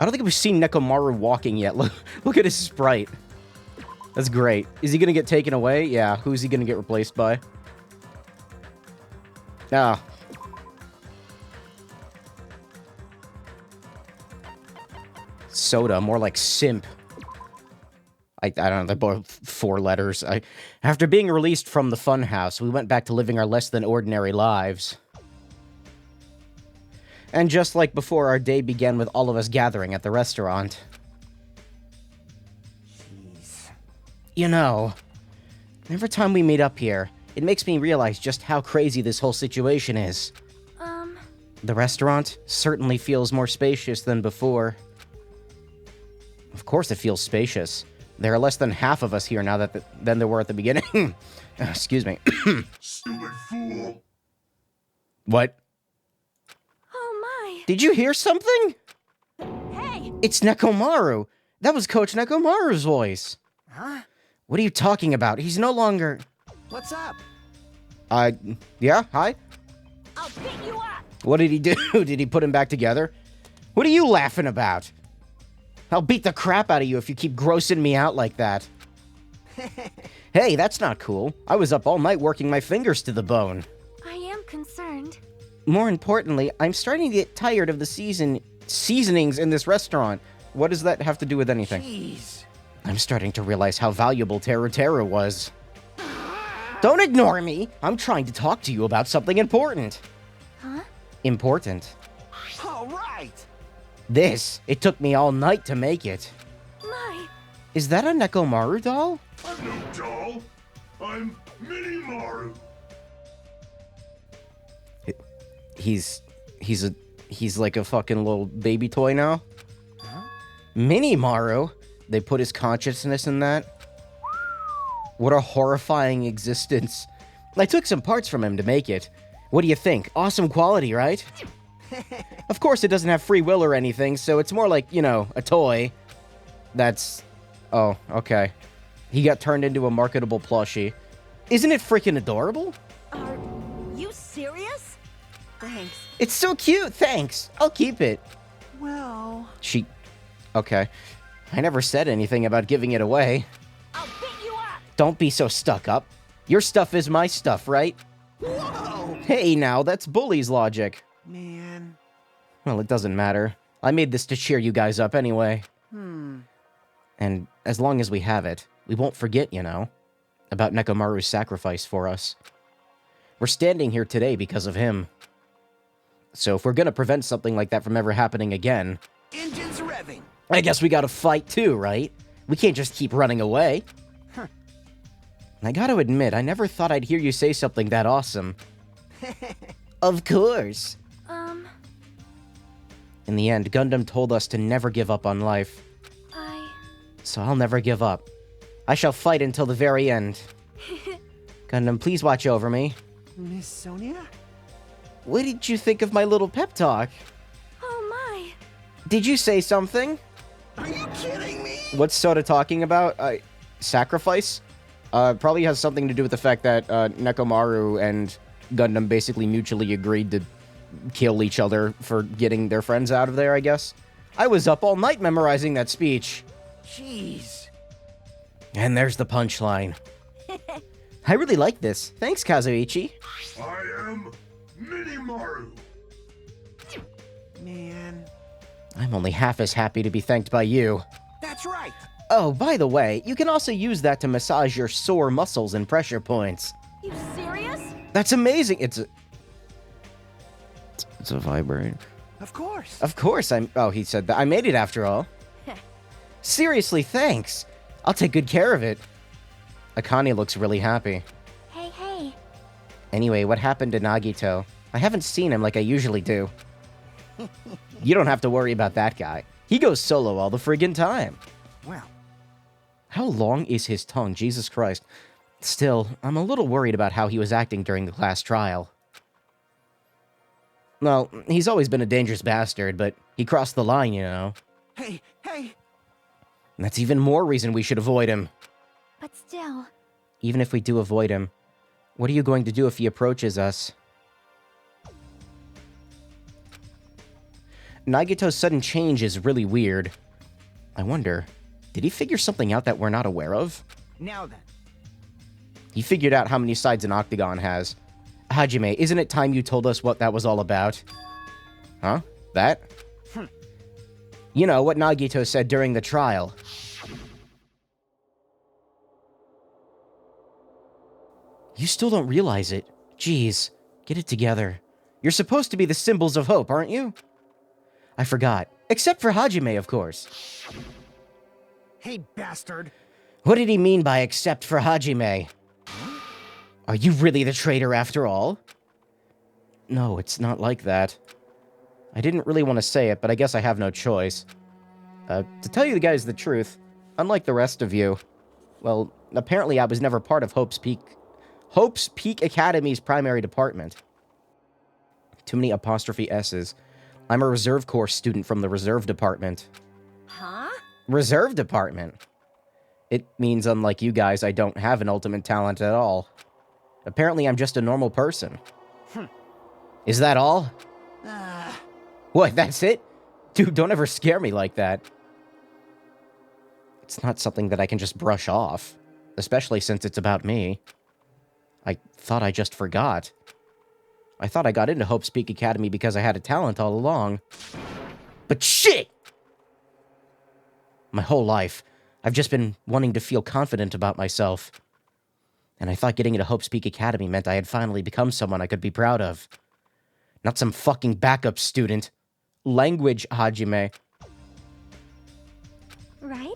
I don't think we've seen Nekomaru walking yet. Look at his sprite. That's great. Is he gonna get taken away? Yeah. Who's he gonna get replaced by? Ah. Soda, more like simp. I don't know, they're both 4 letters. After being released from the funhouse, we went back to living our less than ordinary lives. And just like before, our day began with all of us gathering at the restaurant. Jeez. You know, every time we meet up here, it makes me realize just how crazy this whole situation is. The restaurant certainly feels more spacious than before. Of course it feels spacious. There are less than half of us here now than there were at the beginning. Excuse me. Stupid fool. What? Oh my. Did you hear something? Hey! It's Nekomaru. That was Coach Nekomaru's voice. Huh? What are you talking about? He's no longer... What's up? Yeah, hi? I'll beat you up! What did he do? Did he put him back together? What are you laughing about? I'll beat the crap out of you if you keep grossing me out like that. Hey, that's not cool. I was up all night working my fingers to the bone. I am concerned. More importantly, I'm starting to get tired of the seasonings in this restaurant. What does that have to do with anything? Jeez. I'm starting to realize how valuable Teru was. Don't ignore me! I'm trying to talk to you about something important. Huh? Important. All right. It took me all night to make it. My. Is that a Nekomaru doll? I'm no doll. I'm Mini Maru. He's like a fucking little baby toy now? Huh? Mini Maru? They put his consciousness in that? What a horrifying existence. I took some parts from him to make it. What do you think? Awesome quality, right? Of course, it doesn't have free will or anything, so it's more like, you know, a toy. That's... Oh, okay. He got turned into a marketable plushie. Isn't it freaking adorable? Are you serious? Thanks. It's so cute, thanks. I'll keep it. Well... Okay. I never said anything about giving it away. I'll beat you up! Don't be so stuck up. Your stuff is my stuff, right? Whoa! Hey, now, that's bully's logic. Man. Well, it doesn't matter. I made this to cheer you guys up anyway. And as long as we have it, we won't forget, you know, about Nekomaru's sacrifice for us. We're standing here today because of him. So if we're gonna prevent something like that from ever happening again... Engines revving. I guess we gotta fight too, right? We can't just keep running away. Huh. I gotta admit, I never thought I'd hear you say something that awesome. Of course. In the end, Gundam told us to never give up on life. So I'll never give up. I shall fight until the very end. Gundam, please watch over me. Miss Sonia? What did you think of my little pep talk? Oh my. Did you say something? Are you kidding me? What's Soda talking about? Sacrifice? Probably has something to do with the fact that Nekomaru and Gundam basically mutually agreed to kill each other for getting their friends out of there, I guess. I was up all night memorizing that speech. Jeez. And there's the punchline. I really like this. Thanks, Kazuichi. I am Mini Maru. Man. I'm only half as happy to be thanked by you. That's right. Oh, by the way, you can also use that to massage your sore muscles and pressure points. You serious? That's amazing. It's a vibrator. Of course. Of course, oh, he said that. I made it after all. Seriously, thanks. I'll take good care of it. Akane looks really happy. Hey. Anyway, what happened to Nagito? I haven't seen him like I usually do. You don't have to worry about that guy. He goes solo all the friggin' time. Well. How long is his tongue? Jesus Christ. Still, I'm a little worried about how he was acting during the class trial. Well, he's always been a dangerous bastard, but he crossed the line, you know. Hey. And that's even more reason we should avoid him. But still. Even if we do avoid him, what are you going to do if he approaches us? Nagito's sudden change is really weird. I wonder, did he figure something out that we're not aware of? Now then. He figured out how many sides an octagon has. Hajime, isn't it time you told us what that was all about? Huh? That? You know, what Nagito said during the trial. You still don't realize it. Jeez, get it together. You're supposed to be the symbols of hope, aren't you? I forgot. Except for Hajime, of course. Hey, bastard. What did he mean by except for Hajime? Are you really the traitor after all? No, it's not like that. I didn't really want to say it, but I guess I have no choice. To tell you guys the truth, unlike the rest of you, well, apparently I was never part of Hope's Peak Academy's primary department. Too many apostrophe S's. I'm a Reserve Corps student from the Reserve Department. Huh? Reserve Department? It means, unlike you guys, I don't have an ultimate talent at all. Apparently, I'm just a normal person. Is that all? What, that's it? Dude, don't ever scare me like that. It's not something that I can just brush off, especially since it's about me. I thought I just forgot. I thought I got into Hope's Peak Academy because I had a talent all along. But shit! My whole life, I've just been wanting to feel confident about myself. And I thought getting into Hope's Peak Academy meant I had finally become someone I could be proud of. Not some fucking backup student. Language, Hajime. Right?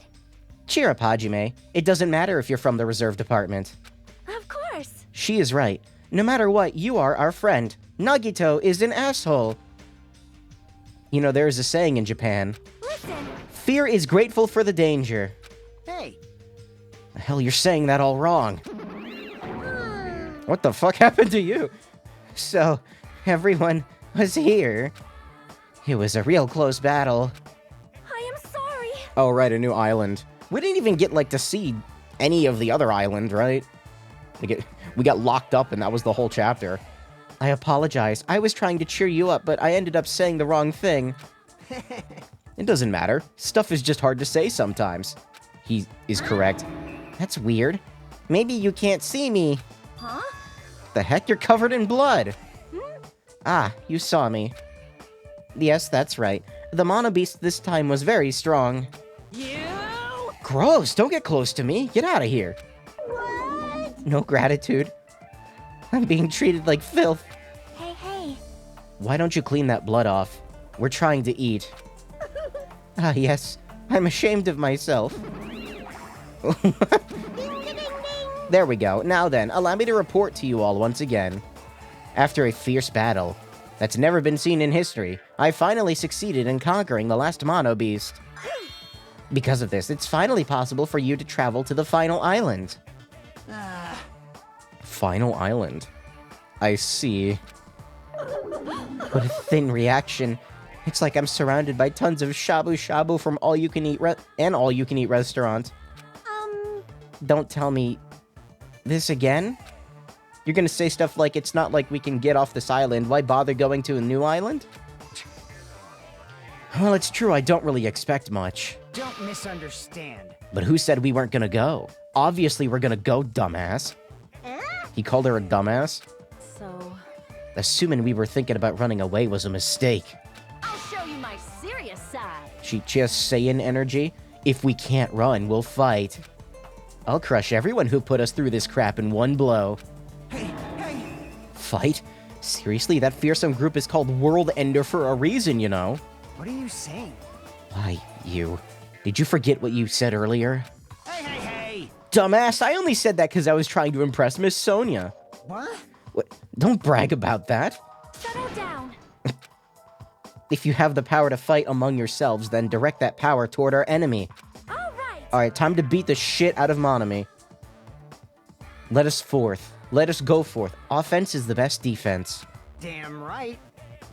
Cheer up, Hajime. It doesn't matter if you're from the Reserve Department. Of course. She is right. No matter what, you are our friend. Nagito is an asshole. You know, there's a saying in Japan. Listen. Fear is grateful for the danger. Hey. The hell, you're saying that all wrong. What the fuck happened to you? So, everyone was here. It was a real close battle. I am sorry. Oh, right, a new island. We didn't even get, to see any of the other island, right? We got locked up, and that was the whole chapter. I apologize. I was trying to cheer you up, but I ended up saying the wrong thing. It doesn't matter. Stuff is just hard to say sometimes. He is correct. That's weird. Maybe you can't see me. Huh? The heck? You're covered in blood. Ah, you saw me. Yes, that's right. The Mono Beast this time was very strong. You? Gross! Don't get close to me. Get out of here. What? No gratitude. I'm being treated like filth. Hey. Why don't you clean that blood off? We're trying to eat. Ah, yes. I'm ashamed of myself. There we go. Now then, allow me to report to you all once again. After a fierce battle that's never been seen in history, I finally succeeded in conquering the last Mono Beast. Because of this, it's finally possible for you to travel to the final island. Final island? I see. What a thin reaction. It's like I'm surrounded by tons of shabu-shabu from all-you-can-eat restaurant. Don't tell me this again? You're gonna say stuff like, it's not like we can get off this island, why bother going to a new island? Well, it's true, I don't really expect much. Don't misunderstand. But who said we weren't gonna go? Obviously we're gonna go, dumbass. He called her a dumbass? So, Assuming we were thinking about running away was a mistake. I'll show you my serious side. She just Saiyan energy? If we can't run, we'll fight. I'll crush everyone who put us through this crap in one blow. Hey. Fight? Seriously, that fearsome group is called World Ender for a reason, you know. What are you saying? Why, you. Did you forget what you said earlier? Hey. Dumbass, I only said that because I was trying to impress Miss Sonia. What? What? Don't brag about that. Settle down. If you have the power to fight among yourselves, then direct that power toward our enemy. All right. Alright, time to beat the shit out of Monami. Let us forth. Let us go forth. Offense is the best defense. Damn right.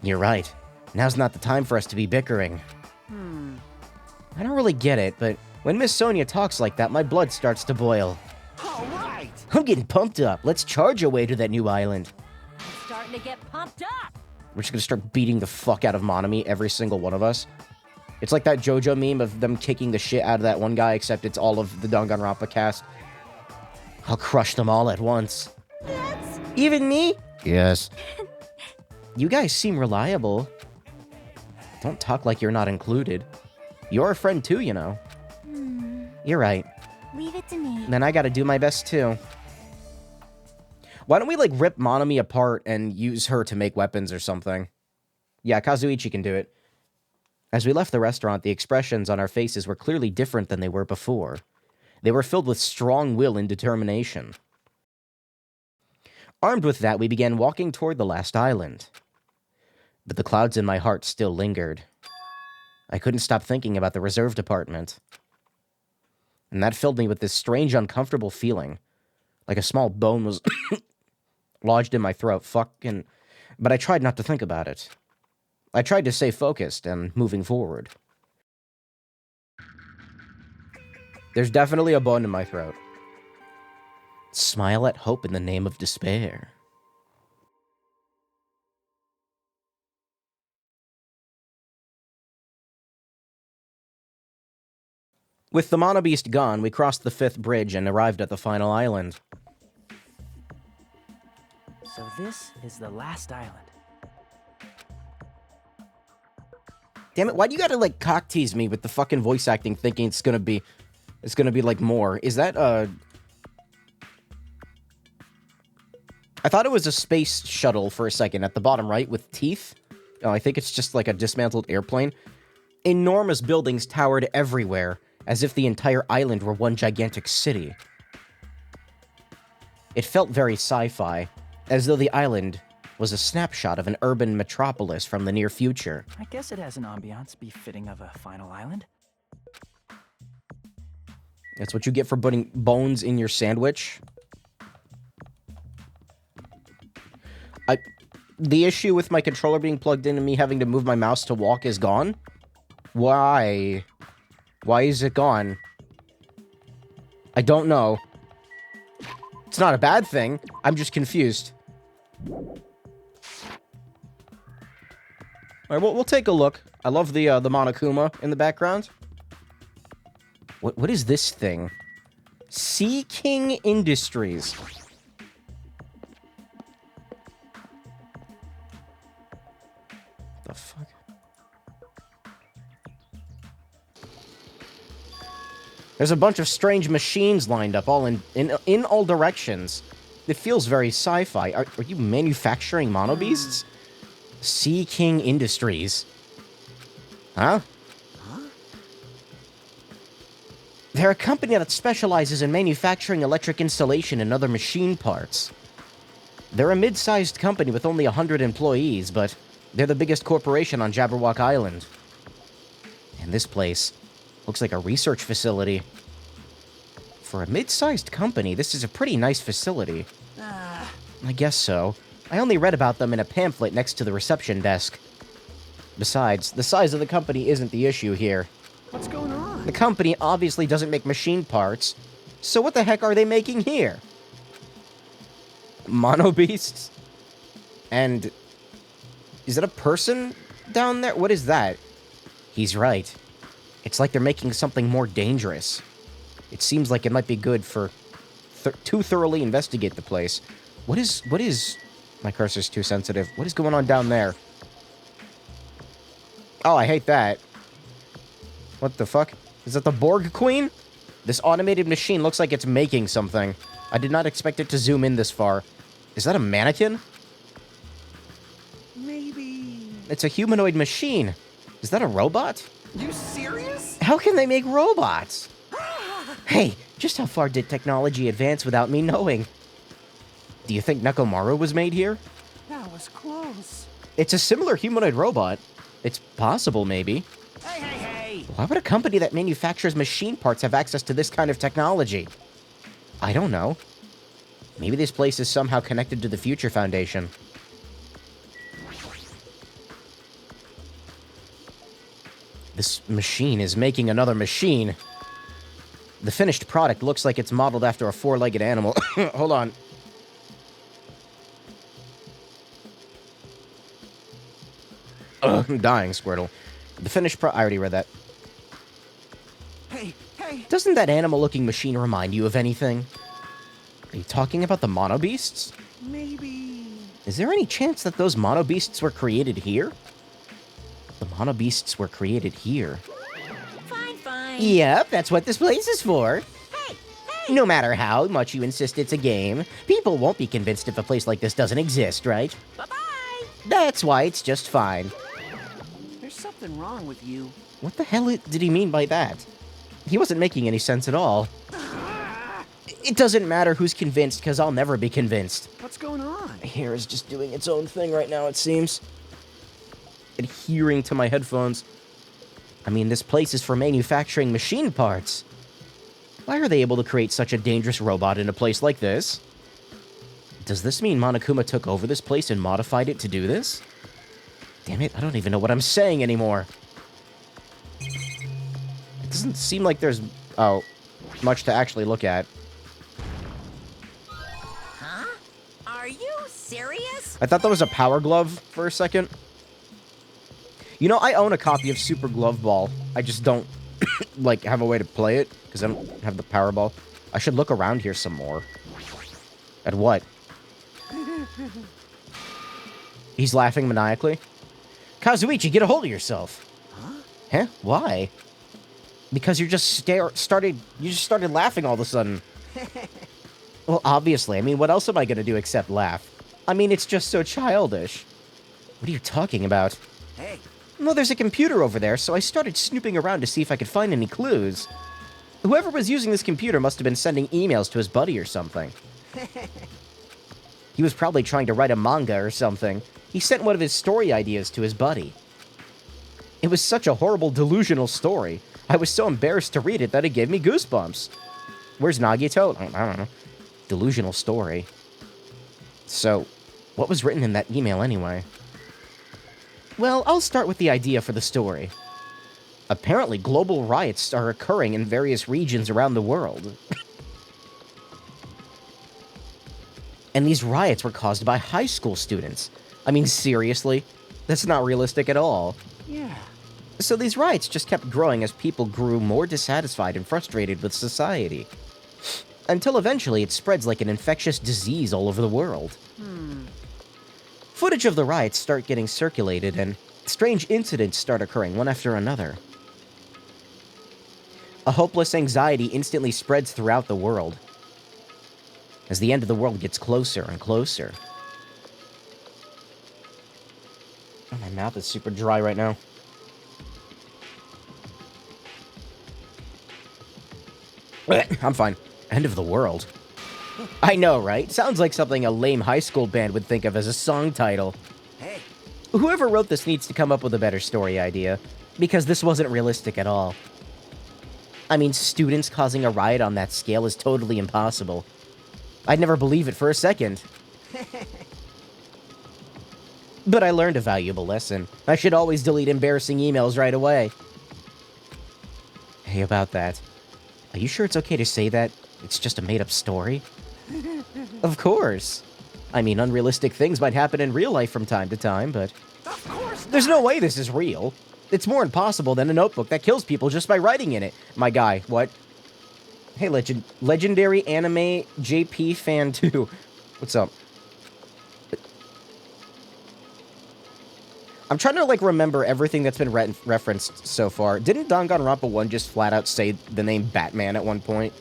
You're right. Now's not the time for us to be bickering. I don't really get it, but when Miss Sonia talks like that, my blood starts to boil. All right. I'm getting pumped up. Let's charge away to that new island. I'm starting to get pumped up. We're just gonna start beating the fuck out of Monami, every single one of us. It's like that JoJo meme of them kicking the shit out of that one guy, except it's all of the Danganronpa cast. I'll crush them all at once. That's... Even me? Yes. You guys seem reliable. Don't talk like you're not included. You're a friend too, you know. You're right. Leave it to me. Then I gotta do my best too. Why don't we, like, rip Monami apart and use her to make weapons or something? Yeah, Kazuichi can do it. As we left the restaurant, the expressions on our faces were clearly different than they were before. They were filled with strong will and determination. Armed with that, we began walking toward the last island. But the clouds in my heart still lingered. I couldn't stop thinking about the reserve department. And that filled me with this strange, uncomfortable feeling. Like a small bone was lodged in my throat. But I tried not to think about it. I tried to stay focused and moving forward. There's definitely a bone in my throat. Smile at hope in the name of despair. With the Mono Beast gone, we crossed the 5th bridge and arrived at the final island. So this is the last island. Damn it, why do you gotta, like, cock tease me with the fucking voice acting thinking it's gonna be, like, more? Is that, I thought it was a space shuttle for a second at the bottom right with teeth. Oh, I think it's just like a dismantled airplane. Enormous buildings towered everywhere, as if the entire island were one gigantic city. It felt very sci-fi, as though the island was a snapshot of an urban metropolis from the near future. I guess it has an ambiance befitting of a final island. That's what you get for putting bones in your sandwich. The issue with my controller being plugged in and me having to move my mouse to walk is gone? Why? Why is it gone? I don't know. It's not a bad thing. I'm just confused. All right, we'll take a look. I love the Monokuma in the background. What is this thing? Sea King Industries. The fuck? There's a bunch of strange machines lined up, all in all directions. It feels very sci-fi. Are you manufacturing Mono Beasts? Sea King Industries. Huh? They're a company that specializes in manufacturing electric insulation and other machine parts. They're a mid-sized company with only 100 employees, but they're the biggest corporation on Jabberwock Island. And this place looks like a research facility. For a mid-sized company, this is a pretty nice facility. I guess so. I only read about them in a pamphlet next to the reception desk. Besides, the size of the company isn't the issue here. What's going on? The company obviously doesn't make machine parts, so what the heck are they making here? Mono Beasts? And is it a person down there? What is that? He's right. It's like they're making something more dangerous. It seems like it might be good for to thoroughly investigate the place. What is... My cursor's too sensitive. What is going on down there? Oh, I hate that. What the fuck? Is that the Borg Queen? This automated machine looks like it's making something. I did not expect it to zoom in this far. Is that a mannequin? Maybe... It's a humanoid machine. Is that a robot? You serious? How can they make robots? Hey, just how far did technology advance without me knowing? Do you think Nekomaru was made here? That was close. It's a similar humanoid robot. It's possible, maybe. Hey, hey, hey! Why would a company that manufactures machine parts have access to this kind of technology? I don't know. Maybe this place is somehow connected to the Future Foundation. This machine is making another machine. The finished product looks like it's modeled after a four-legged animal. Hold on. Ugh, I'm dying, Squirtle. The finished I already read that. Hey, hey. Doesn't that animal-looking machine remind you of anything? Are you talking about the mono beasts? Maybe. Is there any chance that those mono beasts were created here? The mono beasts were created here. Fine, fine. Yep, that's what this place is for. Hey, No matter how much you insist it's a game, people won't be convinced if a place like this doesn't exist, right? bye-bye. That's why it's just fine. There's something wrong with you. What the hell did he mean by that? He wasn't making any sense at all. It doesn't matter who's convinced, because I'll never be convinced. What's going on? My hair is just doing its own thing right now, it seems. Adhering to my headphones. I mean, this place is for manufacturing machine parts. Why are they able to create such a dangerous robot in a place like this? Does this mean Monokuma took over this place and modified it to do this? Damn it, I don't even know what I'm saying anymore. It doesn't seem like there's, much to actually look at. Huh? Are you serious? I thought that was a power glove for a second. You know, I own a copy of Super Glove Ball. I just don't, like, have a way to play it, because I don't have the power ball. I should look around here some more. At what? He's laughing maniacally. Kazuichi, get a hold of yourself. Huh? Why? Because you just started laughing all of a sudden. Well, obviously. I mean, what else am I going to do except laugh? I mean, it's just so childish. What are you talking about? Hey. Well, there's a computer over there, so I started snooping around to see if I could find any clues. Whoever was using this computer must have been sending emails to his buddy or something. He was probably trying to write a manga or something. He sent one of his story ideas to his buddy. It was such a horrible, delusional story. I was so embarrassed to read it that it gave me goosebumps. Where's Nagito? I don't know. Delusional story. So, what was written in that email anyway? Well, I'll start with the idea for the story. Apparently, global riots are occurring in various regions around the world. And these riots were caused by high school students. I mean, seriously? That's not realistic at all. Yeah. So these riots just kept growing as people grew more dissatisfied and frustrated with society. Until eventually it spreads like an infectious disease all over the world. Footage of the riots start getting circulated, and strange incidents start occurring one after another. A hopeless anxiety instantly spreads throughout the world, as the end of the world gets closer and closer. Oh, my mouth is super dry right now. I'm fine. End of the world. I know, right? Sounds like something a lame high school band would think of as a song title. Hey. Whoever wrote this needs to come up with a better story idea, because this wasn't realistic at all. I mean, students causing a riot on that scale is totally impossible. I'd never believe it for a second. But I learned a valuable lesson. I should always delete embarrassing emails right away. Hey, about that. Are you sure it's okay to say that? It's just a made-up story? Of course. I mean, unrealistic things might happen in real life from time to time, but... Of course There's no way this is real. It's more impossible than a notebook that kills people just by writing in it. My guy, what? Hey, legendary anime JP fan 2. What's up? I'm trying to, like, remember everything that's been referenced so far. Didn't Danganronpa 1 just flat out say the name Batman at one point?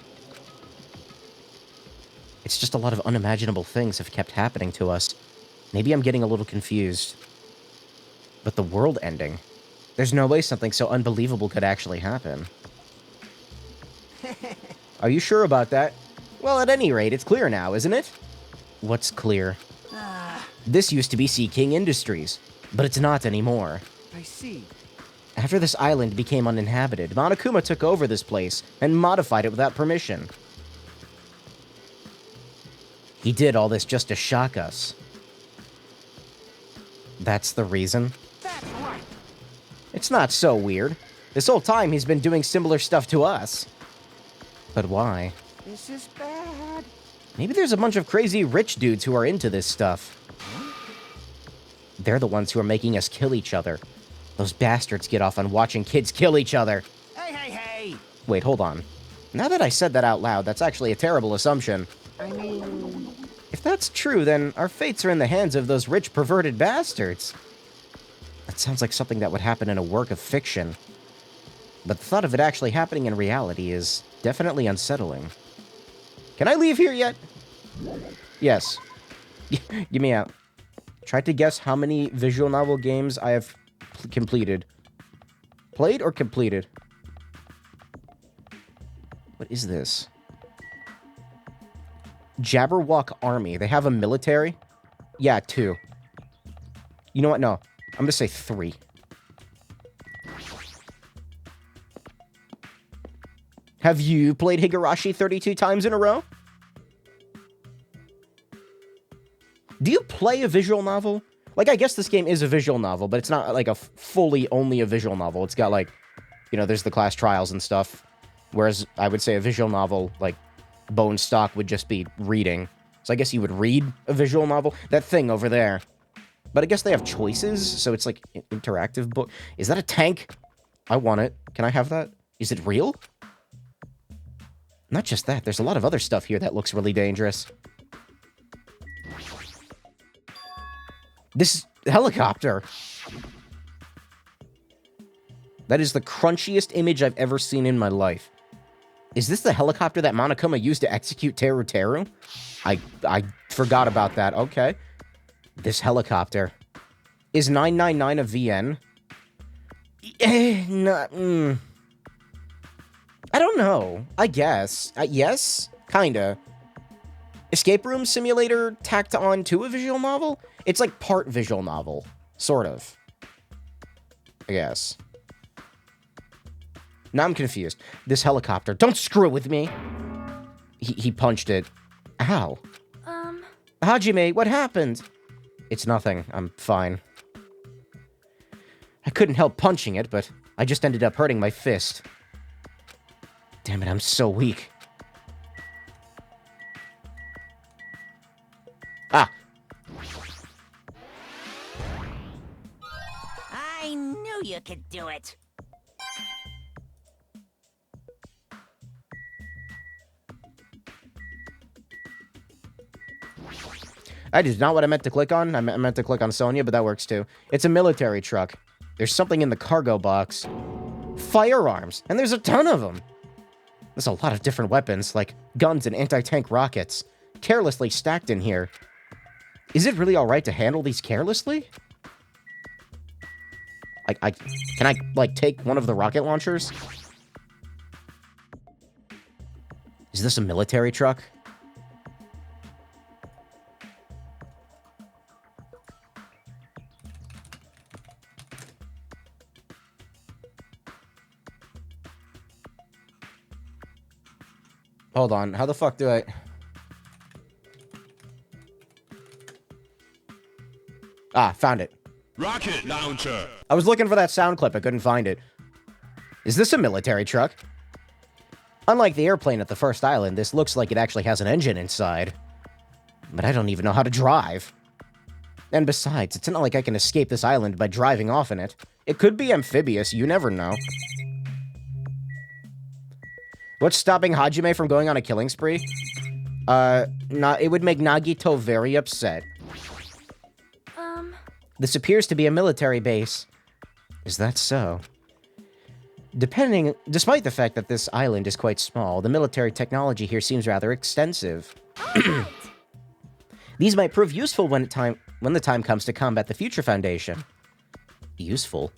It's just a lot of unimaginable things have kept happening to us. Maybe I'm getting a little confused. But the world ending... There's no way something so unbelievable could actually happen. Are you sure about that? Well, at any rate, it's clear now, isn't it? What's clear? This used to be Sea King Industries, but it's not anymore. I see. After this island became uninhabited, Monokuma took over this place and modified it without permission. He did all this just to shock us. That's the reason? That's right. It's not so weird. This whole time he's been doing similar stuff to us. But why? This is bad. Maybe there's a bunch of crazy rich dudes who are into this stuff. They're the ones who are making us kill each other. Those bastards get off on watching kids kill each other. Hey, hey, hey! Wait, hold on. Now that I said that out loud, that's actually a terrible assumption. I mean... If that's true, then our fates are in the hands of those rich, perverted bastards. That sounds like something that would happen in a work of fiction. But the thought of it actually happening in reality is definitely unsettling. Can I leave here yet? Yes. Get me out. Try to guess how many visual novel games I have completed. Played or completed? What is this? Jabberwock Army. They have a military? Yeah, 2. You know what? No. I'm gonna say 3. Have you played Higurashi 32 times in a row? Do you play a visual novel? Like, I guess this game is a visual novel, but it's not like a fully only a visual novel. It's got like, you know, there's the class trials and stuff. Whereas I would say a visual novel, like, bone stock would just be reading. So I guess you would read a visual novel. That thing over there. But I guess they have choices, so it's like an interactive book. Is that a tank? I want it. Can I have that? Is it real? Not just that, there's a lot of other stuff here that looks really dangerous. This helicopter. That is the crunchiest image I've ever seen in my life. Is this the helicopter that Monokuma used to execute Teru Teru? I forgot about that. Okay. This helicopter. Is 999 a VN? I don't know. I guess. Yes? Kinda. Escape Room Simulator tacked on to a visual novel? It's like part visual novel. Sort of. I guess. Now I'm confused. This helicopter. Don't screw with me! He punched it. Ow. Hajime, what happened? It's nothing. I'm fine. I couldn't help punching it, but I just ended up hurting my fist. Damn it, I'm so weak. Ah! I knew you could do it. That is not what I meant to click on. I meant to click on Sonya, but that works too. It's a military truck. There's something in the cargo box. Firearms! And there's a ton of them! There's a lot of different weapons, like guns and anti-tank rockets, carelessly stacked in here. Is it really alright to handle these carelessly? Can I, like, take one of the rocket launchers? Is this a military truck? Hold on, how the fuck do I... Ah, found it. Rocket launcher. I was looking for that sound clip, I couldn't find it. Is this a military truck? Unlike the airplane at the first island, this looks like it actually has an engine inside. But I don't even know how to drive. And besides, it's not like I can escape this island by driving off in it. It could be amphibious, you never know. What's stopping Hajime from going on a killing spree? It would make Nagito very upset. This appears to be a military base. Is that so? Despite the fact that this island is quite small, the military technology here seems rather extensive. These might prove useful when the time comes to combat the Future Foundation. Useful?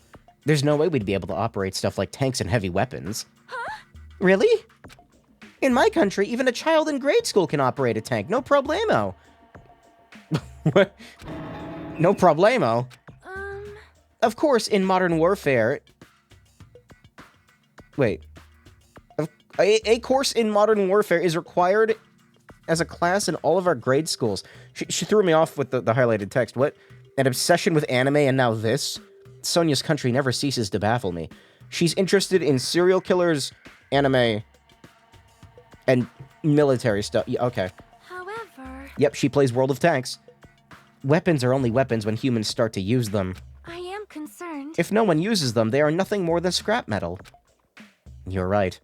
There's no way we'd be able to operate stuff like tanks and heavy weapons. Huh? Really? In my country, even a child in grade school can operate a tank, no problemo. What? No problemo? Of course, in modern warfare... Wait. A course in modern warfare is required as a class in all of our grade schools. She threw me off with the highlighted text. What? An obsession with anime and now this? Sonya's country never ceases to baffle me. She's interested in serial killers, anime, and military stuff. Yeah, okay. However... Yep, she plays World of Tanks. Weapons are only weapons when humans start to use them. I am concerned. If no one uses them, they are nothing more than scrap metal. You're right.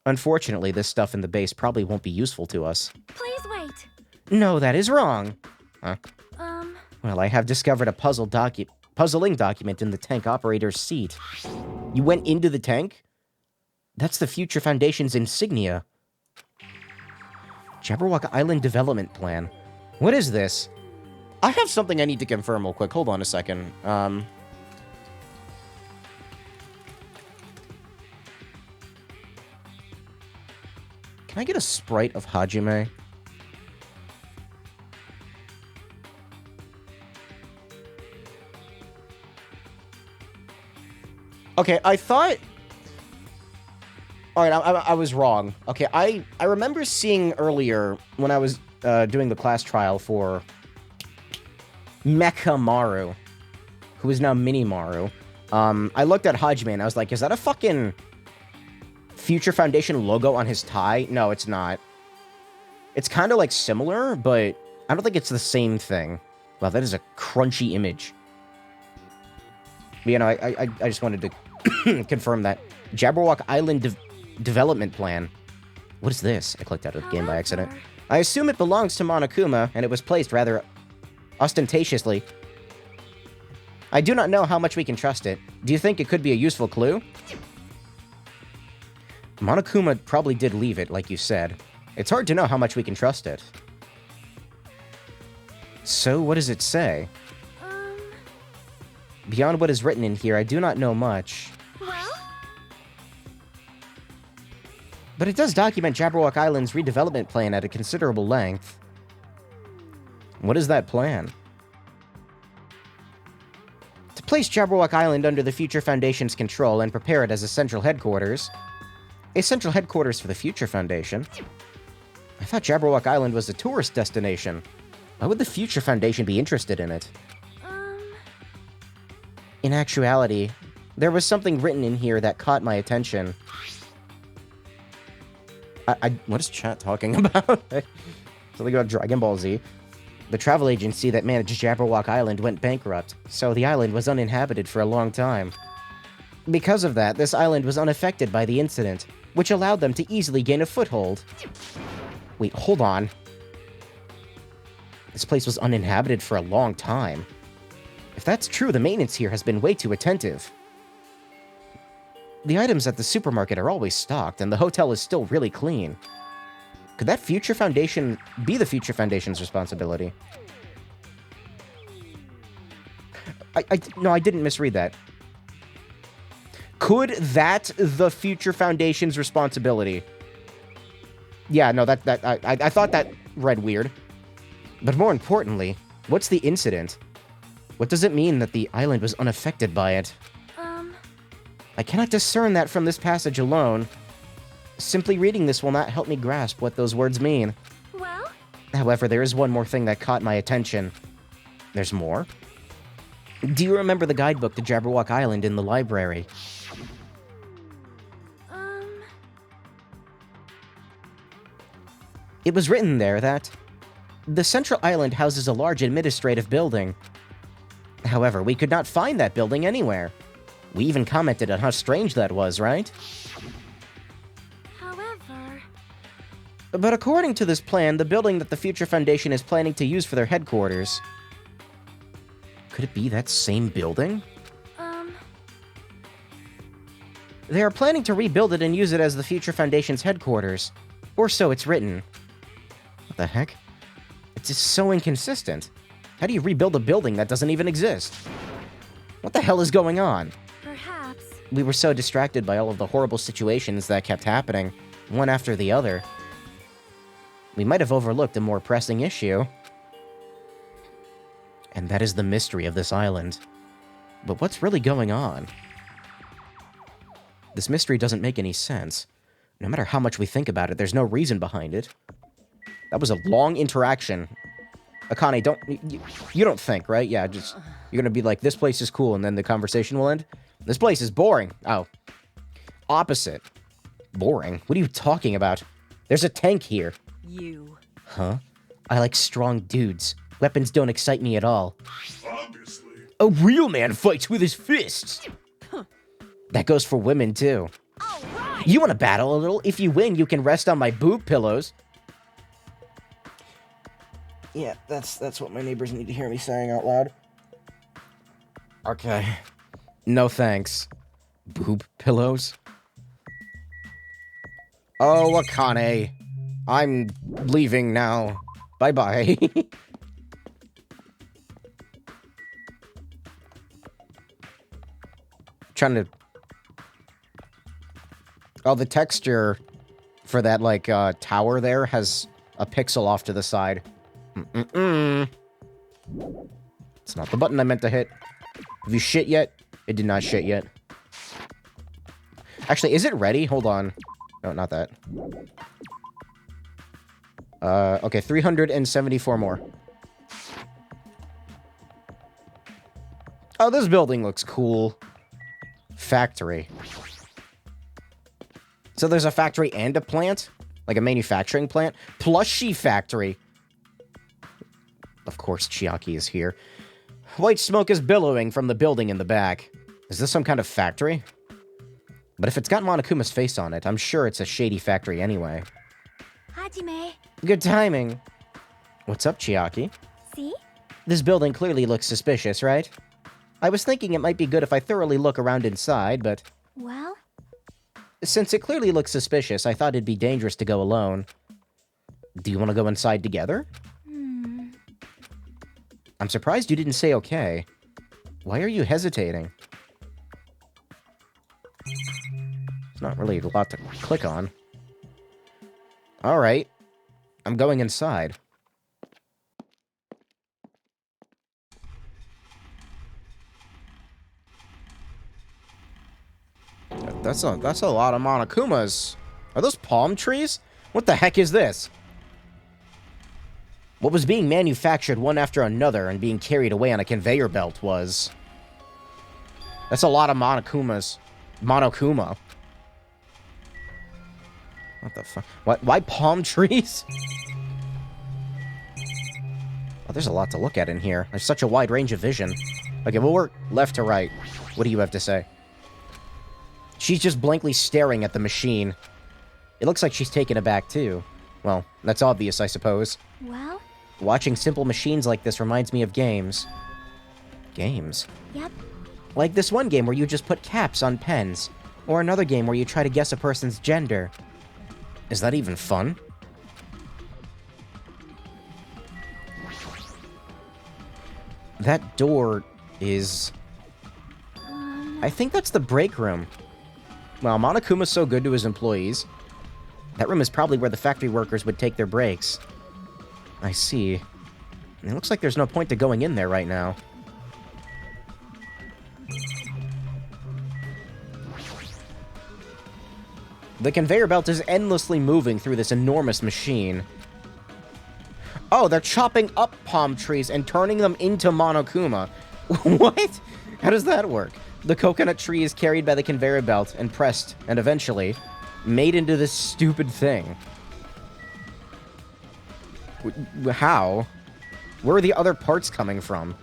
Unfortunately, this stuff in the base probably won't be useful to us. Please wait. No, that is wrong. Huh? Um, Well, I have discovered a puzzling document in the tank operator's seat. You went into the tank? That's the Future Foundation's insignia. Jabberwock Island Development Plan. What is this? I have something I need to confirm real quick. Hold on a second. Can I get a sprite of Hajime? Okay, I thought... Alright, I was wrong. Okay, I remember seeing earlier when I was doing the class trial for Mecha Maru, who is now Mini Maru. I looked at Hajime and I was like, is that a fucking Future Foundation logo on his tie? No, it's not. It's kind of like similar, but I don't think it's the same thing. Wow, that is a crunchy image. You know, I just wanted to confirm that. Jabberwock Island Development Plan. What is this? I clicked out of the game by accident. I assume it belongs to Monokuma, and it was placed rather ostentatiously. I do not know how much we can trust it. Do you think it could be a useful clue? Monokuma probably did leave it, like you said. It's hard to know how much we can trust it. So, what does it say? Beyond what is written in here, I do not know much. well, But it does document Jabberwock Island's redevelopment plan at a considerable length. What is that plan? To place Jabberwock Island under the Future Foundation's control and prepare it as a central headquarters. A central headquarters for the Future Foundation? I thought Jabberwock Island was a tourist destination. Why would the Future Foundation be interested in it? In actuality, there was something written in here that caught my attention. What is chat talking about? Something about Dragon Ball Z. The travel agency that managed Jabberwock Island went bankrupt, so the island was uninhabited for a long time. Because of that, this island was unaffected by the incident, which allowed them to easily gain a foothold. Wait, hold on. This place was uninhabited for a long time. If that's true, the maintenance here has been way too attentive. The items at the supermarket are always stocked, and the hotel is still really clean. Could that Future Foundation be the Future Foundation's responsibility? No, I didn't misread that. Could that the Future Foundation's responsibility? Yeah, no, I thought that read weird. But more importantly, what's the incident? What does it mean that the island was unaffected by it? I cannot discern that from this passage alone. Simply reading this will not help me grasp what those words mean. well, However, there is one more thing that caught my attention. There's more? Do you remember the guidebook to Jabberwock Island in the library? It was written there that the central island houses a large administrative building. However, we could not find that building anywhere. We even commented on how strange that was, right? however, But according to this plan, the building that the Future Foundation is planning to use for their headquarters... Could it be that same building? They are planning to rebuild it and use it as the Future Foundation's headquarters. Or so it's written. What the heck? It's just so inconsistent. How do you rebuild a building that doesn't even exist? What the hell is going on? perhaps, We were so distracted by all of the horrible situations that kept happening, one after the other. We might have overlooked a more pressing issue. And that is the mystery of this island. But what's really going on? This mystery doesn't make any sense. No matter how much we think about it, there's no reason behind it. That was a long interaction. Akane, don't... You don't think, right? Yeah, just... You're gonna be like, this place is cool, and then the conversation will end? This place is boring. Oh. Opposite. Boring? What are you talking about? There's a tank here. You. Huh? I like strong dudes. Weapons don't excite me at all. Obviously. A real man fights with his fists. That goes for women, too. You want to battle a little? If you win, you can rest on my boob pillows. Yeah, that's what my neighbors need to hear me saying out loud. Okay. No thanks. Boob pillows? Oh, Akane. I'm leaving now. Bye-bye. Trying to... Oh, the texture for that, like, tower there has a pixel off to the side. It's not the button I meant to hit. Have you shit yet? It did not shit yet. Actually, is it ready? Hold on. No, not that. Okay, 374 more. Oh, this building looks cool. Factory. So there's a factory and a plant? Like a manufacturing plant? Plushie factory. Of course, Chiaki is here. White smoke is billowing from the building in the back. Is this some kind of factory? But if it's got Monokuma's face on it, I'm sure it's a shady factory anyway. Hajime. Good timing. What's up, Chiaki? See? This building clearly looks suspicious, right? I was thinking it might be good if I thoroughly look around inside, but... Well? Since it clearly looks suspicious, I thought it'd be dangerous to go alone. Do you want to go inside together? I'm surprised you didn't say okay. Why are you hesitating? It's not really a lot to click on. Alright. I'm going inside. That's a lot of Monokumas. Are those palm trees? What the heck is this? What was being manufactured one after another and being carried away on a conveyor belt was... That's a lot of Monokumas. Monokuma. What the fuck? Why palm trees? Oh, there's a lot to look at in here. There's such a wide range of vision. Okay, we'll work left to right. What do you have to say? She's just blankly staring at the machine. It looks like she's taken aback, too. Well, that's obvious, I suppose. Well? Watching simple machines like this reminds me of games. Games? Yep. Like this one game where you just put caps on pens. Or another game where you try to guess a person's gender. Is that even fun? That door is... I think that's the break room. Well, Monokuma's so good to his employees. That room is probably where the factory workers would take their breaks. I see. It looks like there's no point to going in there right now. The conveyor belt is endlessly moving through this enormous machine. Oh, they're chopping up palm trees and turning them into Monokuma. What? How does that work? The coconut tree is carried by the conveyor belt and pressed, and eventually, made into this stupid thing. How? Where are the other parts coming from?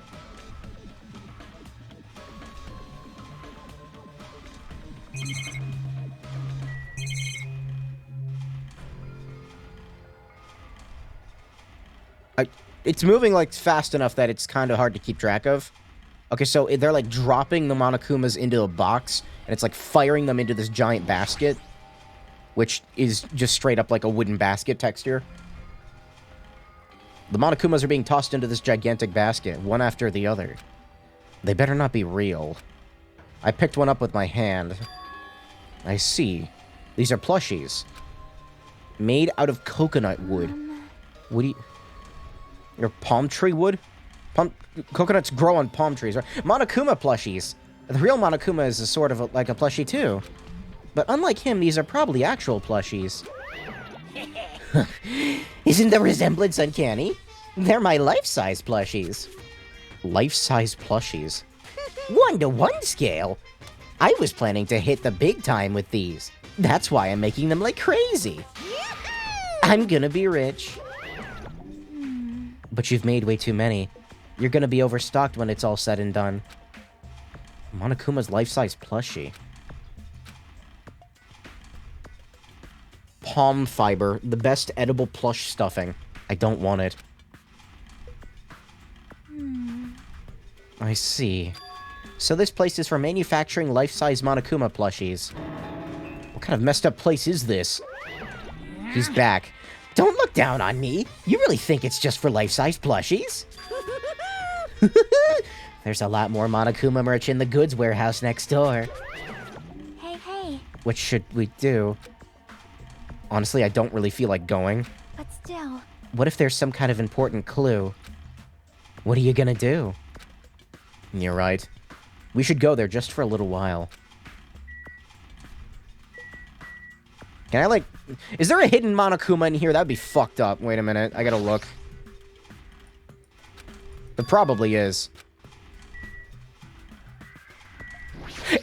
It's moving, like, fast enough that it's kind of hard to keep track of. Okay, so they're, like, dropping the Monokumas into a box, and it's, like, firing them into this giant basket, which is just straight up like a wooden basket texture. The Monokumas are being tossed into this gigantic basket, one after the other. They better not be real. I picked one up with my hand. I see. These are plushies. Made out of coconut wood. What do you... Your palm tree wood? Coconuts grow on palm trees, right? Monokuma plushies. The real Monokuma is a sort of like a plushie, too. But unlike him, these are probably actual plushies. Isn't the resemblance uncanny? They're my life-size plushies. Life-size plushies? 1-to-1 scale? I was planning to hit the big time with these. That's why I'm making them like crazy. I'm gonna be rich. But you've made way too many. You're gonna be overstocked when it's all said and done. Monokuma's life-size plushie. Palm fiber, the best edible plush stuffing. I don't want it. I see. So this place is for manufacturing life-size Monokuma plushies. What kind of messed up place is this? He's back. Don't look down on me. You really think it's just for life-size plushies? There's a lot more Monokuma merch in the goods warehouse next door. Hey. What should we do? Honestly, I don't really feel like going. But still. What if there's some kind of important clue? What are you gonna do? You're right. We should go there just for a little while. Can I, like... Is there a hidden Monokuma in here? That'd be fucked up. Wait a minute. I gotta look. There probably is.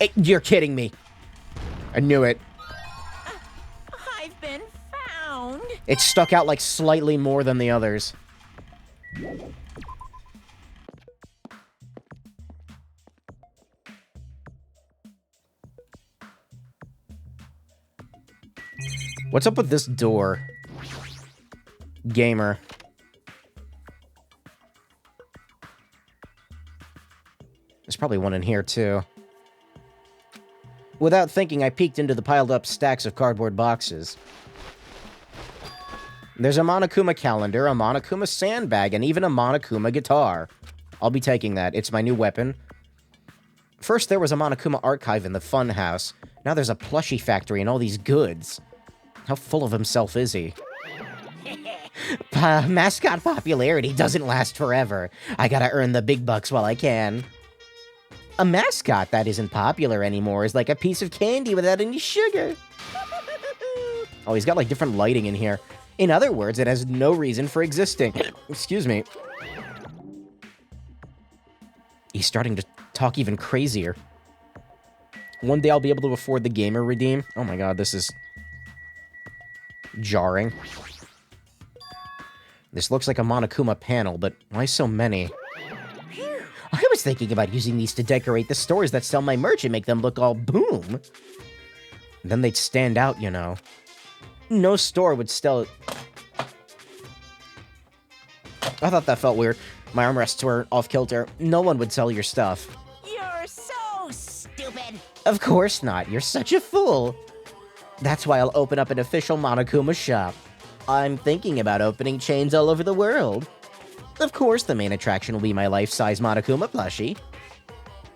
Hey, you're kidding me. I knew it. I've been found. It stuck out, like, slightly more than the others. What's up with this door? Gamer. There's probably one in here, too. Without thinking, I peeked into the piled-up stacks of cardboard boxes. There's a Monokuma calendar, a Monokuma sandbag, and even a Monokuma guitar. I'll be taking that. It's my new weapon. First, there was a Monokuma archive in the fun house. Now there's a plushie factory and all these goods. How full of himself is he? Mascot popularity doesn't last forever. I gotta earn the big bucks while I can. A mascot that isn't popular anymore is like a piece of candy without any sugar. Oh, he's got like different lighting in here. In other words, it has no reason for existing. Excuse me. He's starting to talk even crazier. One day I'll be able to afford the gamer redeem. Oh my god, this is jarring. This looks like a Monokuma panel, but why so many? I was thinking about using these to decorate the stores that sell my merch and make them look all boom. Then they'd stand out, you know. No store would sell... I thought that felt weird. My armrests were off-kilter. No one would sell your stuff. You're so stupid. Of course not. You're such a fool. That's why I'll open up an official Monokuma shop. I'm thinking about opening chains all over the world. Of course, the main attraction will be my life-size Monokuma plushie.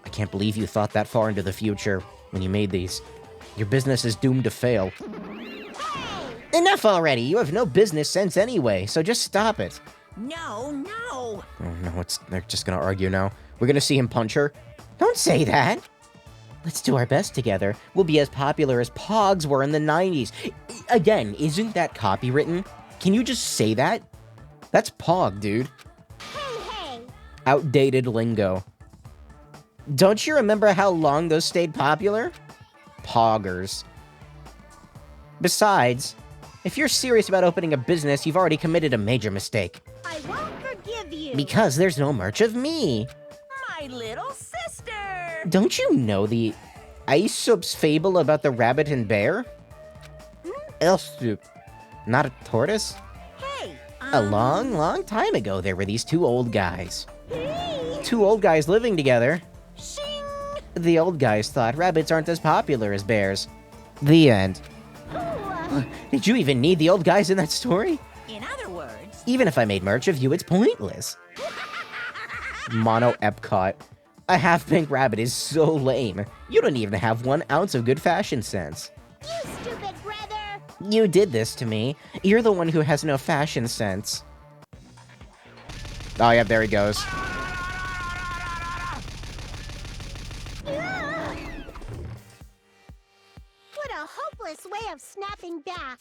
I can't believe you thought that far into the future when you made these. Your business is doomed to fail. Enough already! You have no business sense anyway, so just stop it. No. Oh no, they're just gonna argue now. We're gonna see him punch her? Don't say that! Let's do our best together. We'll be as popular as Pogs were in the 90s. Again, isn't that copywritten? Can you just say that? That's Pog, dude. Hey. Outdated lingo. Don't you remember how long those stayed popular? Poggers. Besides, if you're serious about opening a business, you've already committed a major mistake. I won't forgive you. Because there's no merch of me. My little sister. Don't you know the Aesop's fable about the rabbit and bear? Aesop, not a tortoise? Hey. A long time ago, there were these two old guys. Two old guys living together. Shing. The old guys thought rabbits aren't as popular as bears. The end. Did you even need the old guys in that story? In other words. Even if I made merch of you, it's pointless. Mono Epcot. A half-pink rabbit is so lame. You don't even have 1 ounce of good fashion sense. You stupid brother. You did this to me. You're the one who has no fashion sense. Oh yeah, there he goes. What a hopeless way of snapping back.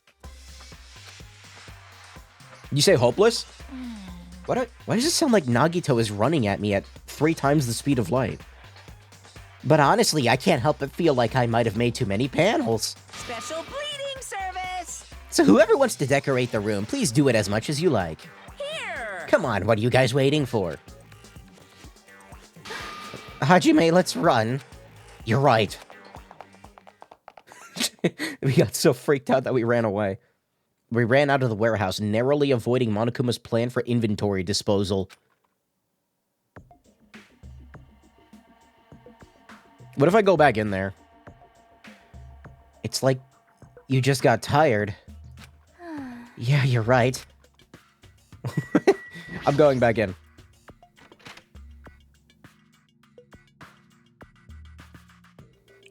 You say hopeless? Why does it sound like Nagito is running at me at 3 times the speed of light? But honestly, I can't help but feel like I might have made too many panels. Special bleeding service. So whoever wants to decorate the room, please do it as much as you like. Here. Come on, what are you guys waiting for? Hajime, let's run. You're right. We got so freaked out that we ran away. We ran out of the warehouse, narrowly avoiding Monokuma's plan for inventory disposal. What if I go back in there? It's like you just got tired. Yeah, you're right. I'm going back in.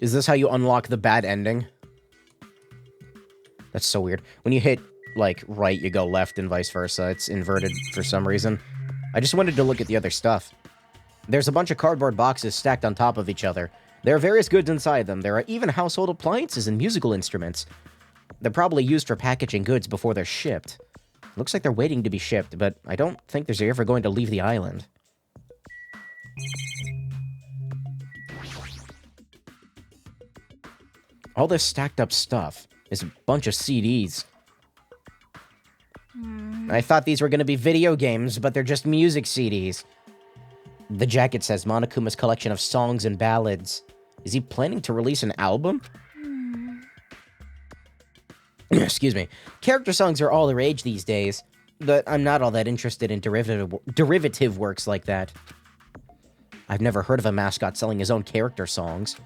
Is this how you unlock the bad ending? That's so weird. When you hit, like, right, you go left and vice versa. It's inverted for some reason. I just wanted to look at the other stuff. There's a bunch of cardboard boxes stacked on top of each other. There are various goods inside them. There are even household appliances and musical instruments. They're probably used for packaging goods before they're shipped. Looks like they're waiting to be shipped, but I don't think they're ever going to leave the island. All this stacked up stuff is a bunch of CDs. I thought these were going to be video games, but they're just music CDs. The jacket says Monokuma's collection of songs and ballads. Is he planning to release an album? Excuse me. Character songs are all the rage these days, but I'm not all that interested in derivative works like that. I've never heard of a mascot selling his own character songs.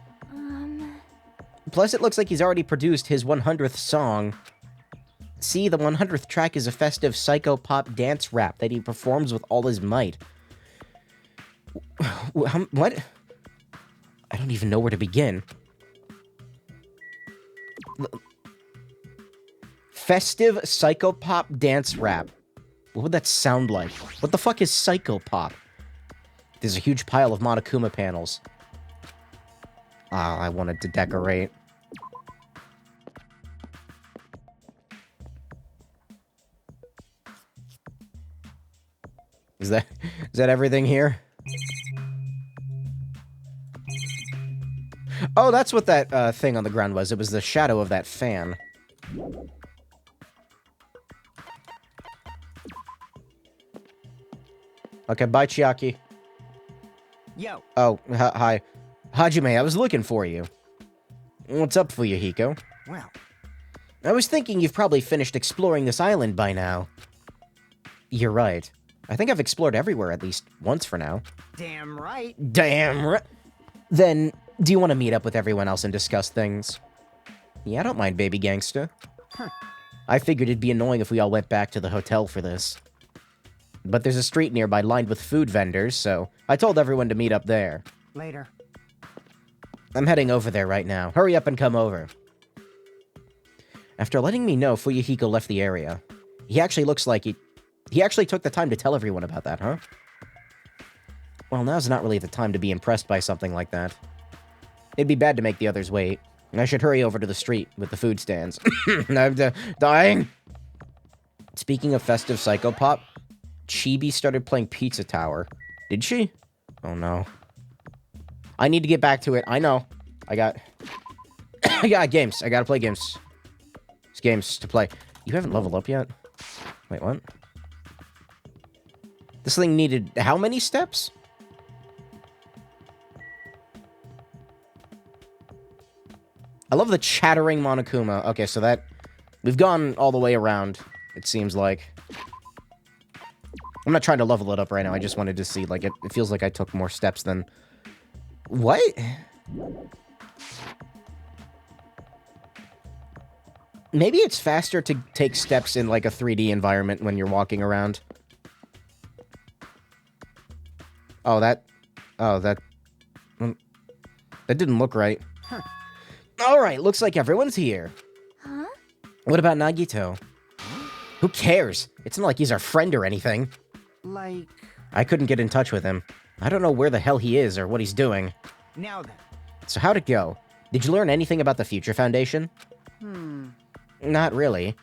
Plus, it looks like he's already produced his 100th song. See, the 100th track is a festive psycho-pop dance rap that he performs with all his might. What? I don't even know where to begin. Festive psycho-pop dance rap. What would that sound like? What the fuck is psycho-pop? There's a huge pile of Monokuma panels. Oh, I wanted to decorate. Is that everything here? Oh, that's what that thing on the ground was. It was the shadow of that fan. Okay, bye, Chiaki. Yo. Oh, hi. Hajime, I was looking for you. What's up, Fuyuhiko? Well, I was thinking you've probably finished exploring this island by now. You're right. I think I've explored everywhere at least once for now. damn right. Damn right. Then, do you want to meet up with everyone else and discuss things? Yeah, I don't mind, baby gangsta. Huh. I figured it'd be annoying if we all went back to the hotel for this. But there's a street nearby lined with food vendors, so I told everyone to meet up there. Later. I'm heading over there right now. Hurry up and come over. After letting me know Fuyuhiko left the area, he actually looks like he actually took the time to tell everyone about that, huh? Well, now's not really the time to be impressed by something like that. It'd be bad to make the others wait. I should hurry over to the street with the food stands. I'm dying! Speaking of festive psychopop, Chibi started playing Pizza Tower. Did she? Oh no. I need to get back to it. I know. I got games. I gotta play games. It's games to play. You haven't leveled up yet? Wait, what? This thing needed how many steps? I love the chattering Monokuma. Okay, so that... We've gone all the way around, it seems like. I'm not trying to level it up right now. I just wanted to see, like, it feels like I took more steps than... What? Maybe it's faster to take steps in, like, a 3D environment when you're walking around. Oh, that... Oh, that... That didn't look right. Huh. Alright, looks like everyone's here. Huh? What about Nagito? Who cares? It's not like he's our friend or anything. Like, I couldn't get in touch with him. I don't know where the hell he is or what he's doing. now then. So how'd it go? Did you learn anything about the Future Foundation? Not really.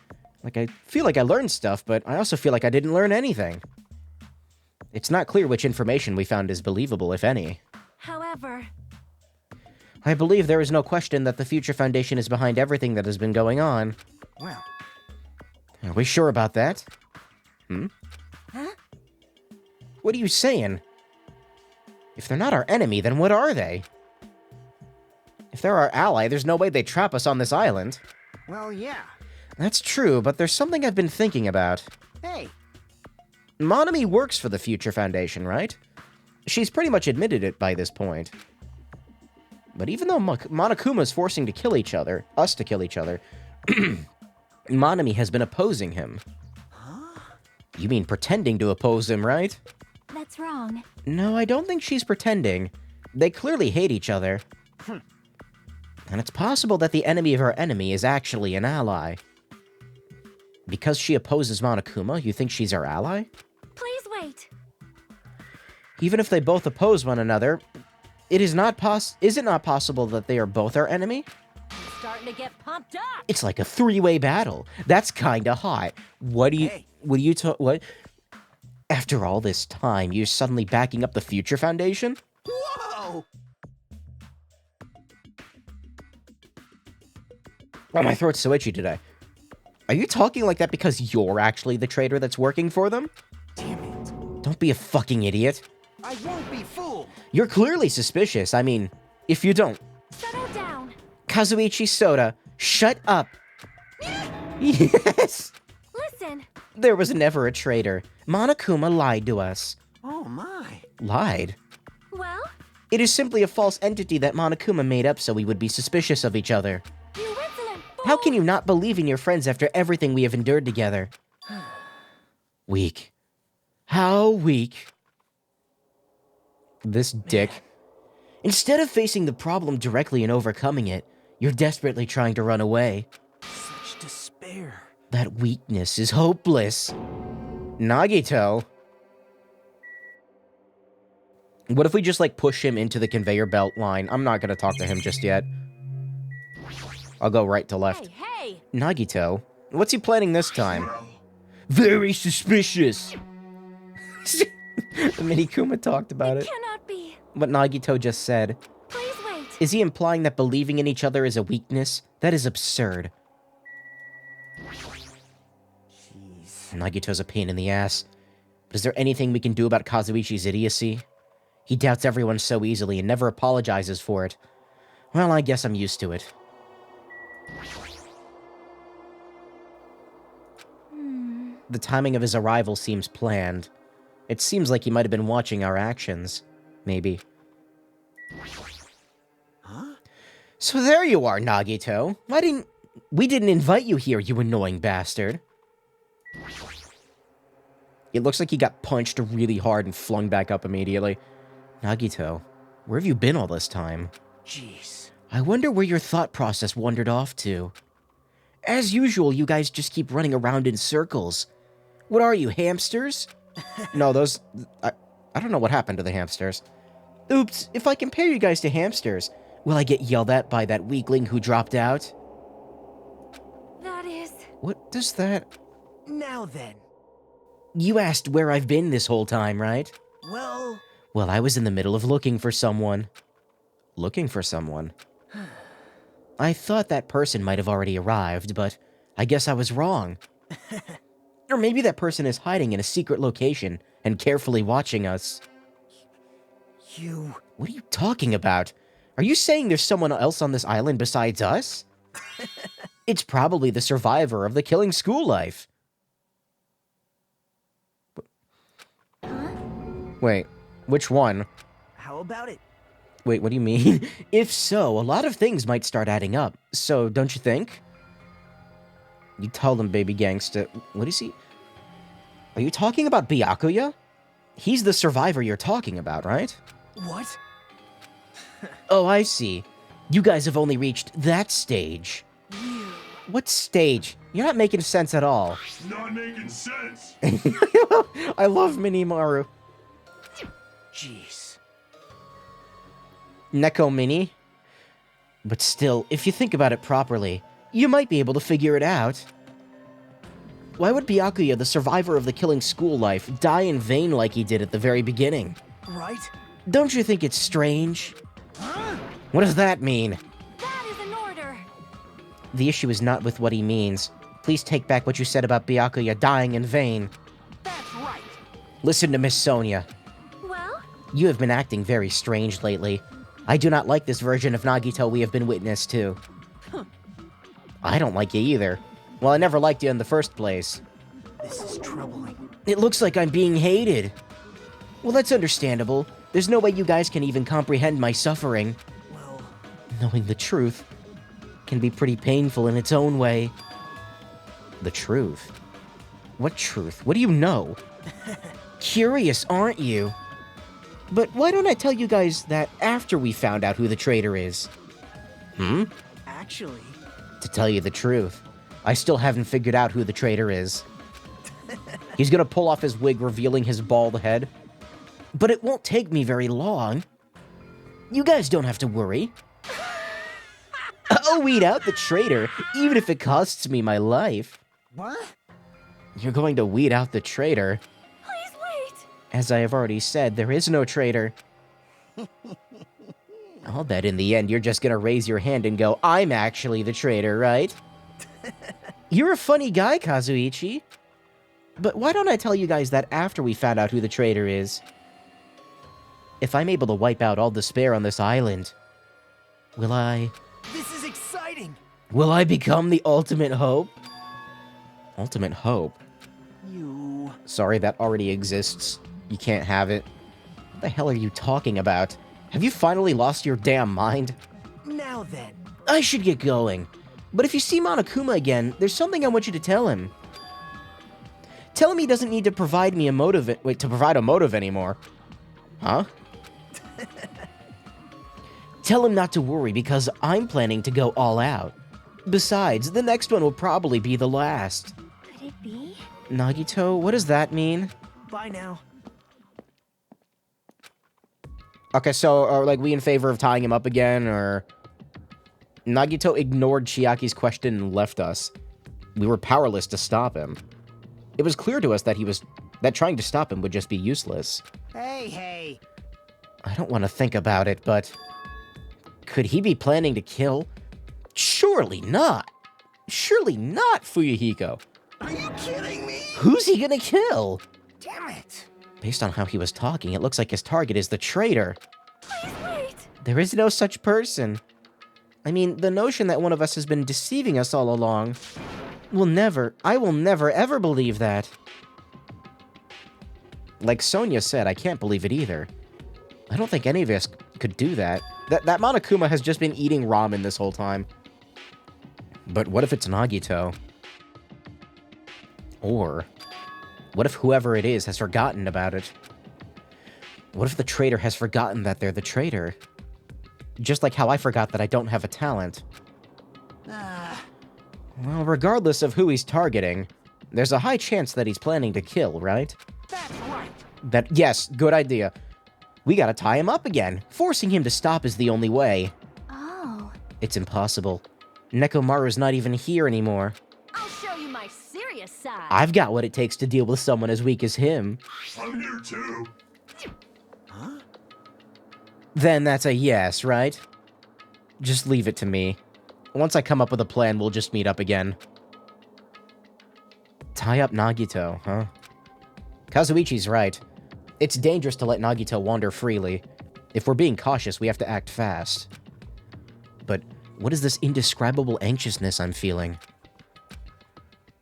Like, I feel like I learned stuff, but I also feel like I didn't learn anything. It's not clear which information we found is believable, if any. However, I believe there is no question that the Future Foundation is behind everything that has been going on. Well, Are we sure about that? huh? What are you saying? If they're not our enemy, then what are they? If they're our ally, there's no way they'd trap us on this island. Well, yeah. That's true, but there's something I've been thinking about. Hey, Monami works for the Future Foundation, right? She's pretty much admitted it by this point. But even though Monokuma's forcing us to kill each other, Monami has been opposing him. You mean pretending to oppose him, right? That's wrong. No, I don't think she's pretending. They clearly hate each other. And it's possible that the enemy of our enemy is actually an ally. Because she opposes Monokuma, you think she's our ally? Please wait. Even if they both oppose one another, is it not possible that they are both our enemy? I'm starting to get pumped up. It's like a three-way battle. That's kinda hot. What? After all this time, you're suddenly backing up the Future Foundation? whoa! Oh, my throat's so itchy today. Are you talking like that because you're actually the traitor that's working for them? Damn it. Don't be a fucking idiot. I won't be fooled. You're clearly suspicious. I mean, if you don't... Settle down. Kazuichi Soda, shut up. Yes! Listen. There was never a traitor. Monokuma lied to us. Oh, my. Lied? Well, It is simply a false entity that Monokuma made up so we would be suspicious of each other. you insolent fool. How can you not believe in your friends after everything we have endured together? Weak. How weak. This dick. Instead of facing the problem directly and overcoming it, you're desperately trying to run away. Such despair. That weakness is hopeless. Nagito. What if we just, like, push him into the conveyor belt line? I'm not gonna talk to him just yet. I'll go right to left. Hey, hey. Nagito? What's he planning this time? Well, Very suspicious. Minikuma talked about it. Cannot be. What Nagito just said. Please wait. Is he implying that believing in each other is a weakness? That is absurd. Jeez. Nagito's a pain in the ass. But is there anything we can do about Kazuichi's idiocy? He doubts everyone so easily and never apologizes for it. Well, I guess I'm used to it. The timing of his arrival seems planned. It seems like he might have been watching our actions. Maybe. Huh? So there you are, Nagito. We didn't invite you here, you annoying bastard. It looks like he got punched really hard and flung back up immediately. Nagito, where have you been all this time? Jeez. I wonder where your thought process wandered off to. As usual, you guys just keep running around in circles. What are you, hamsters? No, those... I don't know what happened to the hamsters. Oops, if I compare you guys to hamsters, will I get yelled at by that weakling who dropped out? That is. What does that... Now then. You asked where I've been this whole time, right? Well, Well, I was in the middle of looking for someone. Looking for someone? I thought that person might have already arrived, but I guess I was wrong. Or maybe that person is hiding in a secret location and carefully watching us. you... What are you talking about? Are you saying there's someone else on this island besides us? It's probably the survivor of the killing school life. Wait, which one? How about it? Wait, what do you mean? If so, a lot of things might start adding up. So, don't you think? You tell them, baby gangsta. What is he? Are you talking about Byakuya? He's the survivor you're talking about, right? What? Oh, I see. You guys have only reached that stage. You... What stage? You're not making sense at all. it's not making sense. I love Minimaru. Jeez. Neko Mini. But still, if you think about it properly, you might be able to figure it out. Why would Byakuya, the survivor of the killing school life, die in vain like he did at the very beginning? Right? Don't you think it's strange? Huh? What does that mean? That is an order. The issue is not with what he means. Please take back what you said about Byakuya dying in vain. That's right. Listen to Miss Sonia. Well, You have been acting very strange lately. I do not like this version of Nagito we have been witness to. I don't like you either. Well, I never liked you in the first place. This is troubling. It looks like I'm being hated. Well, that's understandable. There's no way you guys can even comprehend my suffering. Well, Knowing the truth can be pretty painful in its own way. The truth? What truth? What do you know? Curious, aren't you? But why don't I tell you guys that after we found out who the traitor is? actually, To tell you the truth, I still haven't figured out who the traitor is. He's gonna pull off his wig, revealing his bald head. But it won't take me very long. You guys don't have to worry. I'll weed out the traitor, even if it costs me my life. what? You're going to weed out the traitor? Please wait. As I have already said, there is no traitor. I'll bet in the end you're just gonna raise your hand and go, I'm actually the traitor, right? You're a funny guy, Kazuichi. But why don't I tell you guys that after we found out who the traitor is? If I'm able to wipe out all despair on this island, will I This is exciting! become the ultimate hope? Ultimate hope? You... Sorry, that already exists. You can't have it. What the hell are you talking about? Have you finally lost your damn mind? Now then. I should get going. But if you see Monokuma again, there's something I want you to tell him. Tell him he doesn't need to provide me a motive... Wait, to provide a motive anymore. Huh? Tell him not to worry, because I'm planning to go all out. Besides, the next one will probably be the last. Could it be? Nagito, what does that mean? Bye now. Okay, so are like we in favor of tying him up again, or... Nagito ignored Chiaki's question and left us. We were powerless to stop him. It was clear to us that that trying to stop him would just be useless. Hey! I don't want to think about it, but... Could he be planning to kill? Surely not! Surely not, Fuyuhiko! Are you kidding me? Who's he gonna kill? Damn it! Based on how he was talking, it looks like his target is the traitor. Please wait. There is no such person. I mean, the notion that one of us has been deceiving us all along... I will never ever believe that. Like Sonia said, I can't believe it either. I don't think any of us could do that. That Monokuma has just been eating ramen this whole time. But what if it's Nagito? Or, what if whoever it is has forgotten about it? What if the traitor has forgotten that they're the traitor? Just like how I forgot that I don't have a talent. Well, regardless of who he's targeting, there's a high chance that he's planning to kill, right? That's right! Yes, good idea. We gotta tie him up again. Forcing him to stop is the only way. Oh. It's impossible. Nekomaru's not even here anymore. I'll show you my serious side. I've got what it takes to deal with someone as weak as him. I'm here too. Huh? Then that's a yes, right? Just leave it to me. Once I come up with a plan, we'll just meet up again. Tie up Nagito, huh? Kazuichi's right. It's dangerous to let Nagito wander freely. If we're being cautious, we have to act fast. But what is this indescribable anxiousness I'm feeling?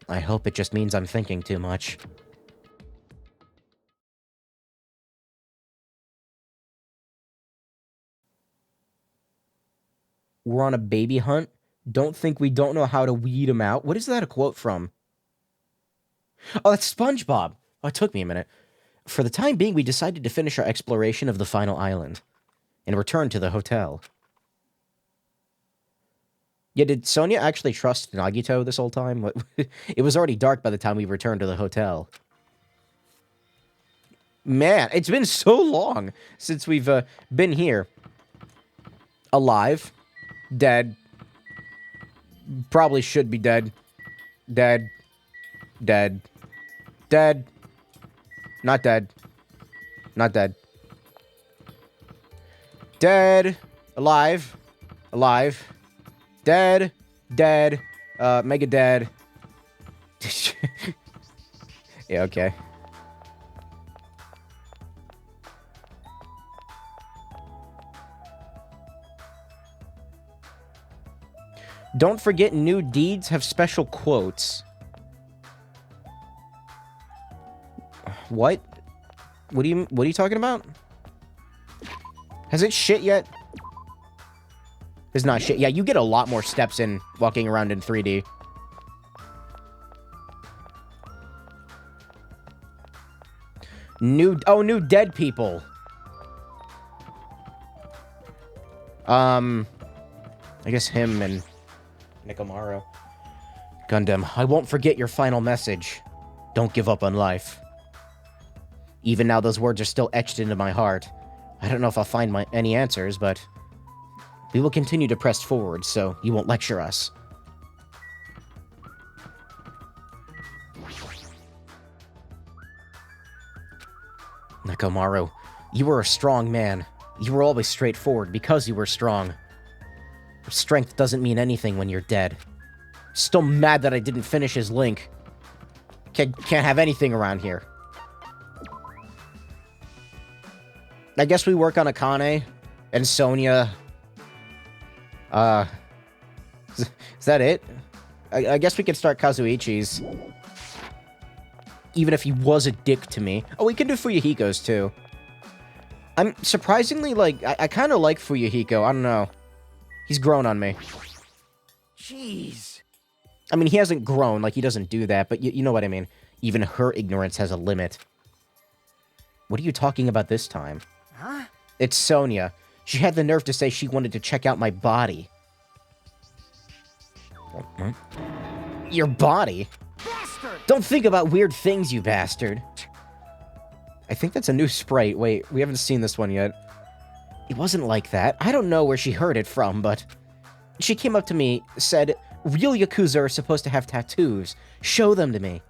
I hope it just means I'm thinking too much. We're on a baby hunt? Don't think we don't know how to weed him out? What is that a quote from? Oh, that's SpongeBob. Oh, it took me a minute. For the time being, we decided to finish our exploration of the final island and return to the hotel. Yeah, did Sonia actually trust Nagito this whole time? It was already dark by the time we returned to the hotel. Man, it's been so long since we've been here. Alive. Dead. Probably should be dead. Dead. Dead. Dead. Not dead. Not dead. Dead. Alive. Alive. Dead. Dead. Mega dead. Yeah, okay. Don't forget new deeds have special quotes. What? What are you talking about? Has it shit yet? It's not shit. Yeah, you get a lot more steps in walking around in 3D. New dead people. I guess him and Nekomaru. Gundam, I won't forget your final message. Don't give up on life. Even now, those words are still etched into my heart. I don't know if I'll find any answers, but we will continue to press forward, so you won't lecture us. Nekomaru, you were a strong man. You were always straightforward because you were strong. Strength doesn't mean anything when you're dead. Still mad that I didn't finish his link. Can't have anything around here. I guess we work on Akane and Sonya. Is that it? I guess we can start Kazuichi's. Even if he was a dick to me. Oh, we can do Fuyuhiko's too. I'm surprisingly, like, I kind of like Fuyuhiko. I don't know. He's grown on me. Jeez. I mean, he hasn't grown, like, he doesn't do that, but you know what I mean. Even her ignorance has a limit. What are you talking about this time? Huh? It's Sonya. She had the nerve to say she wanted to check out my body. Your body? Bastard! Don't think about weird things, you bastard. I think that's a new sprite. Wait, we haven't seen this one yet. It wasn't like that. I don't know where she heard it from, but... She came up to me, said, real Yakuza are supposed to have tattoos. Show them to me.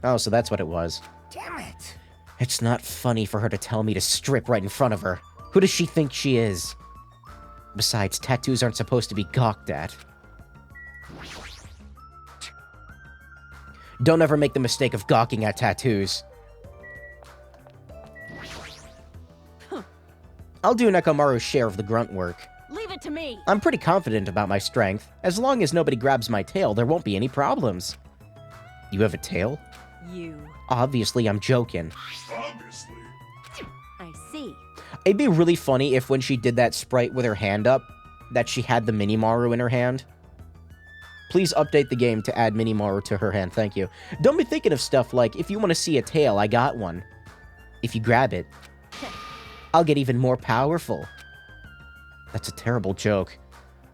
Oh, so that's what it was. Damn it. It's not funny for her to tell me to strip right in front of her. Who does she think she is? Besides, tattoos aren't supposed to be gawked at. Don't ever make the mistake of gawking at tattoos. I'll do Nekomaru's share of the grunt work. Leave it to me. I'm pretty confident about my strength. As long as nobody grabs my tail, there won't be any problems. You have a tail? You. Obviously, I'm joking. Obviously. I see. It'd be really funny if when she did that sprite with her hand up, that she had the Minimaru in her hand. Please update the game to add Minimaru to her hand, thank you. Don't be thinking of stuff like, if you want to see a tail, I got one. If you grab it, I'll get even more powerful. That's a terrible joke.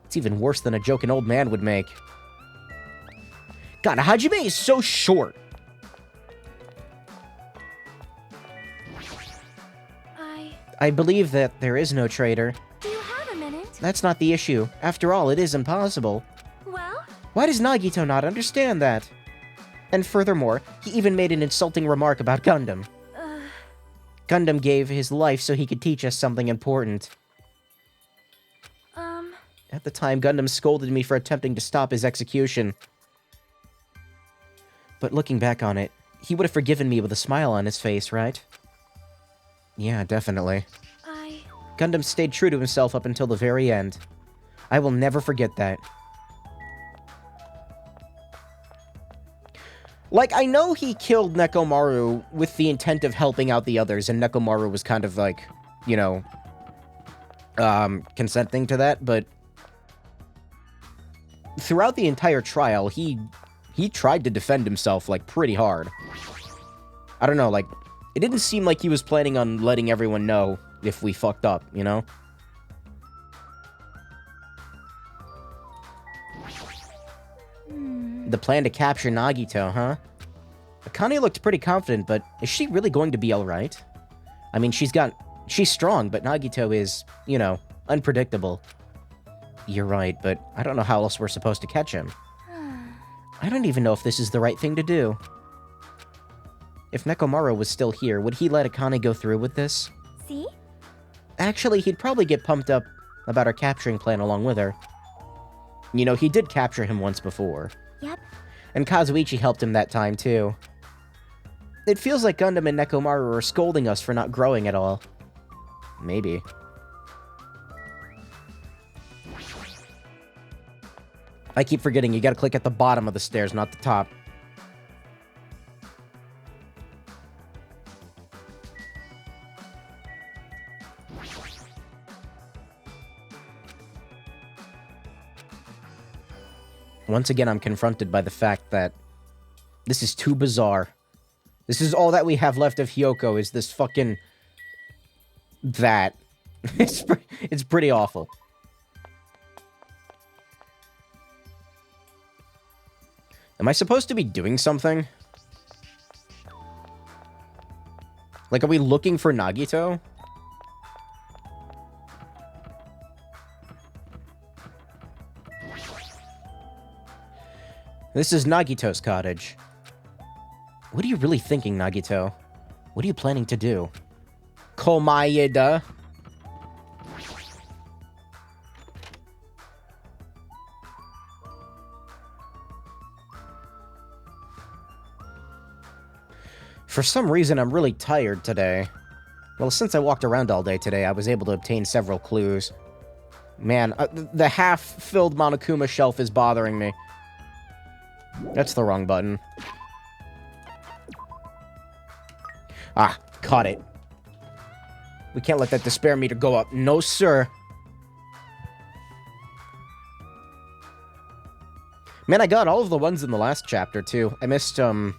It's even worse than a joke an old man would make. God, Hajime is so short. I believe that there is no traitor. Do you have a minute? That's not the issue. After all, it is impossible. Well? Why does Nagito not understand that? And furthermore, he even made an insulting remark about Gundam. Gundam gave his life so he could teach us something important. At the time, Gundam scolded me for attempting to stop his execution. But looking back on it, he would have forgiven me with a smile on his face, right? Yeah, definitely. Gundam stayed true to himself up until the very end. I will never forget that. Like, I know he killed Nekomaru with the intent of helping out the others, and Nekomaru was kind of like, you know, consenting to that, but throughout the entire trial, he tried to defend himself, like, pretty hard. I don't know, like, it didn't seem like he was planning on letting everyone know if we fucked up, you know? The plan to capture Nagito, huh? Akane looked pretty confident, but is she really going to be alright? I mean, she's strong, but Nagito is, you know, unpredictable. You're right, but I don't know how else we're supposed to catch him. I don't even know if this is the right thing to do. If Nekomaru was still here, would he let Akane go through with this? See? Actually, he'd probably get pumped up about our capturing plan along with her. You know, he did capture him once before. Yep. And Kazuichi helped him that time, too. It feels like Gundam and Nekomaru are scolding us for not growing at all. Maybe. I keep forgetting you gotta click at the bottom of the stairs, not the top. Once again, I'm confronted by the fact that this is too bizarre. This is all that we have left of Hyoko, is this fucking... that. It's pretty awful. Am I supposed to be doing something? Like, are we looking for Nagito? This is Nagito's cottage. What are you really thinking, Nagito? What are you planning to do? Komaeda? For some reason, I'm really tired today. Well, since I walked around all day today, I was able to obtain several clues. Man, the half-filled Monokuma shelf is bothering me. That's the wrong button. Ah, caught it. We can't let that despair meter go up. No, sir. Man, I got all of the ones in the last chapter, too. I missed, 2.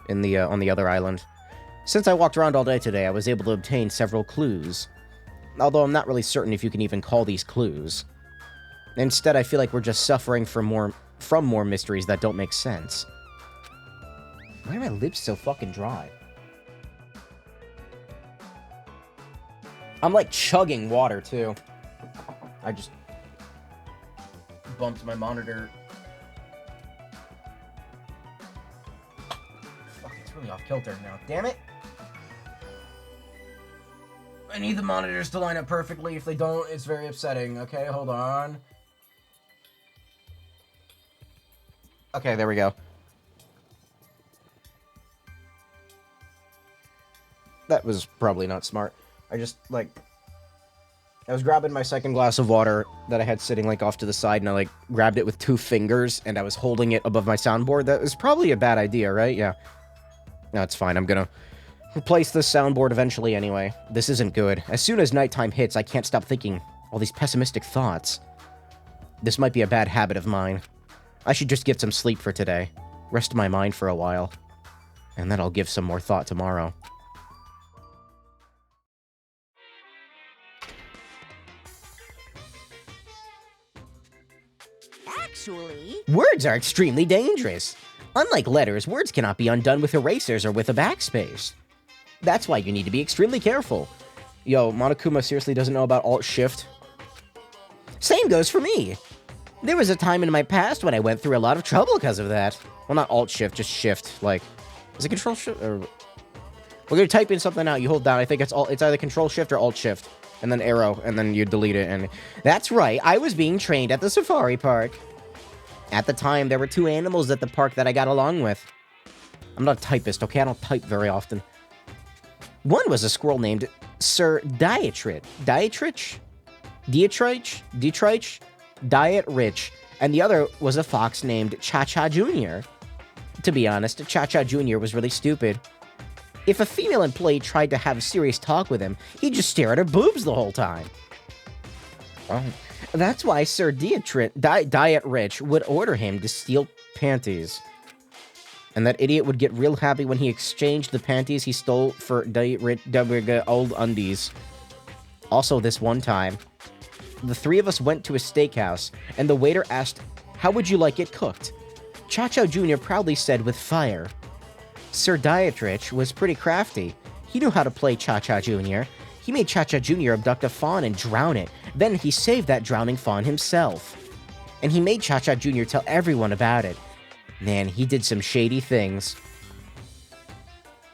In the, on the other island. Since I walked around all day today, I was able to obtain several clues. Although I'm not really certain if you can even call these clues. Instead, I feel like we're just suffering from more mysteries that don't make sense. Why are my lips so fucking dry? I'm like chugging water, too. I just bumped my monitor. Fuck, it's really off kilter now. Damn it! I need the monitors to line up perfectly. If they don't, it's very upsetting. Okay, hold on. Okay, there we go. That was probably not smart. I just, like... I was grabbing my second glass of water that I had sitting, like, off to the side, and I, like, grabbed it with 2 fingers, and I was holding it above my soundboard. That was probably a bad idea, right? Yeah. No, it's fine. I'm gonna replace this soundboard eventually anyway. This isn't good. As soon as nighttime hits, I can't stop thinking all these pessimistic thoughts. This might be a bad habit of mine. I should just get some sleep for today. Rest my mind for a while. And then I'll give some more thought tomorrow. Actually... Words are extremely dangerous. Unlike letters, words cannot be undone with erasers or with a backspace. That's why you need to be extremely careful. Yo, Monokuma seriously doesn't know about Alt-Shift? Same goes for me. There was a time in my past when I went through a lot of trouble because of that. Well, not Alt-Shift, just Shift. Like, is it Control-Shift? Or... We're gonna type in something out, you hold down. I think it's either Control-Shift or Alt-Shift. And then arrow, and then you delete it. And that's right, I was being trained at the safari park. At the time, there were 2 animals at the park that I got along with. I'm not a typist, okay? I don't type very often. One was a squirrel named Sir Dietrich. Dietrich? Diet Rich. And the other was a fox named Cha-Cha Jr. To be honest, Cha-Cha Jr. was really stupid. If a female employee tried to have a serious talk with him, he'd just stare at her boobs the whole time. Well, that's why Sir Diet Rich would order him to steal panties. And that idiot would get real happy when he exchanged the panties he stole for Diet Rich old undies. Also, this one time, the 3 of us went to a steakhouse, and the waiter asked, "How would you like it cooked?" Cha-Cha Jr. proudly said, "With fire." Sir Dietrich was pretty crafty. He knew how to play Cha-Cha Jr. He made Cha-Cha Jr. abduct a fawn and drown it. Then he saved that drowning fawn himself. And he made Cha-Cha Jr. tell everyone about it. Man, he did some shady things.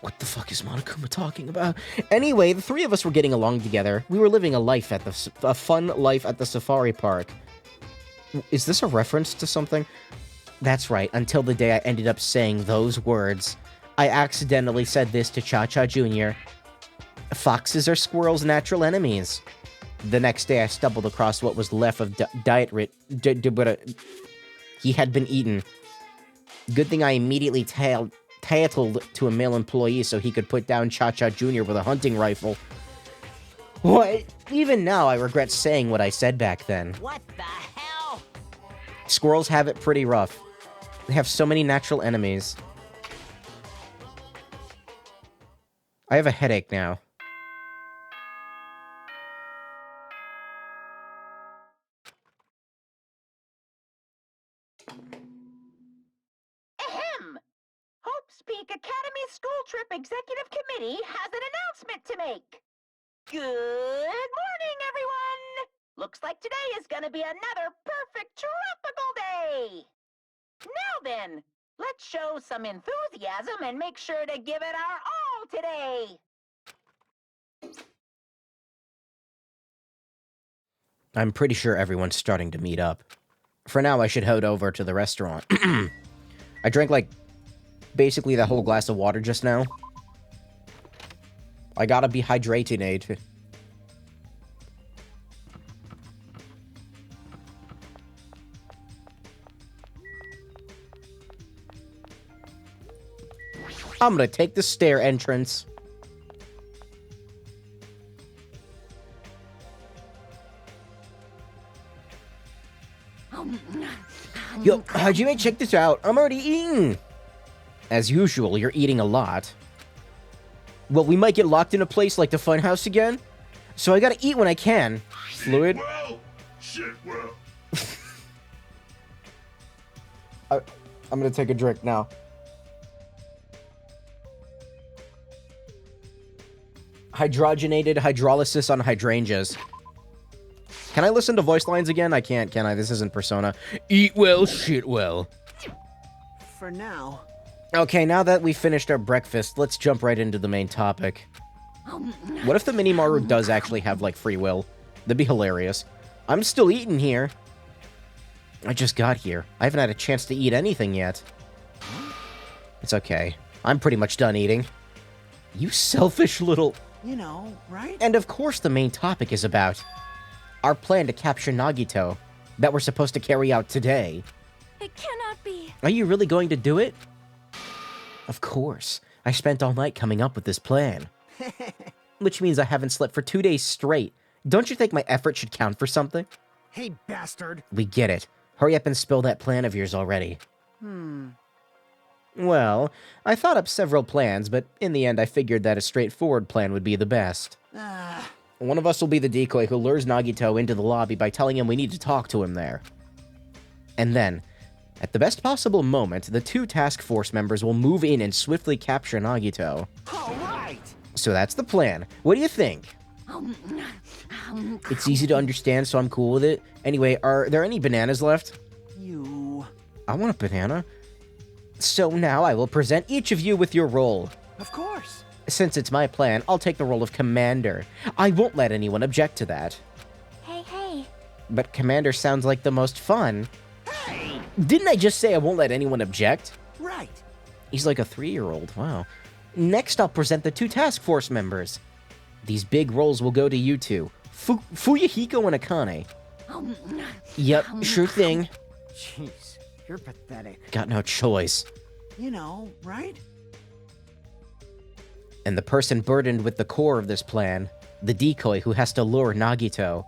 What the fuck is Monokuma talking about? Anyway, the 3 of us were getting along together. We were living a fun life at the safari park. Is this a reference to something? That's right, until the day I ended up saying those words. I accidentally said this to Cha-Cha Jr. Foxes are squirrels' natural enemies. The next day, I stumbled across what was left of he had been eaten. Good thing I immediately tattled to a male employee so he could put down Cha-Cha Jr. with a hunting rifle. What? Even now, I regret saying what I said back then. What the hell? Squirrels have it pretty rough. They have so many natural enemies. I have a headache now. Ahem! Hope's Peak Academy School Trip Executive Committee has an announcement to make. Good morning, everyone! Looks like today is gonna be another perfect tropical day! Now then, let's show some enthusiasm and make sure to give it our all today! I'm pretty sure everyone's starting to meet up. For now, I should head over to the restaurant. I drank, like, basically the whole glass of water just now. I gotta be hydrated, Nate. I'm gonna take the stair entrance. Yo, Hajime, check this out. I'm already eating. As usual, you're eating a lot. Well, we might get locked in a place like the funhouse again. So I gotta eat when I can. Fluid. Well, shit, well. I'm gonna take a drink now. Hydrogenated hydrolysis on hydrangeas. Can I listen to voice lines again? I can't, can I? This isn't Persona. Eat well, shit well. For now. Okay, now that we've finished our breakfast, let's jump right into the main topic. What if the Minimaru does actually have, like, free will? That'd be hilarious. I'm still eating here. I just got here. I haven't had a chance to eat anything yet. It's okay. I'm pretty much done eating. You selfish little... You know, right? And of course the main topic is about our plan to capture Nagito that we're supposed to carry out today. It cannot be. Are you really going to do it? Of course. I spent all night coming up with this plan. Which means I haven't slept for 2 days straight. Don't you think my effort should count for something? Hey, bastard. We get it. Hurry up and spill that plan of yours already. Well, I thought up several plans, but in the end I figured that a straightforward plan would be the best. One of us will be the decoy who lures Nagito into the lobby by telling him we need to talk to him there. And then, at the best possible moment, the two task force members will move in and swiftly capture Nagito. All right. So that's the plan. What do you think? It's easy to understand, so I'm cool with it. Anyway, are there any bananas left? You... I want a banana. So now I will present each of you with your role. Of course. Since it's my plan, I'll take the role of Commander. I won't let anyone object to that. Hey. But Commander sounds like the most fun. Hey! Didn't I just say I won't let anyone object? Right. He's like a 3-year-old, wow. Next, I'll present the two task force members. These big roles will go to you two, Fuyuhiko and Akane. Yep, sure thing. Jeez, you're pathetic. Got no choice. You know, right? And the person burdened with the core of this plan, the decoy who has to lure Nagito.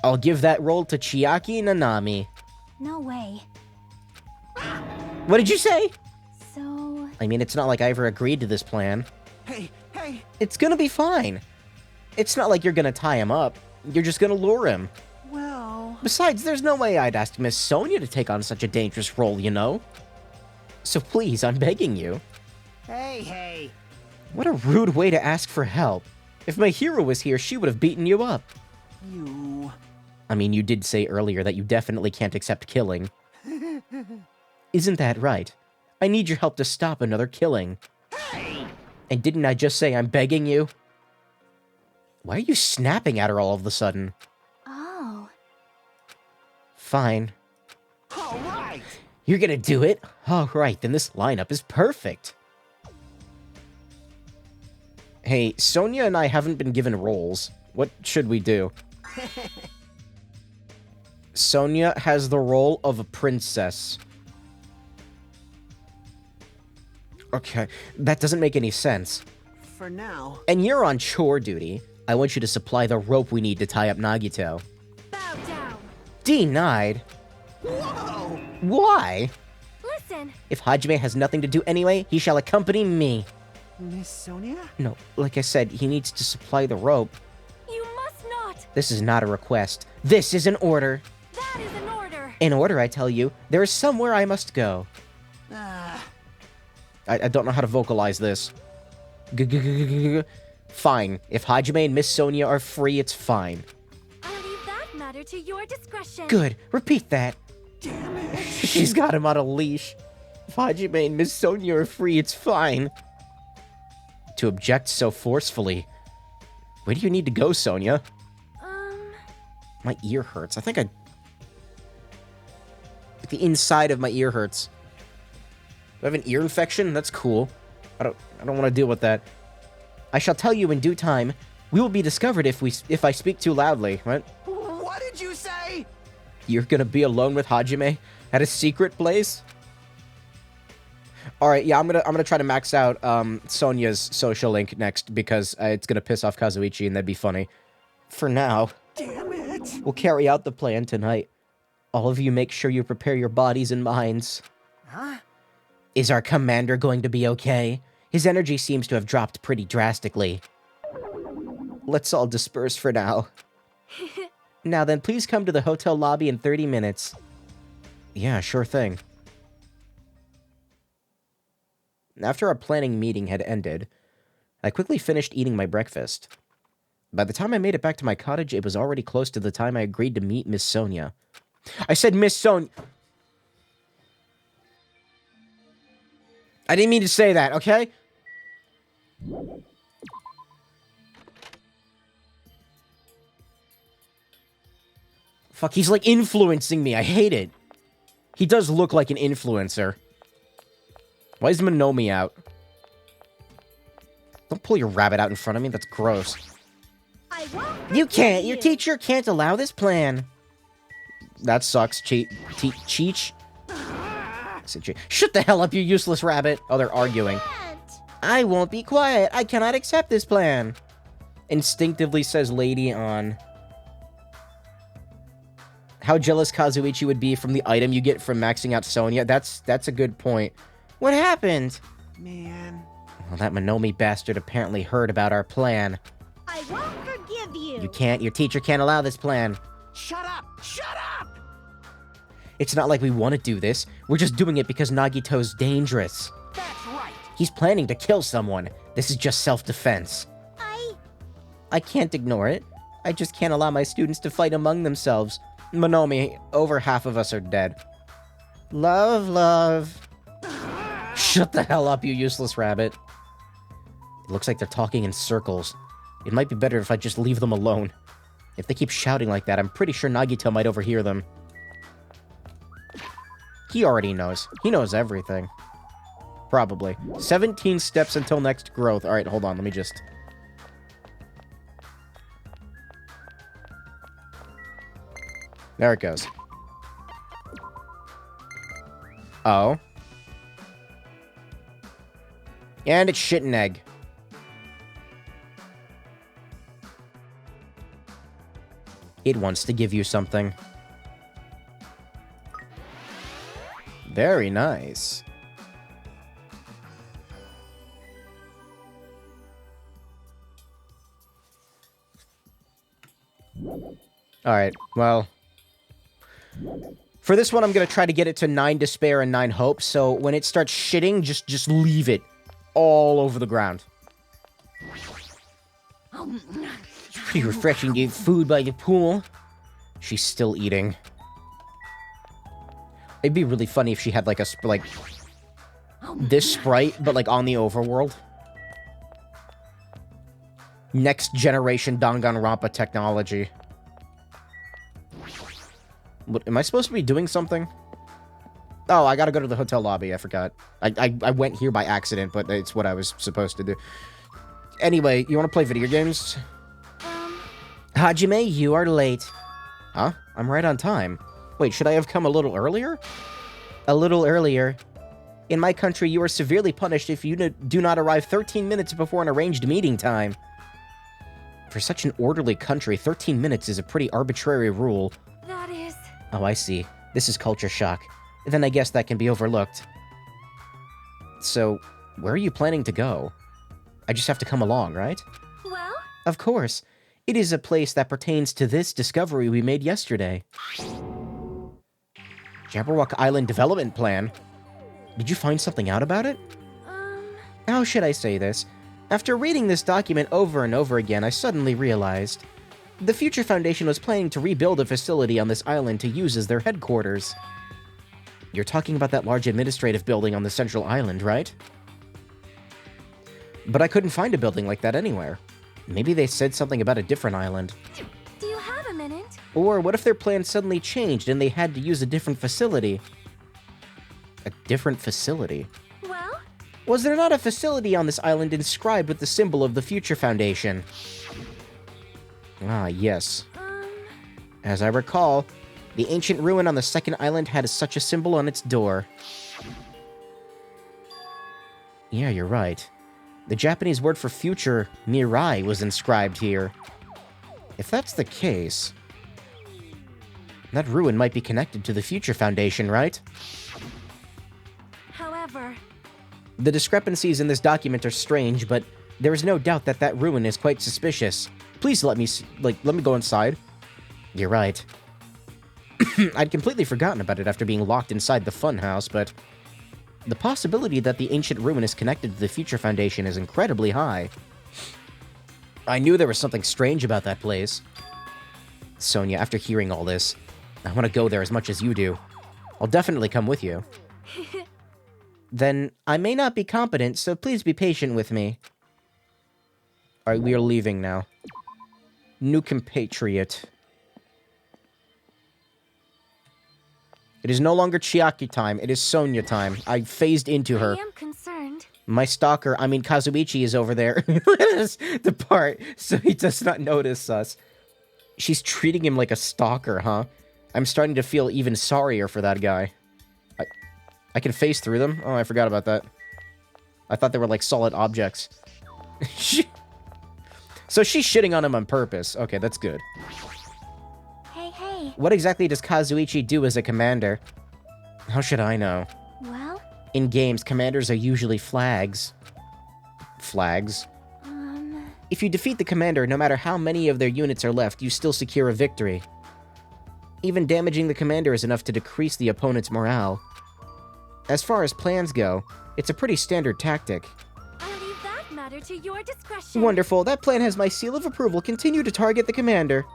I'll give that role to Chiaki Nanami. No way. What did you say? So... I mean, it's not like I ever agreed to this plan. Hey! It's gonna be fine. It's not like you're gonna tie him up. You're just gonna lure him. Well... Besides, there's no way I'd ask Miss Sonia to take on such a dangerous role, you know? So please, I'm begging you. Hey! What a rude way to ask for help. If my hero was here, she would have beaten you up. You... I mean, you did say earlier that you definitely can't accept killing. Isn't that right? I need your help to stop another killing. Hey! And didn't I just say I'm begging you? Why are you snapping at her all of a sudden? Oh. Fine. All right! You're gonna do it? Alright, then this lineup is perfect. Hey, Sonia and I haven't been given roles. What should we do? Sonia has the role of a princess. Okay, that doesn't make any sense. For now. And you're on chore duty. I want you to supply the rope we need to tie up Nagito. Bow down. Denied? Whoa! Why? Listen. If Hajime has nothing to do anyway, he shall accompany me. Miss Sonia? No, like I said, he needs to supply the rope. You must not. This is not a request. This is an order. That is an order. In order, I tell you, there is somewhere I must go. Ah, I don't know how to vocalize this. Fine. If Hajime and Miss Sonia are free, it's fine. I'll leave that matter to your discretion. Good. Repeat that. damn it. She's got him on a leash. If Hajime and Miss Sonia are free, it's fine. To object so forcefully. Where do you need to go, Sonia? My ear hurts. I think the inside of my ear hurts. Do I have an ear infection? That's cool. I don't want to deal with that. I shall tell you in due time. We will be discovered if I speak too loudly. What? What did you say? You're gonna be alone with Hajime at a secret place? All right, yeah, I'm gonna try to max out Sonia's social link next because it's gonna piss off Kazuichi and that'd be funny. For now, Damn it. we'll carry out the plan tonight. All of you make sure you prepare your bodies and minds. Huh? Is our commander going to be okay? His energy seems to have dropped pretty drastically. Let's all disperse for now. Now then, please come to the hotel lobby in 30 minutes. Yeah, sure thing. After our planning meeting had ended, I quickly finished eating my breakfast. By the time I made it back to my cottage, it was already close to the time I agreed to meet Miss Sonia. I said Miss Sonia. I didn't mean to say that, okay? Fuck, he's like influencing me. I hate it. He does look like an influencer. Why is Monomi out? Don't pull your rabbit out in front of me. That's gross. I won't You can't. forgive Your you. teacher can't allow this plan. That sucks, Cheech. Shut the hell up, you useless rabbit. Oh, they're arguing. Can't. I won't be quiet. I cannot accept this plan. Instinctively says Lady on. How jealous Kazuichi would be from the item you get from maxing out Sonia. That's a good point. What happened? Man. Well, that Monomi bastard apparently heard about our plan. I won't forgive you. You can't. Your teacher can't allow this plan. Shut up! Shut up! It's not like we want to do this. We're just doing it because Nagito's dangerous. That's right. He's planning to kill someone. This is just self-defense. I can't ignore it. I just can't allow my students to fight among themselves. Monomi, over half of us are dead. Love. Shut the hell up, you useless rabbit. It looks like they're talking in circles. It might be better if I just leave them alone. If they keep shouting like that, I'm pretty sure Nagito might overhear them. He already knows. He knows everything. Probably. 17 steps until next growth. Alright, hold on. Let me just... There it goes. Oh. And it's shit and egg. It wants to give you something. Very nice. Alright, well... For this one, I'm gonna try to get it to 9 despair and 9 hope, so when it starts shitting, just leave it all over the ground. It's pretty refreshing to eat food by the pool. She's still eating. It'd be really funny if she had like a this sprite, but like on the overworld. Next generation Danganronpa technology. What, am I supposed to be doing something? Oh, I gotta go to the hotel lobby. I forgot. I went here by accident, but it's what I was supposed to do. Anyway, you want to play video games? Hajime, you are late. Huh? I'm right on time. Wait, should I have come a little earlier? A little earlier. In my country, you are severely punished if you do not arrive 13 minutes before an arranged meeting time. For such an orderly country, 13 minutes is a pretty arbitrary rule. That is... Oh, I see. This is culture shock. Then I guess that can be overlooked. So, where are you planning to go? I just have to come along, right? Well? Of course. It is a place that pertains to this discovery we made yesterday. Jabberwock Island Development Plan? Did you find something out about it? How should I say this? After reading this document over and over again, I suddenly realized the Future Foundation was planning to rebuild a facility on this island to use as their headquarters. You're talking about that large administrative building on the central island, right? But I couldn't find a building like that anywhere. Maybe they said something about a different island. Do you have a minute? Or what if their plans suddenly changed and they had to use a different facility? A different facility? Well? Was there not a facility on this island inscribed with the symbol of the Future Foundation? Ah, yes. As I recall, the ancient ruin on the second island had such a symbol on its door. Yeah, you're right. The Japanese word for future, mirai, was inscribed here. If that's the case, that ruin might be connected to the Future Foundation, right? However... The discrepancies in this document are strange, but there is no doubt that that ruin is quite suspicious. Please let me go inside. You're right. I'd completely forgotten about it after being locked inside the funhouse, but the possibility that the ancient ruin is connected to the Future Foundation is incredibly high. I knew there was something strange about that place. Sonia, after hearing all this, I want to go there as much as you do. I'll definitely come with you. Then, I may not be competent, so please be patient with me. Alright, we are leaving now. New compatriot. It is no longer Chiaki time, it is Sonia time. I phased into her. I am concerned. My stalker, I mean Kazuichi, is over there. Let us depart so he does not notice us. She's treating him like a stalker, huh? I'm starting to feel even sorrier for that guy. I can phase through them? Oh, I forgot about that. I thought they were like solid objects. So she's shitting on him on purpose. Okay, that's good. Hey. What exactly does Kazuichi do as a commander? How should I know? Well? In games, commanders are usually flags. Flags? If you defeat the commander, no matter how many of their units are left, you still secure a victory. Even damaging the commander is enough to decrease the opponent's morale. As far as plans go, it's a pretty standard tactic. I'll leave that matter to your discretion. Wonderful, that plan has my seal of approval. Continue to target the commander.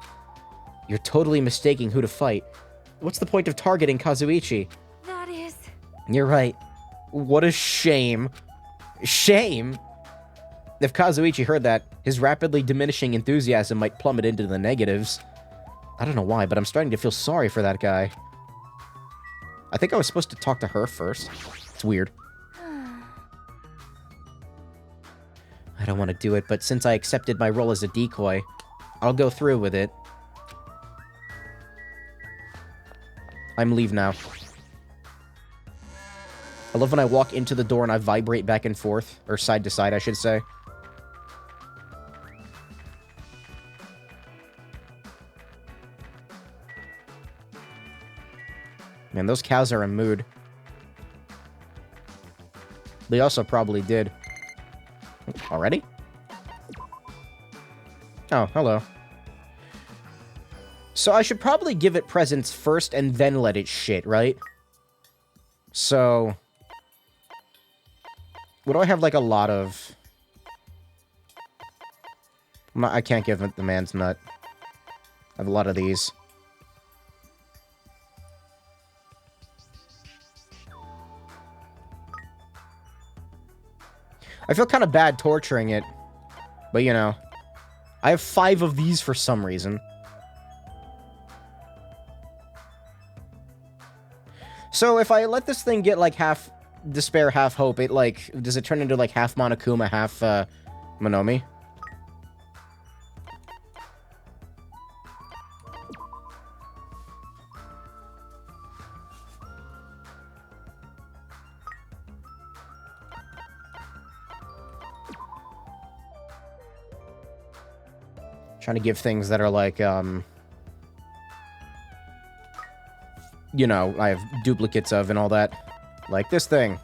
You're totally mistaking who to fight. What's the point of targeting Kazuichi? That is... You're right. What a shame. Shame? If Kazuichi heard that, his rapidly diminishing enthusiasm might plummet into the negatives. I don't know why, but I'm starting to feel sorry for that guy. I think I was supposed to talk to her first. It's weird. I don't want to do it, but since I accepted my role as a decoy, I'll go through with it. I'm leave now. I love when I walk into the door and I vibrate back and forth. Or side to side, I should say. Man, those cows are in mood. They also probably did. Already? Oh, hello. So I should probably give it presents first and then let it shit, right? So... what do I have, like, a lot of? I can't give it the man's nut. I have a lot of these. I feel kind of bad torturing it. But, you know. I have 5 of these for some reason. So, if I let this thing get, like, half despair, half hope, it, like... does it turn into, like, half Monokuma, half, Monomi? Trying to give things that are like, you know, I have duplicates of and all that. Like this thing.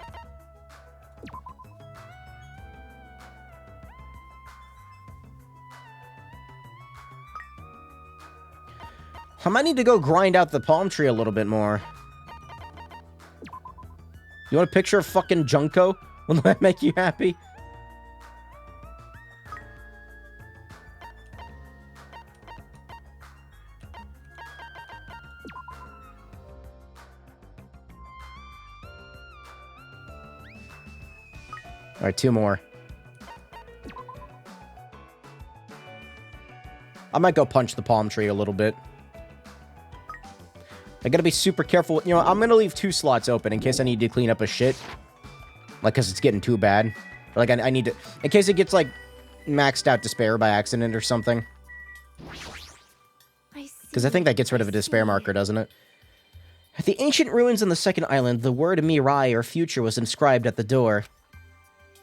I might need to go grind out the palm tree a little bit more. You want a picture of fucking Junko? Will that make you happy? Alright, 2 more. I might go punch the palm tree a little bit. I gotta be super careful. You know, I'm gonna leave 2 slots open in case I need to clean up a shit. Like, because it's getting too bad. Or, like, I need to... In case it gets, like, maxed out despair by accident or something. Because I think that gets rid of a despair marker, doesn't it? At the ancient ruins on the second island, the word Mirai, or future, was inscribed at the door.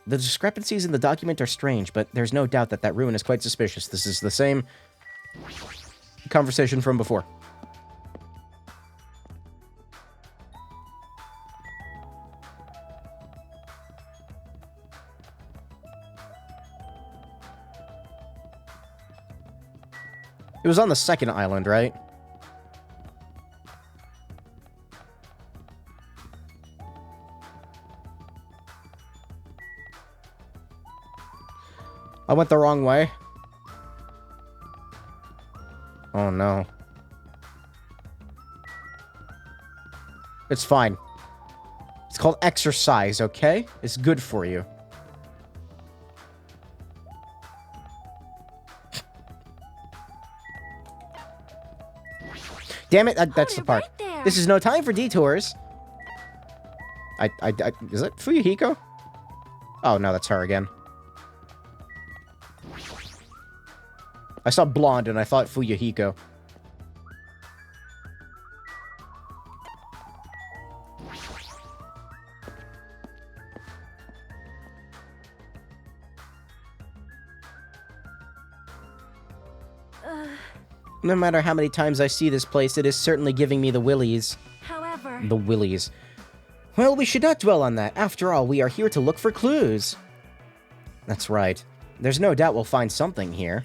The discrepancies in the document are strange, but there's no doubt that that ruin is quite suspicious. This is the same conversation from before. It was on the second island, right? I went the wrong way. Oh no. It's fine. It's called exercise, okay? It's good for you. Damn it, that's the part. Right, this is no time for detours. Is it Fuyuhiko? Oh, no, that's her again. I saw blonde and I thought Fuyuhiko. No matter how many times I see this place, it is certainly giving me the willies. However... The willies. Well, we should not dwell on that. After all, we are here to look for clues. That's right. There's no doubt we'll find something here.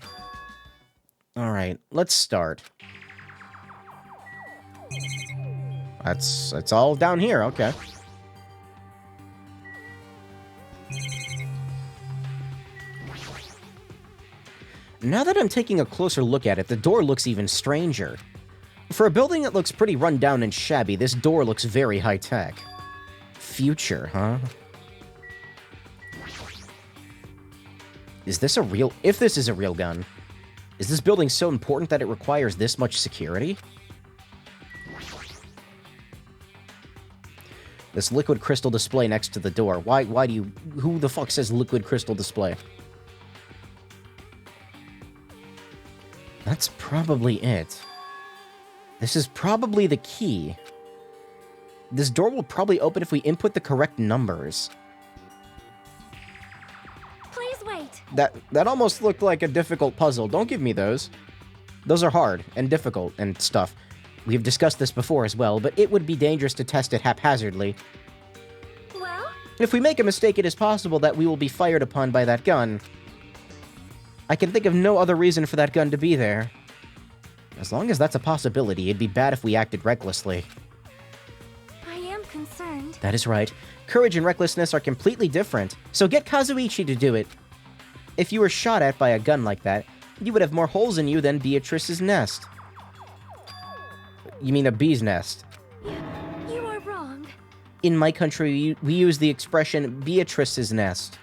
Alright, let's start. It's all down here, okay. Now that I'm taking a closer look at it, the door looks even stranger. For a building that looks pretty run down and shabby, this door looks very high-tech. Future, huh? Is this a real... If this is a real gun, is this building so important that it requires this much security? This liquid crystal display next to the door. Why do you... Who the fuck says liquid crystal display? That's probably it. This is probably the key. This door will probably open if we input the correct numbers. Please wait. That almost looked like a difficult puzzle. Don't give me those. Those are hard and difficult and stuff. We've discussed this before as well, but it would be dangerous to test it haphazardly. Well? If we make a mistake, it is possible that we will be fired upon by that gun. I can think of no other reason for that gun to be there. As long as that's a possibility, it'd be bad if we acted recklessly. I am concerned. That is right. Courage and recklessness are completely different, so get Kazuichi to do it. If you were shot at by a gun like that, you would have more holes in you than Beatrice's nest. You mean a bee's nest? You are wrong. In my country, we use the expression Beatrice's nest.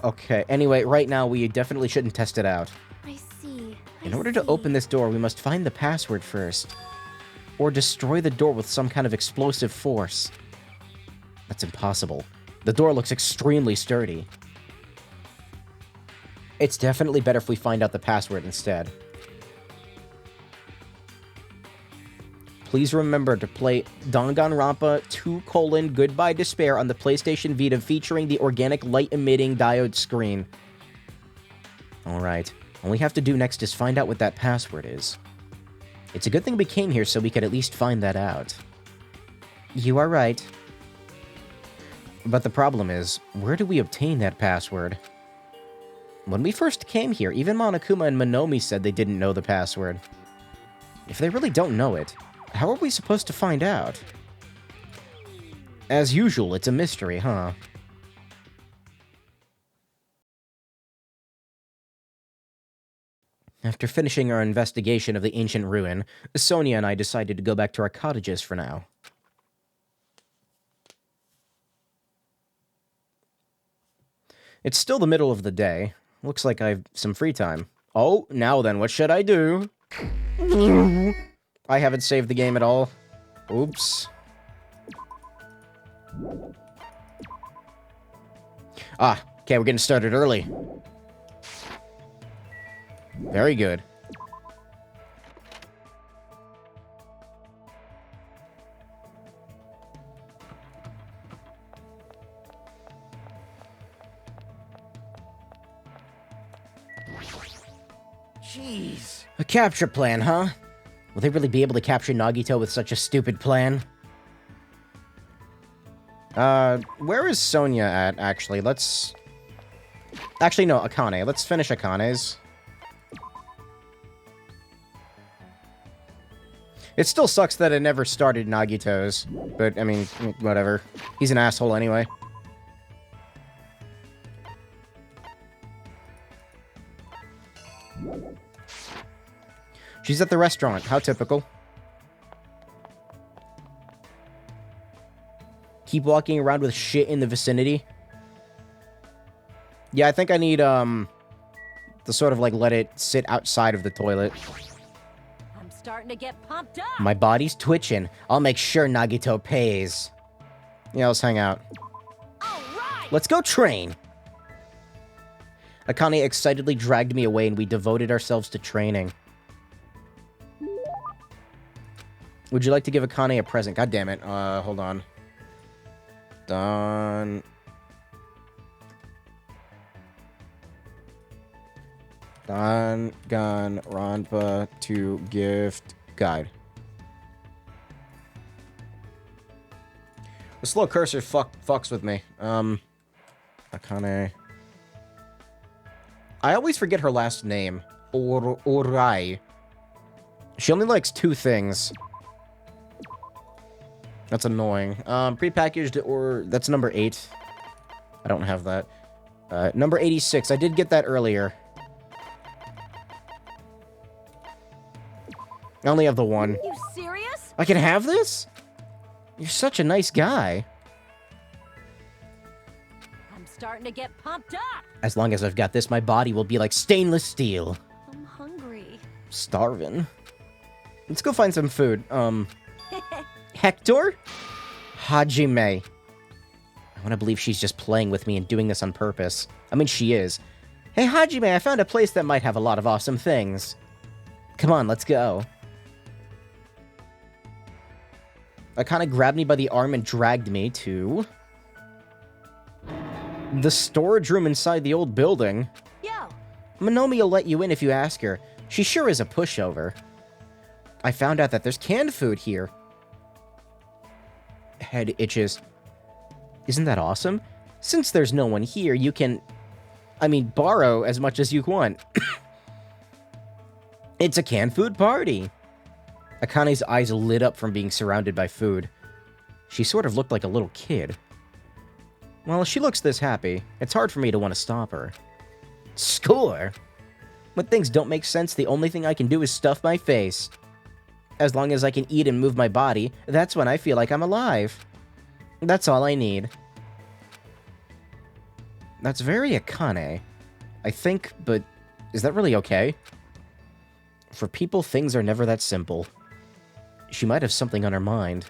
Okay, anyway, right now we definitely shouldn't test it out. I see. In order to open this door, we must find the password first. Or destroy the door with some kind of explosive force. That's impossible. The door looks extremely sturdy. It's definitely better if we find out the password instead. Please remember to play Danganronpa 2: Goodbye Despair on the PlayStation Vita featuring the organic light-emitting diode screen. Alright. All we have to do next is find out what that password is. It's a good thing we came here so we could at least find that out. You are right. But the problem is, where do we obtain that password? When we first came here, even Monokuma and Monomi said they didn't know the password. If they really don't know it, how are we supposed to find out? As usual, it's a mystery, huh? After finishing our investigation of the ancient ruin, Sonia and I decided to go back to our cottages for now. It's still the middle of the day. Looks like I have some free time. Oh, now then, what should I do? I haven't saved the game at all. Oops. Ah, okay, we're getting started early. Very good. Jeez. A capture plan, huh? Will they really be able to capture Nagito with such a stupid plan? Where is Sonia at, actually? Let's... Actually, no, Akane. Let's finish Akane's. It still sucks that it never started Nagito's, but, I mean, whatever. He's an asshole anyway. She's at the restaurant. How typical. Keep walking around with shit in the vicinity. Yeah, I think I need, to sort of, like, let it sit outside of the toilet. I'm starting to get pumped up. My body's twitching. I'll make sure Nagito pays. Yeah, let's hang out. All right. Let's go train! Akane excitedly dragged me away and we devoted ourselves to training. Would you like to give Akane a present? God damn it. Hold on. Done. Danganronpa to gift guide. The slow cursor fucks with me. Akane. I always forget her last name. Orai. She only likes 2 things. That's annoying. Prepackaged, or... That's number 8. I don't have that. Number 86. I did get that earlier. I only have the 1. You serious? I can have this? You're such a nice guy. I'm starting to get pumped up. As long as I've got this, my body will be like stainless steel. I'm hungry. Starving. Let's go find some food. Hector? Hajime. I want to believe she's just playing with me and doing this on purpose. I mean, she is. Hey, Hajime, I found a place that might have a lot of awesome things. Come on, let's go. Akane grabbed me by the arm and dragged me to... the storage room inside the old building. Yo. Monomi will let you in if you ask her. She sure is a pushover. I found out that there's canned food here. Head itches. Isn't that awesome? Since there's no one here, you can... I mean, borrow as much as you want. It's a canned food party. Akane's eyes lit up from being surrounded by food. She sort of looked like a little kid. Well, she looks this happy. It's hard for me to want to stop her. Score! When things don't make sense, the only thing I can do is stuff my face. As long as I can eat and move my body, that's when I feel like I'm alive. That's all I need. That's very Akane. I think, but is that really okay? For people, things are never that simple. She might have something on her mind.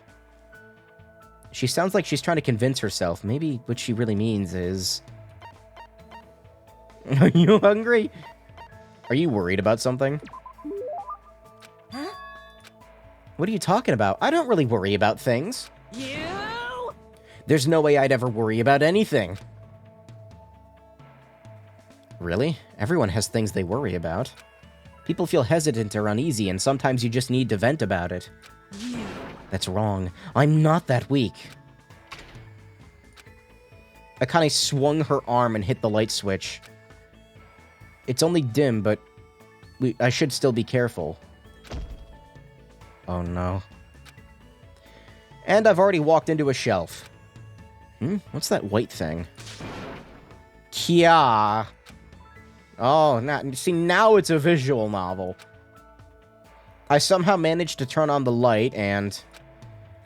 She sounds like she's trying to convince herself. Maybe what she really means is... Are you hungry? Are you worried about something? Huh? What are you talking about? I don't really worry about things. You? There's no way I'd ever worry about anything. Really? Everyone has things they worry about. People feel hesitant or uneasy, and sometimes you just need to vent about it. That's wrong. I'm not that weak. Akane swung her arm and hit the light switch. It's only dim, but I should still be careful. Oh no. And I've already walked into a shelf. What's that white thing? Kya. Oh, see, now it's a visual novel. I somehow managed to turn on the light, and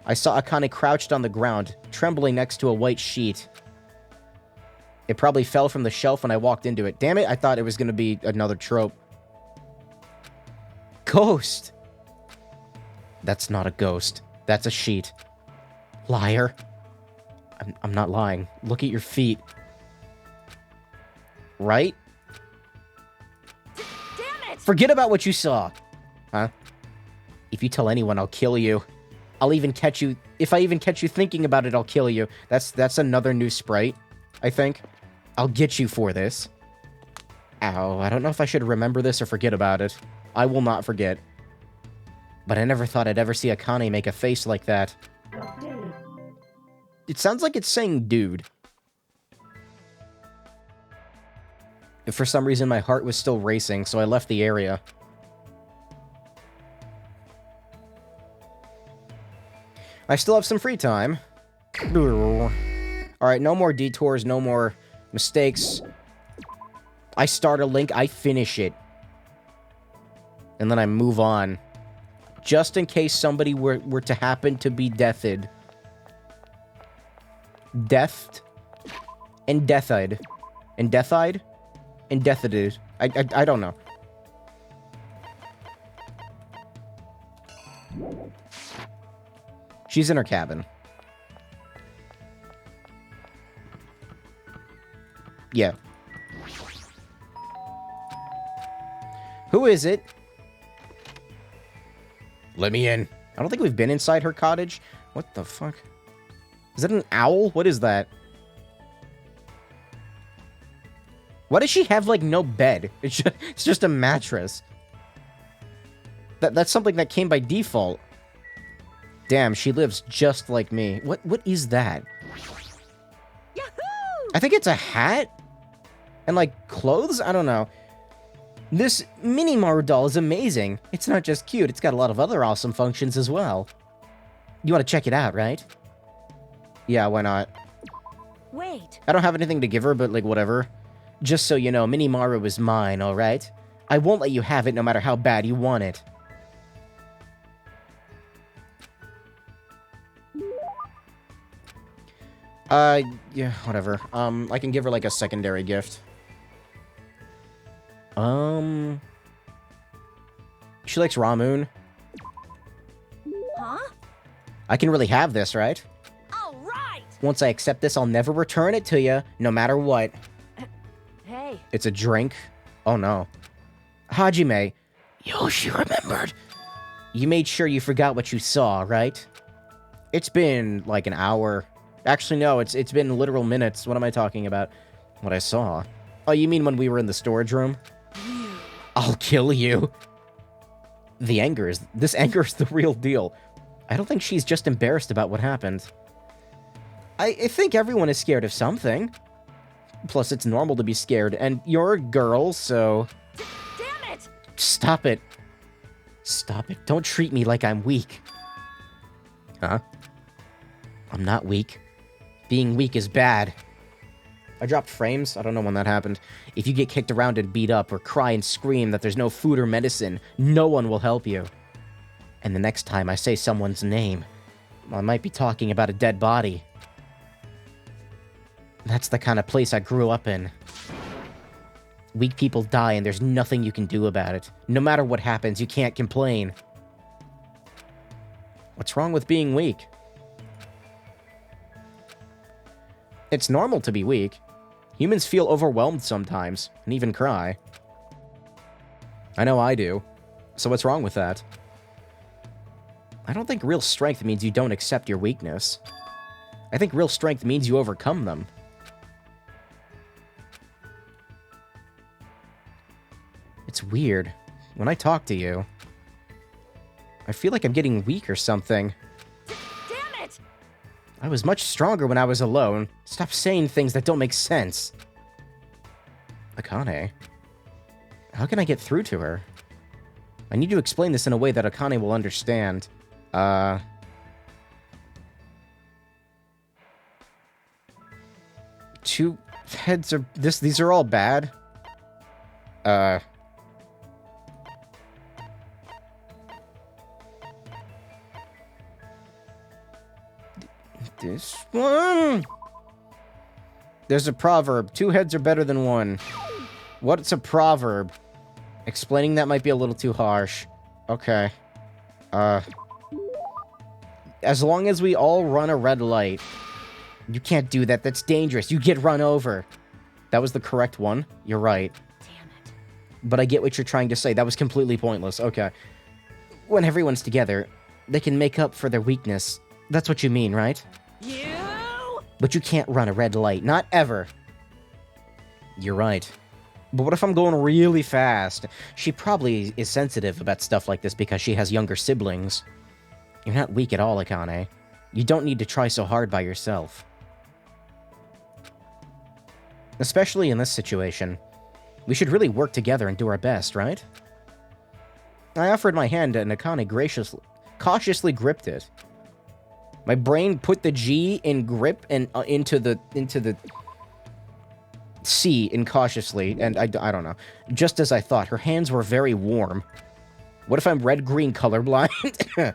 I saw Akane crouched on the ground, trembling next to a white sheet. It probably fell from the shelf when I walked into it. Damn it, I thought it was going to be another trope. Ghost! That's not a ghost. That's a sheet. Liar. I'm not lying. Look at your feet. Right? Damn it! Forget about what you saw. Huh? If you tell anyone, I'll kill you. I'll even catch you... If I even catch you thinking about it, I'll kill you. That's another new sprite, I think. I'll get you for this. Ow, I don't know if I should remember this or forget about it. I will not forget. But I never thought I'd ever see Akane make a face like that. It sounds like it's saying dude. For some reason, my heart was still racing, so I left the area. I still have some free time. Alright, no more detours, no more mistakes. I start a link, I finish it. And then I move on. Just in case somebody were to happen to be deathed. Deathed? And death-eyed. And death-eyed? And deathed. I don't know. She's in her cabin. Yeah. Who is it? Let me in. I don't think we've been inside her cottage. What the fuck? Is that an owl? What is that? Why does she have, like, no bed? It's just a mattress. That's something that came by default. Damn, she lives just like me. What is that? Yahoo! I think it's a hat? And, like, clothes? I don't know. This Mini-Maru doll is amazing. It's not just cute, it's got a lot of other awesome functions as well. You want to check it out, right? Yeah, why not? Wait. I don't have anything to give her, but, like, whatever. Just so you know, Mini-Maru is mine, alright? I won't let you have it no matter how bad you want it. Yeah, whatever. I can give her, like, a secondary gift. She likes Ramun. Huh? I can really have this, right? All right. Once I accept this, I'll never return it to you, no matter what. Hey. It's a drink? Oh, no. Hajime. Yoshi remembered. You made sure you forgot what you saw, right? It's been, like, an hour. Actually, no, it's been literal minutes. What am I talking about? What I saw. Oh, you mean when we were in the storage room? I'll kill you. This anger is the real deal. I don't think she's just embarrassed about what happened. I think everyone is scared of something. Plus, it's normal to be scared, and you're a girl, so... Damn it! Stop it. Stop it. Don't treat me like I'm weak. Huh? I'm not weak. Being weak is bad. I dropped frames. I don't know when that happened. If you get kicked around and beat up or cry and scream that there's no food or medicine, no one will help you. And the next time I say someone's name, I might be talking about a dead body. That's the kind of place I grew up in. Weak people die and there's nothing you can do about it. No matter what happens, you can't complain. What's wrong with being weak? It's normal to be weak. Humans feel overwhelmed sometimes, and even cry. I know I do. So what's wrong with that? I don't think real strength means you don't accept your weakness. I think real strength means you overcome them. weird. When I talk to you, I feel like I'm getting weak or something. Damn it! I was much stronger when I was alone. Stop saying things that don't make sense. Akane. How can I get through to her? I need to explain this in a way that Akane will understand. Two heads are... These are all bad. This one... There's a proverb. 2 heads are better than 1. What's a proverb? Explaining that might be a little too harsh. Okay. As long as we all run a red light. You can't do that. That's dangerous. You get run over. That was the correct one. You're right. Damn it. But I get what you're trying to say. That was completely pointless. Okay. When everyone's together, they can make up for their weakness. That's what you mean, right? You! But you can't run a red light. Not ever. You're right. But what if I'm going really fast? She probably is sensitive about stuff like this because she has younger siblings. You're not weak at all, Akane. You don't need to try so hard by yourself. Especially in this situation. We should really work together and do our best, right? I offered my hand and Akane cautiously gripped it. My brain put the G in grip and into the C in cautiously, and I don't know. Just as I thought, her hands were very warm. What if I'm red-green colorblind?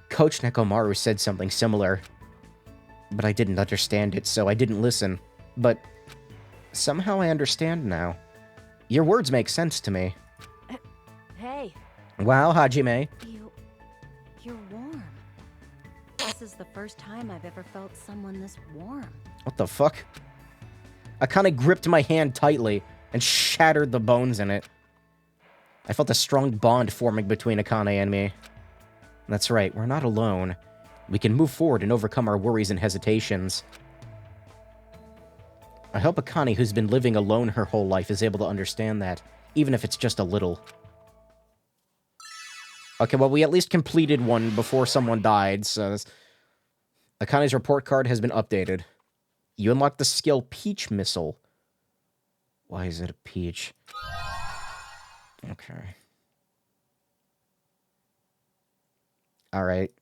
Coach Nekomaru said something similar. But I didn't understand it, so I didn't listen. But somehow I understand now. Your words make sense to me. Hey, Wow, Hajime. you're warm. This is the first time I've ever felt someone this warm. What the fuck? Akane gripped my hand tightly and shattered the bones in it. I felt a strong bond forming between Akane and me. That's right, we're not alone. We can move forward and overcome our worries and hesitations. I hope Akane, who's been living alone her whole life, is able to understand that, even if it's just a little. Okay, well, we at least completed one before someone died, so... Akane's report card has been updated. You unlocked the skill Peach Missile. Why is it a peach? Okay. Alright.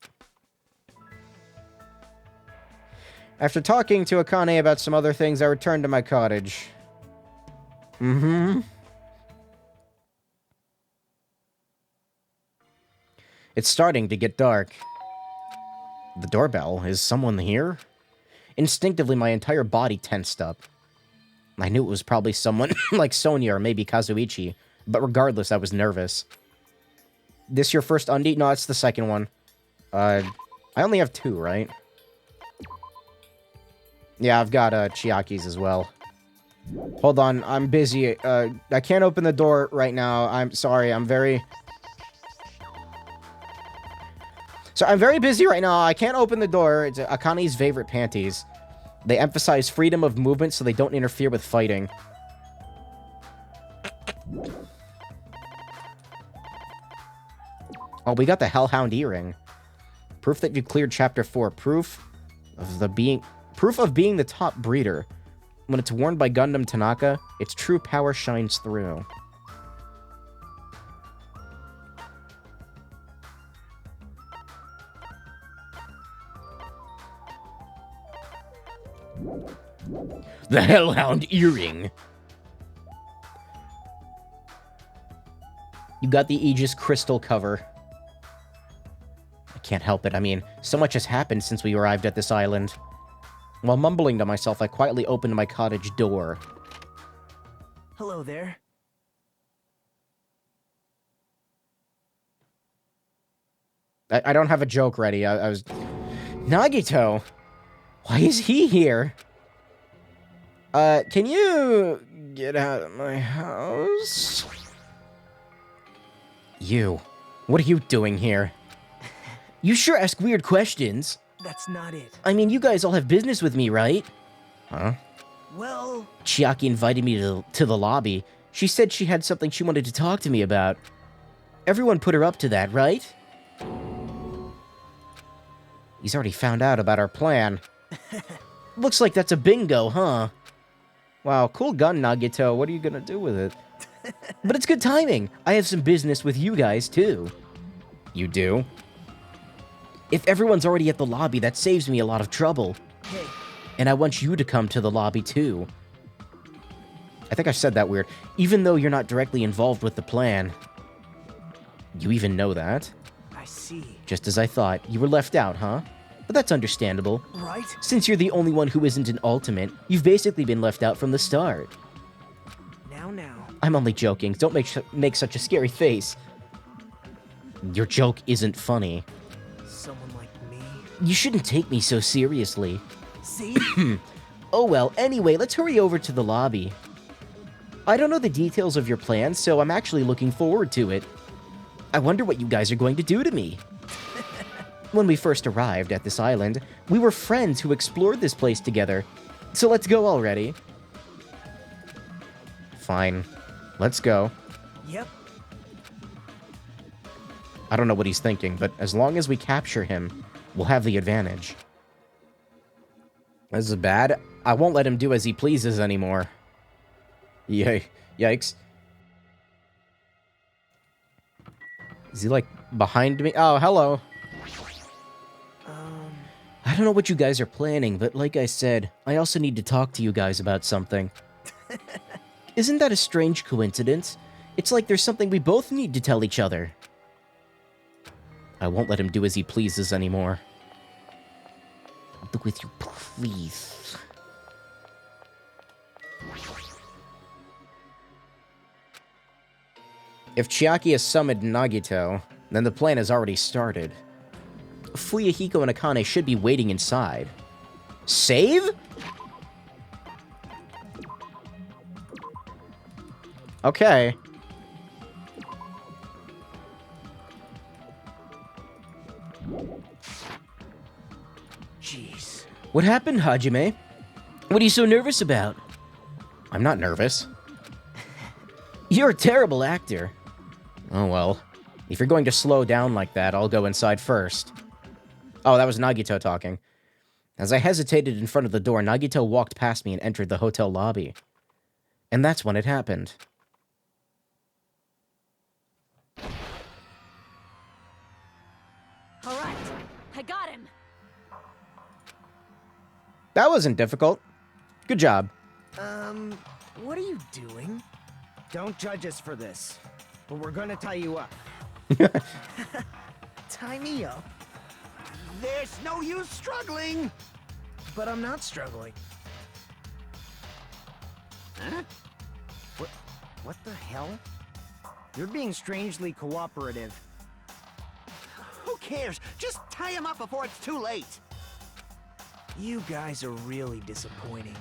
After talking to Akane about some other things, I returned to my cottage. It's starting to get dark. The doorbell. Is someone here? Instinctively, my entire body tensed up. I knew it was probably someone like Sonia or maybe Kazuichi, but regardless, I was nervous. This your first undie? No, it's the second one. I only have 2, right? Yeah, I've got Chiaki's as well. Hold on, I'm busy. I can't open the door right now. I'm sorry, I'm very busy right now. I can't open the door. It's Akane's favorite panties. They emphasize freedom of movement so they don't interfere with fighting. Oh, we got the Hellhound earring. Proof that you cleared Chapter 4. Proof of being the top breeder. When it's worn by Gundam Tanaka, its true power shines through. The Hellhound earring. You got the Aegis crystal cover. I can't help it. I mean, so much has happened since we arrived at this island. While mumbling to myself, I quietly opened my cottage door. Hello there. I don't have a joke ready. I was... Nagito! Why is he here? Can you get out of my house? You. What are you doing here? You sure ask weird questions. That's not it. I mean, you guys all have business with me, right? Huh? Well, Chiaki invited me to the lobby. She said she had something she wanted to talk to me about. Everyone put her up to that, right? He's already found out about our plan. Looks like that's a bingo, huh? Wow, cool gun, Nagito. What are you gonna do with it? But it's good timing. I have some business with you guys, too. You do? If everyone's already at the lobby, that saves me a lot of trouble. Hey, And I want you to come to the lobby, too. I think I said that weird. Even though you're not directly involved with the plan. You even know that? I see. Just as I thought. You were left out, huh? But that's understandable. Right? Since you're the only one who isn't an ultimate, you've basically been left out from the start. Now. I'm only joking. Don't make such a scary face. Your joke isn't funny. Someone like me. You shouldn't take me so seriously. See? Oh well, anyway, let's hurry over to the lobby. I don't know the details of your plan, so I'm actually looking forward to it. I wonder what you guys are going to do to me. When we first arrived at this island, we were friends who explored this place together. So let's go already. Fine. Let's go. Yep. I don't know what he's thinking, but as long as we capture him, we'll have the advantage. This is bad. I won't let him do as he pleases anymore. Yikes. Is he, like, behind me? Oh, hello. I don't know what you guys are planning, but like I said, I also need to talk to you guys about something. Isn't that a strange coincidence? It's like there's something we both need to tell each other. I won't let him do as he pleases anymore. Do with you, please. If Chiaki has summoned Nagito, then the plan has already started. Fuyahiko and Akane should be waiting inside. Save? Okay. Jeez. What happened, Hajime? What are you so nervous about? I'm not nervous. You're a terrible actor. Oh well. If you're going to slow down like that, I'll go inside first. Oh, that was Nagito talking. As I hesitated in front of the door, Nagito walked past me and entered the hotel lobby. And that's when it happened. All right, I got him. That wasn't difficult. Good job. What are you doing? Don't judge us for this, but we're gonna tie you up. Tie me up? There's no use struggling! But I'm not struggling. Huh? What the hell? You're being strangely cooperative. Who cares? Just tie him up before it's too late! You guys are really disappointing.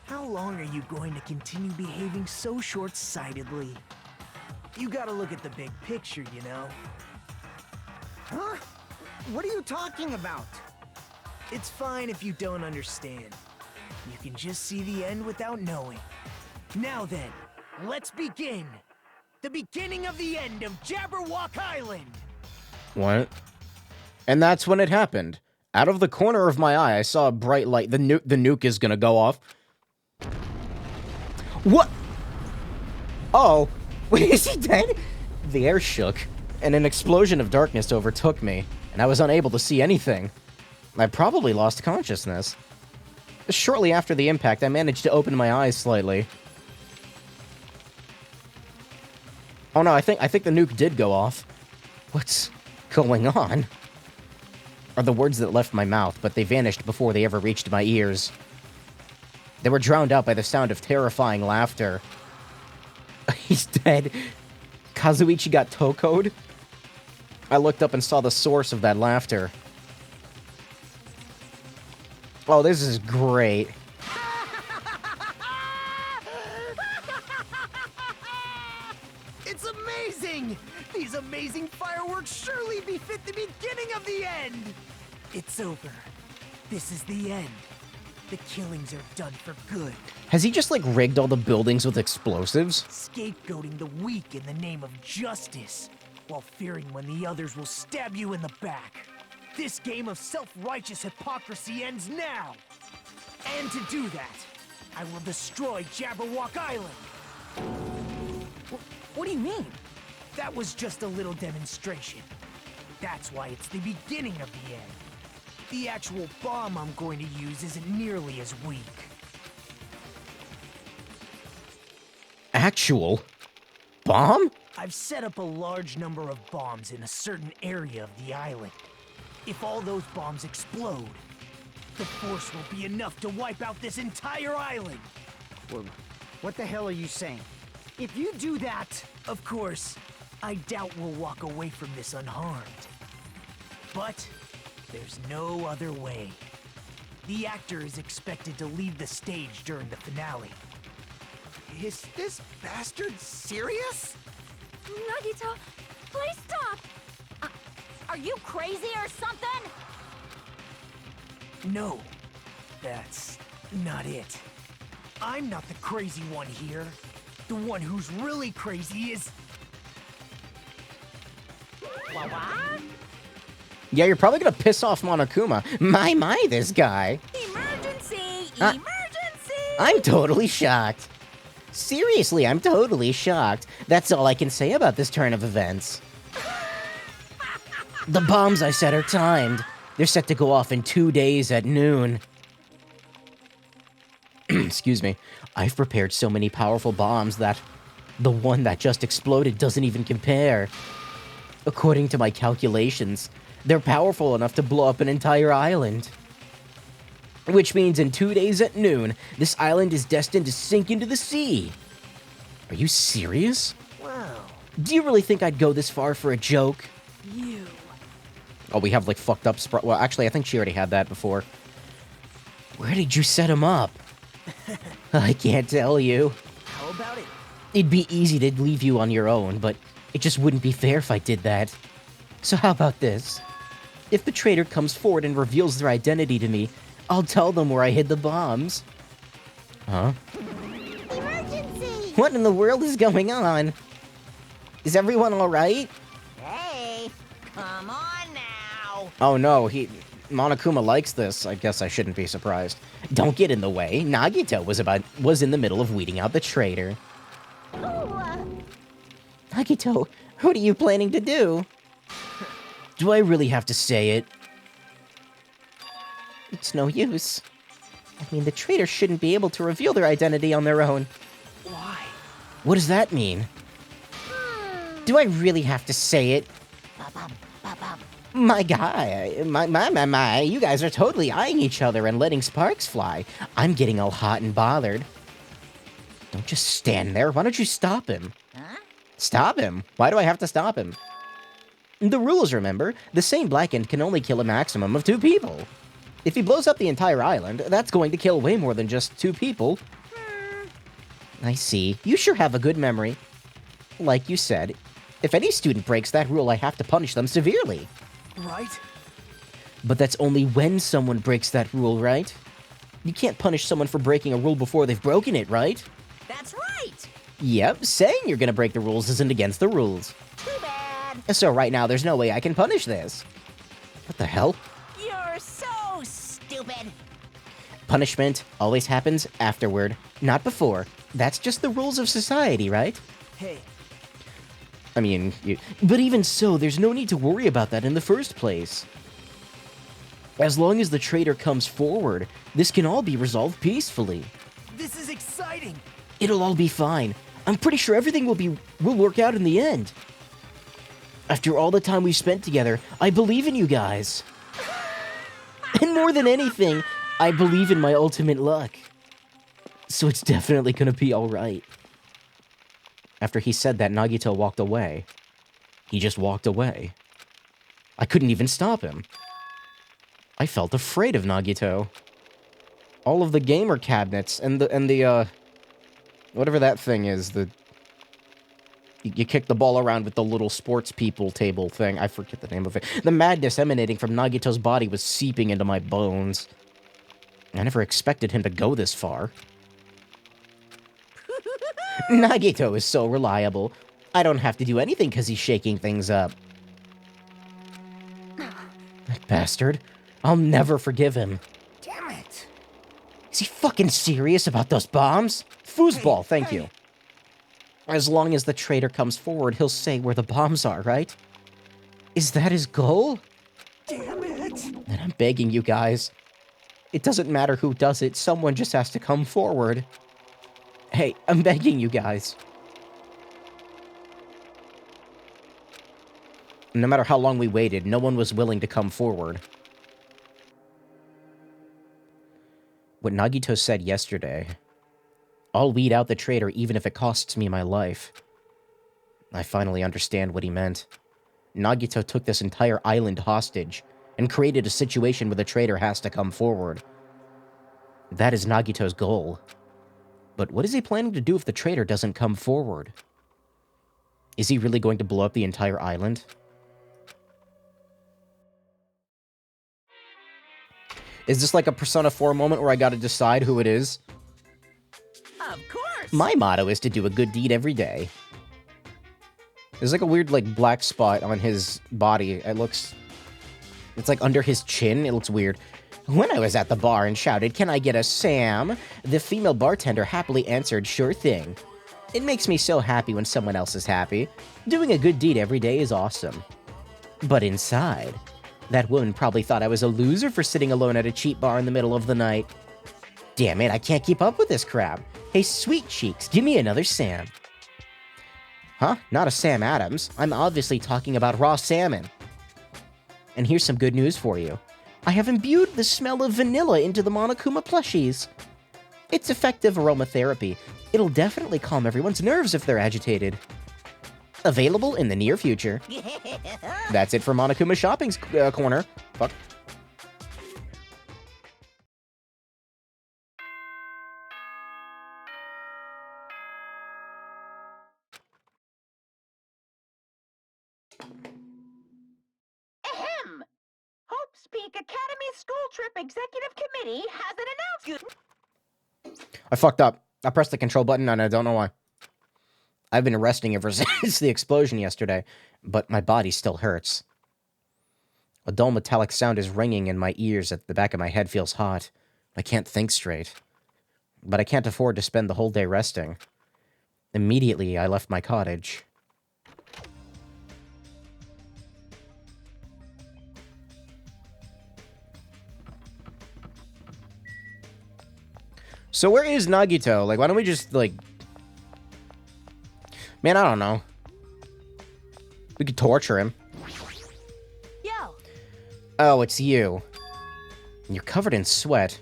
How long are you going to continue behaving so short-sightedly? You gotta look at the big picture, you know? Huh? What are you talking about? It's fine if you don't understand. You can just see the end without knowing. Now then, let's begin! The beginning of the end of Jabberwock Island! What? And that's when it happened. Out of the corner of my eye, I saw a bright light. The nuke is gonna go off. What? Oh. Wait, is he dead? The air shook, and an explosion of darkness overtook me, and I was unable to see anything. I probably lost consciousness. Shortly after the impact, I managed to open my eyes slightly. Oh no, I think the nuke did go off. What's going on? Are the words that left my mouth, but they vanished before they ever reached my ears. They were drowned out by the sound of terrifying laughter. He's dead. Kazuichi got toko'd? I looked up and saw the source of that laughter. Oh, this is great. It's amazing! These amazing fireworks surely befit the beginning of the end! It's over. This is the end. the killings are done for good. Has he just, like, rigged all the buildings with explosives? Scapegoating the weak in the name of justice, while fearing when the others will stab you in the back. This game of self-righteous hypocrisy ends now! And to do that, I will destroy Jabberwock Island! What do you mean? That was just a little demonstration. That's why it's the beginning of the end. The actual bomb I'm going to use isn't nearly as weak. Actual bomb? I've set up a large number of bombs in a certain area of the island. If all those bombs explode, the force will be enough to wipe out this entire island. Well, what the hell are you saying? If you do that... Of course, I doubt we'll walk away from this unharmed. But there's no other way. The actor is expected to leave the stage during the finale. Is this bastard serious? Nagito, please stop! Are you crazy or something? No, that's not it. I'm not the crazy one here. The one who's really crazy is... What? Yeah, you're probably gonna piss off Monokuma. My, this guy. Emergency! Uh, Emergency! I'm totally shocked. Seriously, I'm totally shocked. That's all I can say about this turn of events. The bombs I set are timed. They're set to go off in 2 days at noon. Excuse me. I've prepared so many powerful bombs that the one that just exploded doesn't even compare. According to my calculations, they're powerful enough to blow up an entire island. Which means in 2 days at noon, this island is destined to sink into the sea. Are you serious? Wow. Do you really think I'd go this far for a joke? You. Oh, we have, like, fucked up well, actually, I think she already had that before. Where did you set him up? I can't tell you. How about it? It'd be easy to leave you on your own, but it just wouldn't be fair if I did that. So how about this? If the traitor comes forward and reveals their identity to me, I'll tell them where I hid the bombs. Huh? Emergency! What in the world is going on? Is everyone alright? Hey, come on now. Oh no, Monokuma likes this. I guess I shouldn't be surprised. Don't get in the way. Nagito was in the middle of weeding out the traitor. Nagito, what are you planning to do? Do I really have to say it? It's no use. I mean, the traitor shouldn't be able to reveal their identity on their own. Why? What does that mean? Do I really have to say it? My guy, my, you guys are totally eyeing each other and letting sparks fly. I'm getting all hot and bothered. Don't just stand there. Why don't you stop him? Huh? Stop him? Why do I have to stop him? The rules, remember? The same Blackened can only kill a maximum of 2 people. If he blows up the entire island, that's going to kill way more than just 2 people. I see. You sure have a good memory. Like you said, if any student breaks that rule, I have to punish them severely. Right? But that's only when someone breaks that rule, right? You can't punish someone for breaking a rule before they've broken it, right? That's right. Yep, saying you're gonna break the rules isn't against the rules. Too bad. So right now, there's no way I can punish this. What the hell? You're so stupid. Punishment always happens afterward, not before. That's just the rules of society, right? Hey, I mean, but even so, there's no need to worry about that in the first place. As long as the traitor comes forward, this can all be resolved peacefully. this is exciting! It'll all be fine. I'm pretty sure everything will work out in the end. After all the time we've spent together, I believe in you guys. And more than anything, I believe in my ultimate luck. So it's definitely gonna be alright. After he said that, Nagito walked away. He just walked away. I couldn't even stop him. I felt afraid of Nagito. All of the gamer cabinets and the whatever that thing is, you kick the ball around with the little sports people table thing. I forget the name of it. The madness emanating from Nagito's body was seeping into my bones. I never expected him to go this far. Nagito is so reliable. I don't have to do anything because he's shaking things up. That bastard. I'll never forgive him. Damn it! Is he fucking serious about those bombs? Foosball, thank you. As long as the traitor comes forward, he'll say where the bombs are, right? Is that his goal? Damn it! And I'm begging you guys. It doesn't matter who does it, someone just has to come forward. Hey, I'm begging you guys. No matter how long we waited, no one was willing to come forward. What Nagito said yesterday, I'll weed out the traitor even if it costs me my life. I finally understand what he meant. Nagito took this entire island hostage and created a situation where the traitor has to come forward. That is Nagito's goal. But what is he planning to do if the traitor doesn't come forward? Is he really going to blow up the entire island? Is this like a Persona 4 moment where I gotta decide who it is? Of course! My motto is to do a good deed every day. There's like a weird like black spot on his body. It's like under his chin. It looks weird. When I was at the bar and shouted, "Can I get a Sam?" the female bartender happily answered, "Sure thing." It makes me so happy when someone else is happy. Doing a good deed every day is awesome. But inside, that woman probably thought I was a loser for sitting alone at a cheap bar in the middle of the night. Damn it, I can't keep up with this crap. Hey, sweet cheeks, give me another Sam. Huh? Not a Sam Adams. I'm obviously talking about raw salmon. And here's some good news for you. I have imbued the smell of vanilla into the Monokuma plushies. It's effective aromatherapy. It'll definitely calm everyone's nerves if they're agitated. Available in the near future. That's it for Monokuma Shopping's corner. Fuck. Ahem! Hope's Peak Academy School Trip Executive Committee has an announcement. I fucked up. I pressed the control button and I don't know why. I've been resting ever since the explosion yesterday, but my body still hurts. A dull metallic sound is ringing in my ears at the back of my head feels hot. I can't think straight. But I can't afford to spend the whole day resting. Immediately, I left my cottage. So where is Nagito? Like, why don't we just, like... Man, I don't know. We could torture him. Yo! Oh, it's you. You're covered in sweat.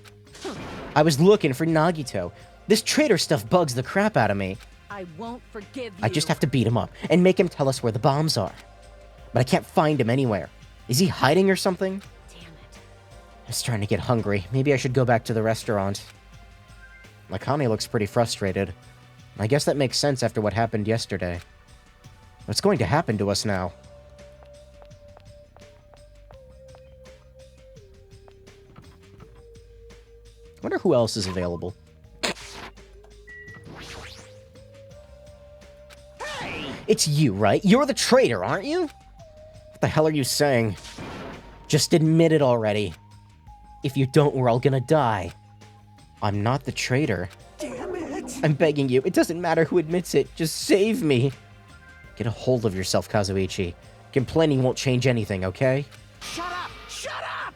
I was looking for Nagito. This traitor stuff bugs the crap out of me. I won't forgive you. I just have to beat him up and make him tell us where the bombs are. But I can't find him anywhere. Is he hiding or something? Damn it. I'm starting to get hungry. Maybe I should go back to the restaurant. Akane looks pretty frustrated. I guess that makes sense after what happened yesterday. What's going to happen to us now? I wonder who else is available. It's you, right? You're the traitor, aren't you? What the hell are you saying? Just admit it already. If you don't, we're all gonna die. I'm not the traitor. Damn it! I'm begging you. It doesn't matter who admits it. Just save me. Get a hold of yourself, Kazuichi. Complaining won't change anything, okay? Shut up! Shut up!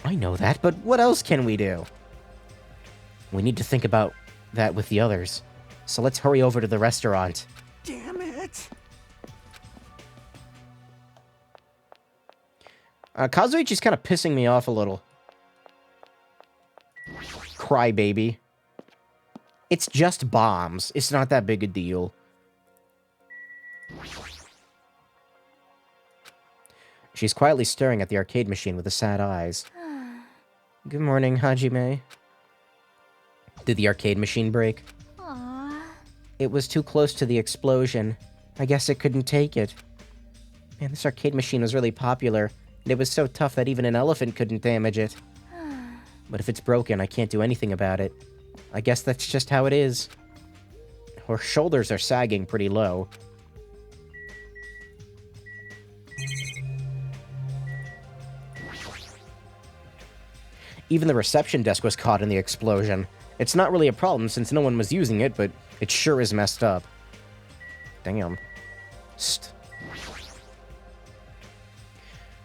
I know that, but what else can we do? We need to think about that with the others. So let's hurry over to the restaurant. Damn it! Kazuichi's kind of pissing me off a little. Crybaby. It's just bombs. It's not that big a deal. She's quietly staring at the arcade machine with the sad eyes. Good morning, Hajime. Did the arcade machine break? Aww. It was too close to the explosion. I guess it couldn't take it. Man, this arcade machine was really popular, and it was so tough that even an elephant couldn't damage it. But if it's broken, I can't do anything about it. I guess that's just how it is. Her shoulders are sagging pretty low. Even the reception desk was caught in the explosion. It's not really a problem since no one was using it, but it sure is messed up. Damn.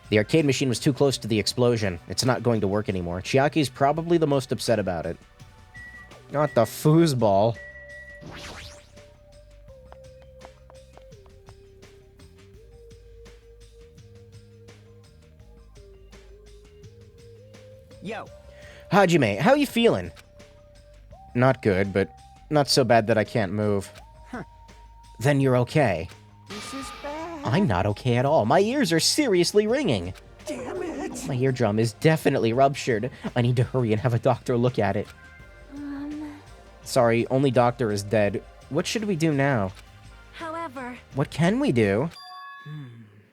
The arcade machine was too close to the explosion. It's not going to work anymore. Chiaki's probably the most upset about it. Not the foosball. Yo. Hajime, how you feeling? Not good, but not so bad that I can't move. Huh. Then you're okay. This is bad. I'm not okay at all. My ears are seriously ringing. Damn it. My eardrum is definitely ruptured. I need to hurry and have a doctor look at it. Sorry, only doctor is dead. What should we do now? However, What can we do?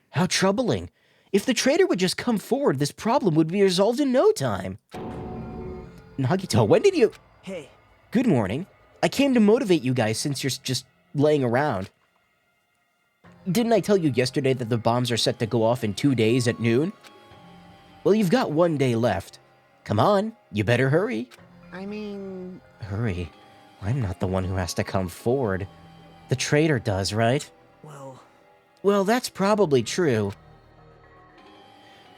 How troubling. If the traitor would just come forward, this problem would be resolved in no time. Nagito, when did you... Hey, Good morning. I came to motivate you guys since you're just laying around. Didn't I tell you yesterday that the bombs are set to go off in 2 days at noon? Well, you've got 1 day left. Come on, you better hurry. I mean... Hurry. I'm not the one who has to come forward. The traitor does, right? Well, that's probably true.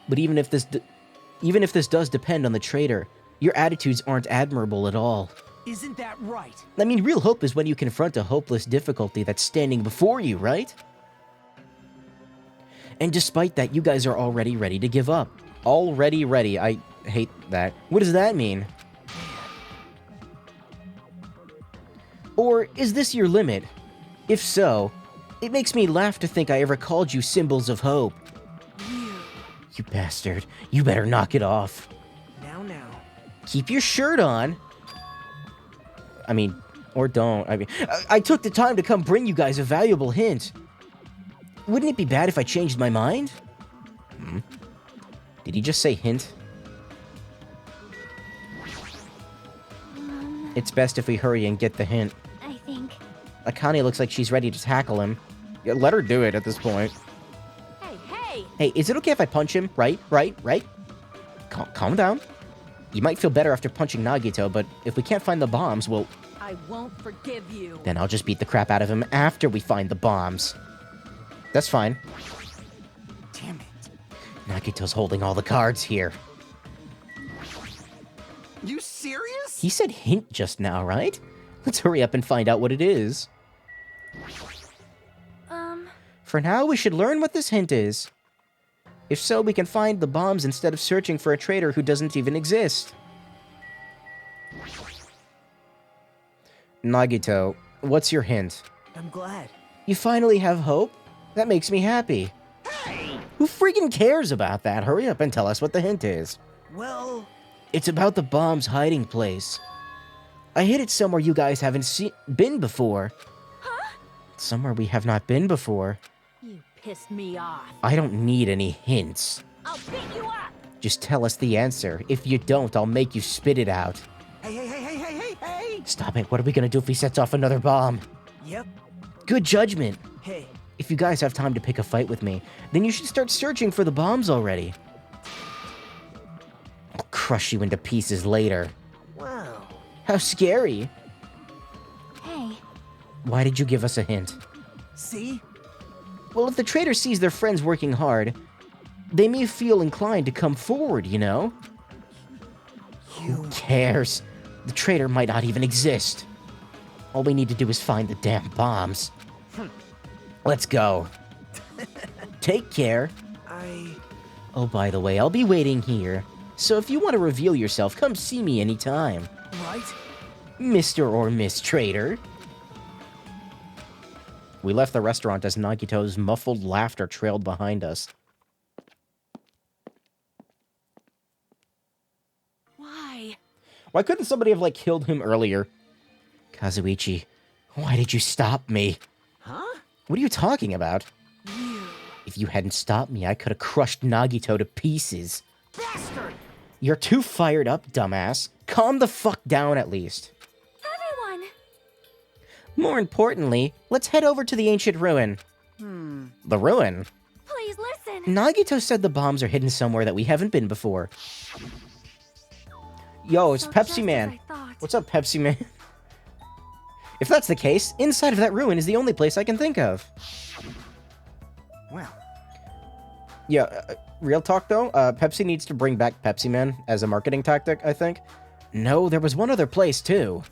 But even if this does depend on the traitor, your attitudes aren't admirable at all. isn't that right? I mean, real hope is when you confront a hopeless difficulty that's standing before you, right? And despite that, you guys are already ready to give up. Already ready. I hate that. What does that mean? Or is this your limit? If so, it makes me laugh to think I ever called you symbols of hope. You bastard. You better knock it off. Now. Keep your shirt on. I mean, or don't. I took the time to come bring you guys a valuable hint. Wouldn't it be bad if I changed my mind? Did he just say hint? It's best if we hurry and get the hint. I think. Akane looks like she's ready to tackle him. Yeah, let her do it at this point. Hey! Hey, is it okay if I punch him? Right? Calm down. You might feel better after punching Nagito, but if we can't find the bombs, well... I won't forgive you. Then I'll just beat the crap out of him after we find the bombs. That's fine. Damn it. Nagito's holding all the cards here. You serious? He said hint just now, right? Let's hurry up and find out what it is. For now, we should learn what this hint is. If so, we can find the bombs instead of searching for a traitor who doesn't even exist. Nagito, what's your hint? I'm glad. You finally have hope? That makes me happy. Hey! Who freaking cares about that? Hurry up and tell us what the hint is. Well, It's about the bomb's hiding place. I hid it somewhere you guys haven't been before. Huh? Somewhere we have not been before. You pissed me off. I don't need any hints. I'll beat you up! Just tell us the answer. If you don't, I'll make you spit it out. Hey! Stop it. What are we gonna do if he sets off another bomb? yep. Good judgment. Hey, If you guys have time to pick a fight with me, then you should start searching for the bombs already. I'll crush you into pieces later. wow. How scary. Hey, Why did you give us a hint? See? Well, if the traitor sees their friends working hard, they may feel inclined to come forward, you know? Who cares? The traitor might not even exist. All we need to do is find the damn bombs. Let's go. Take care. Oh, by the way, I'll be waiting here. So if you want to reveal yourself, come see me anytime. Right? Mr. or Miss Traitor. We left the restaurant as Nagito's muffled laughter trailed behind us. why? Why couldn't somebody have, killed him earlier? Kazuichi, why did you stop me? Huh? What are you talking about? You. If you hadn't stopped me, I could have crushed Nagito to pieces. Bastard! You're too fired up, dumbass. Calm the fuck down at least. Everyone! More importantly, let's head over to the ancient ruin. The ruin? Please listen! Nagito said the bombs are hidden somewhere that we haven't been before. Yo, it's So Pepsi just as Man. I thought. What's up, Pepsi Man? If that's the case, inside of that ruin is the only place I can think of. Well, Yeah, real talk though, Pepsi needs to bring back Pepsi Man as a marketing tactic, I think. No, there was one other place too.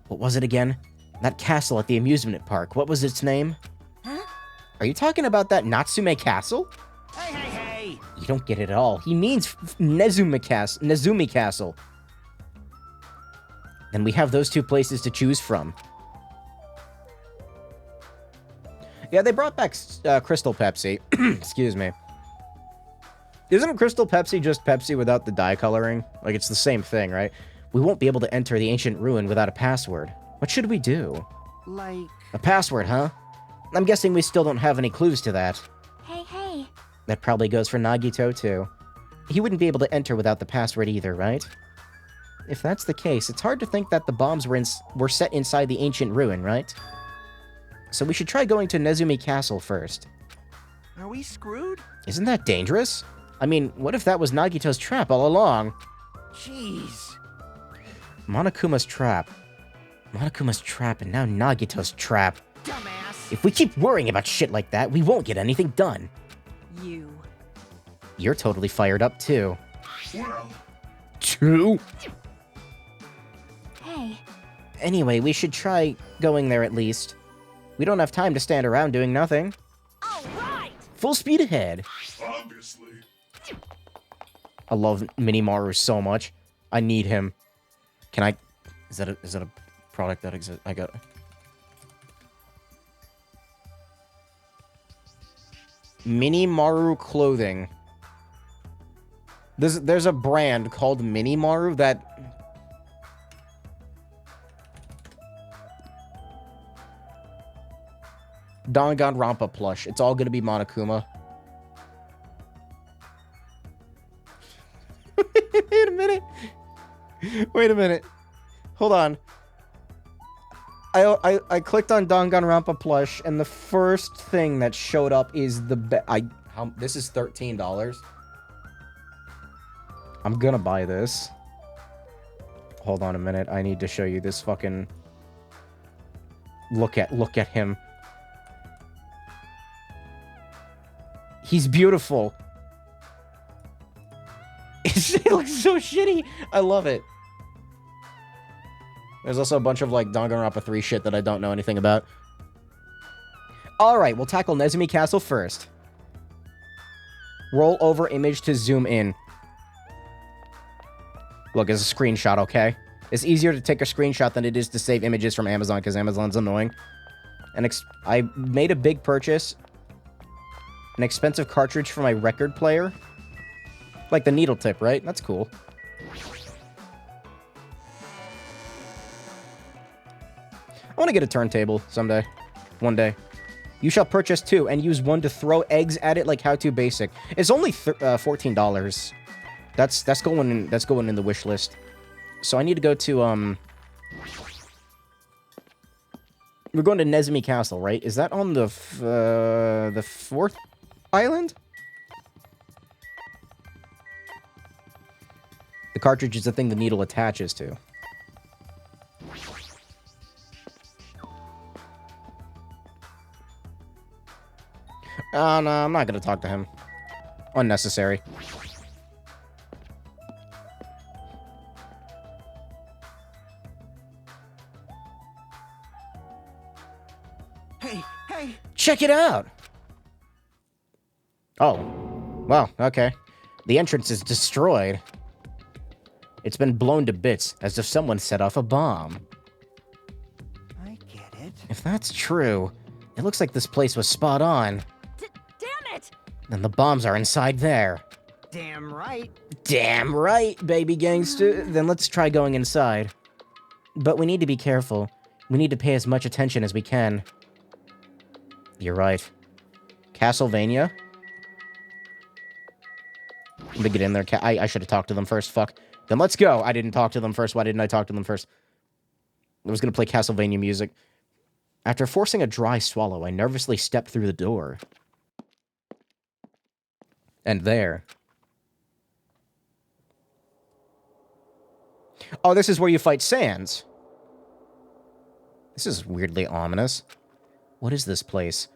What was it again? That castle at the amusement park. What was its name? Huh? Are you talking about that Natsume Castle? hey, hey, hey! You don't get it at all. He means Nezumi Castle. Then we have those two places to choose from. Yeah, they brought back Crystal Pepsi. Excuse me. Isn't Crystal Pepsi just Pepsi without the dye coloring? Like, it's the same thing, right? We won't be able to enter the ancient ruin without a password. What should we do? Like, A password, huh? I'm guessing we still don't have any clues to that. Hey. That probably goes for Nagito, too. He wouldn't be able to enter without the password either, right? If that's the case, it's hard to think that the bombs were set inside the ancient ruin, right? So we should try going to Nezumi Castle first. are we screwed? Isn't that dangerous? I mean, what if that was Nagito's trap all along? Jeez. Monokuma's trap. Monokuma's trap, and now Nagito's trap. Dumbass. If we keep worrying about shit like that, we won't get anything done. You. You're totally fired up, too. Well, Two? Hey. Anyway, we should try going there at least. We don't have time to stand around doing nothing. All right! Full speed ahead. obviously. I love Minimaru so much. I need him. Can I... Is that a product that exists? I got... Minimaru clothing. There's a brand called Minimaru that... Danganronpa plush. It's all gonna be Monokuma. Wait a minute. Wait a minute. Hold on. I clicked on Danganronpa plush, and the first thing that showed up is the this is $13. I'm gonna buy this. Hold on a minute. I need to show you this fucking... Look at him. He's beautiful. It looks so shitty. I love it. There's also a bunch of, like, Danganronpa 3 shit that I don't know anything about. Alright, we'll tackle Nezumi Castle first. Roll over image to zoom in. Look, it's a screenshot, okay? It's easier to take a screenshot than it is to save images from Amazon, because Amazon's annoying. And I made a big purchase. An expensive cartridge for my record player. Like the needle tip, right? That's cool. I want to get a turntable someday. One day. You shall purchase 2 and use 1 to throw eggs at it like How To Basic. It's only $14. That's going in the wish list. So I need to go to we're going to Nezumi Castle, right? Is that on the 4th island? The cartridge is the thing the needle attaches to. Oh, no, I'm not gonna talk to him. Unnecessary. Hey! Check it out! Oh. Well, okay. The entrance is destroyed. It's been blown to bits, as if someone set off a bomb. I get it. If that's true, it looks like this place was spot on. Damn it! Then the bombs are inside there. Damn right. Damn right, baby gangster. Then let's try going inside. But we need to be careful. We need to pay as much attention as we can. You're right. Castlevania? Let me get in there. I should have talked to them first. Fuck. Then let's go. I didn't talk to them first. Why didn't I talk to them first? I was going to play Castlevania music. After forcing a dry swallow, I nervously stepped through the door. And there. Oh, this is where you fight Sans. This is weirdly ominous. What is this place?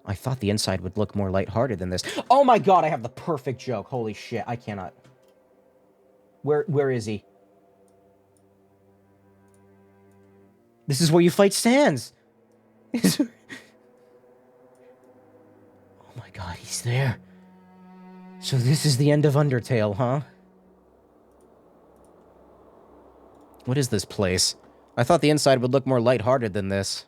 I thought the inside would look more lighthearted than this. Oh my god, I have the perfect joke. Holy shit, I cannot. Where is he? This is where you fight Sans. Oh my god, he's there. So this is the end of Undertale, huh? What is this place? I thought the inside would look more lighthearted than this.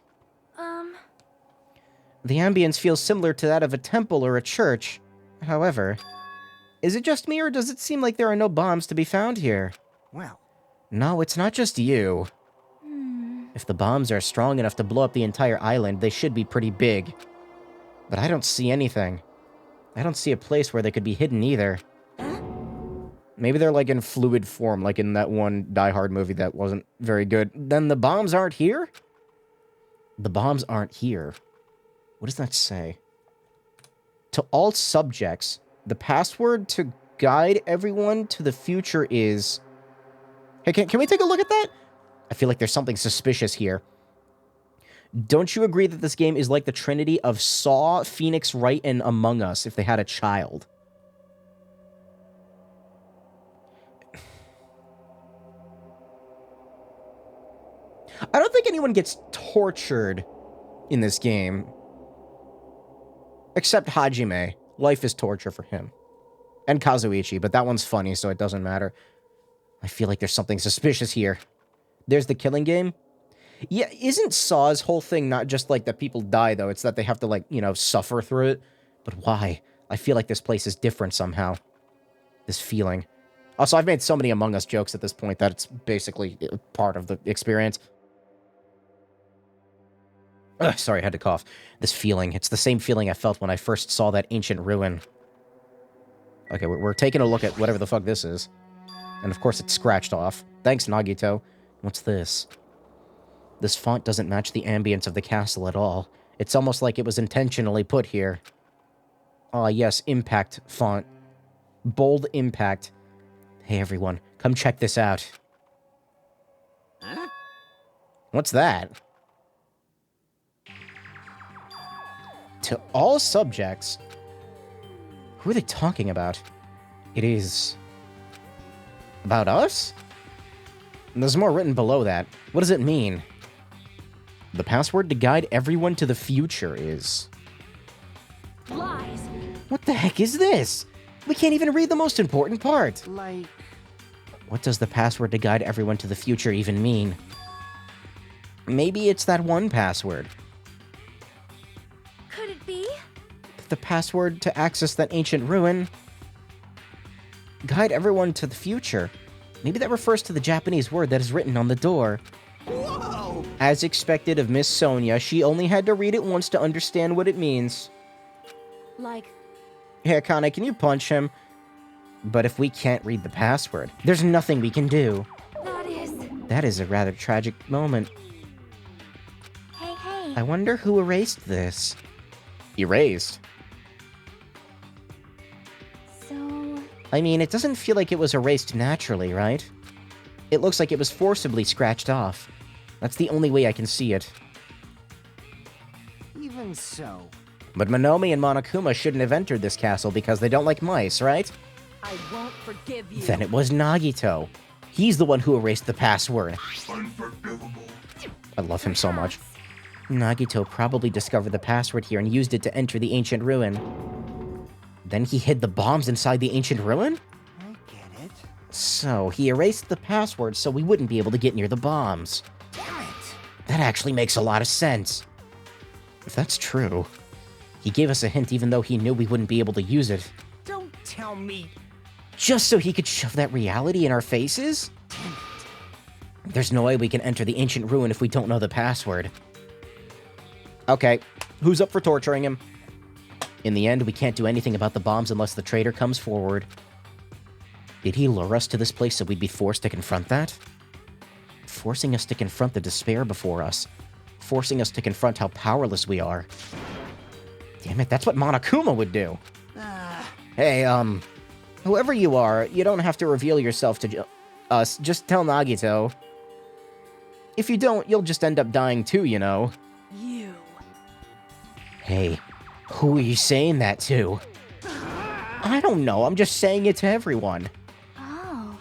The ambience feels similar to that of a temple or a church. However, is it just me or does it seem like there are no bombs to be found here? Well. No, it's not just you. If the bombs are strong enough to blow up the entire island, they should be pretty big. But I don't see anything. I don't see a place where they could be hidden either. Maybe they're like in fluid form, like in that one Die Hard movie that wasn't very good. Then the bombs aren't here? The bombs aren't here. What does that say? To all subjects, the password to guide everyone to the future is... Hey, can we take a look at that? I feel like there's something suspicious here. Don't you agree that this game is like the trinity of Saw, Phoenix Wright, and Among Us if they had a child? I don't think anyone gets tortured in this game. Except Hajime. Life is torture for him. And Kazuichi, but that one's funny, so it doesn't matter. I feel like there's something suspicious here. There's the killing game. Yeah, isn't Saw's whole thing not just like that people die, though? It's that they have to, like, you know, suffer through it. But why? I feel like this place is different somehow. This feeling. Also, I've made so many Among Us jokes at this point that it's basically part of the experience. Ugh, sorry, I had to cough. This feeling. It's the same feeling I felt when I first saw that ancient ruin. Okay, we're taking a look at whatever the fuck this is. And of course it's scratched off. Thanks, Nagito. What's this? This font doesn't match the ambience of the castle at all. It's almost like it was intentionally put here. Ah, yes, impact font. Bold impact. Hey, everyone, come check this out. Huh? What's that? To all subjects. Who are they talking about? It is... about us? And there's more written below that. What does it mean? The password to guide everyone to the future is... Lies. What the heck is this? We can't even read the most important part. Like... What does the password to guide everyone to the future even mean? Maybe it's that one password. Could it be? The password to access that ancient ruin. Guide everyone to the future. Maybe that refers to the Japanese word that is written on the door. Whoa! As expected of Miss Sonia, she only had to read it once to understand what it means. Like, Hey, Akane, can you punch him? But if we can't read the password, there's nothing we can do. That is a rather tragic moment. Hey, hey. I wonder who erased this. Erased? So... I mean, it doesn't feel like it was erased naturally, right? It looks like it was forcibly scratched off. That's the only way I can see it. Even so. But Monomi and Monokuma shouldn't have entered this castle because they don't like mice, right? I won't forgive you. Then it was Nagito. He's the one who erased the password. Unforgivable. I love him so much. Nagito probably discovered the password here and used it to enter the ancient ruin. Then he hid the bombs inside the ancient ruin? I get it. So, he erased the password so we wouldn't be able to get near the bombs. Damn it! That actually makes a lot of sense. If that's true, he gave us a hint even though he knew we wouldn't be able to use it. Don't tell me. Just so he could shove that reality in our faces? Damn it. There's no way we can enter the ancient ruin if we don't know the password. Okay, who's up for torturing him? In the end, we can't do anything about the bombs unless the traitor comes forward. Did he lure us to this place so we'd be forced to confront that? Forcing us to confront the despair before us. Forcing us to confront how powerless we are. Damn it, that's what Monokuma would do. Hey, whoever you are, you don't have to reveal yourself to us. Just tell Nagito. If you don't, you'll just end up dying too, you know. You. Hey, who are you saying that to? I don't know, I'm just saying it to everyone. Oh.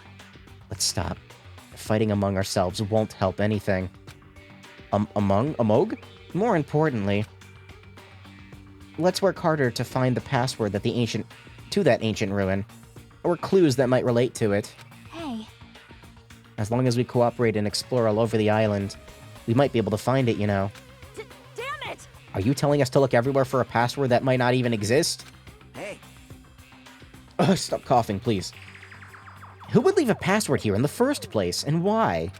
Let's stop. Fighting among ourselves won't help anything. Amog? More importantly, let's work harder to find the password that to that ancient ruin, or clues that might relate to it. Hey. As long as we cooperate and explore all over the island, we might be able to find it, you know. Damn it! Are you telling us to look everywhere for a password that might not even exist? Hey, Ugh, stop coughing, please. Who would leave a password here in the first place, and why?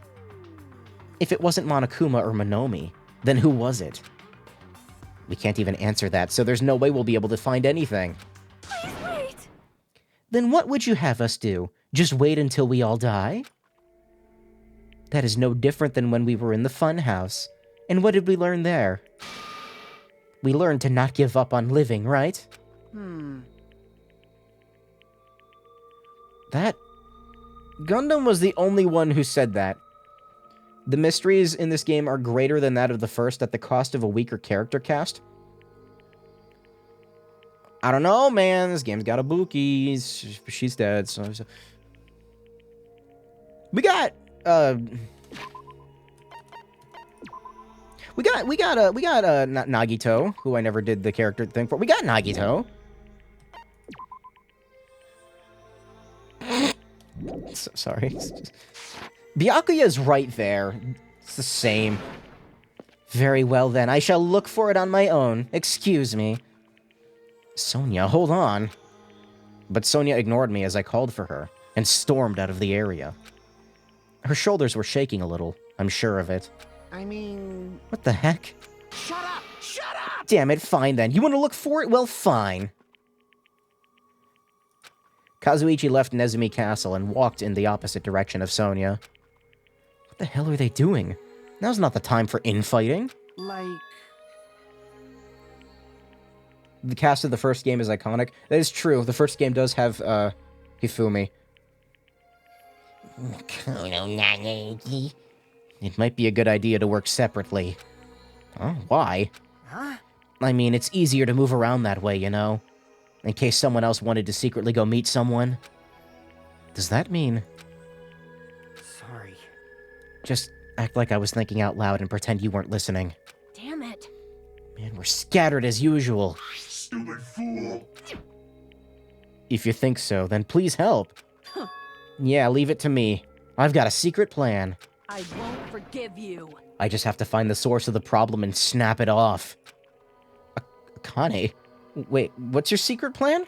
If it wasn't Monokuma or Monomi, then who was it? We can't even answer that, so there's no way we'll be able to find anything. Please wait! Then what would you have us do? Just wait until we all die? That is no different than when we were in the fun house. And what did we learn there? We learned to not give up on living, right? That... Gundam was the only one who said that. The mysteries in this game are greater than that of the first at the cost of a weaker character cast. I don't know, man. This game's got Ibuki. She's dead, so... We got Nagito, who I never did the character thing for. We got Nagito. Sorry. Byakuya's right there. It's the same. Very well then, I shall look for it on my own. Excuse me. Sonia, hold on. But Sonia ignored me as I called for her, and stormed out of the area. Her shoulders were shaking a little, I'm sure of it. I mean... What the heck? Shut up! Shut up! Damn it, fine then. You want to look for it? Well, fine. Kazuichi left Nezumi Castle and walked in the opposite direction of Sonia. What the hell are they doing? Now's not the time for infighting. Like... The cast of the first game is iconic. That is true. The first game does have, Hifumi. It might be a good idea to work separately. Oh, why? Huh? I mean, it's easier to move around that way, you know? In case someone else wanted to secretly go meet someone. Does that mean... Sorry. Just act like I was thinking out loud and pretend you weren't listening. Damn it. Man, we're scattered as usual. Stupid fool. If you think so, then please help. Yeah, leave it to me. I've got a secret plan. I won't forgive you. I just have to find the source of the problem and snap it off. Akane? Wait, what's your secret plan?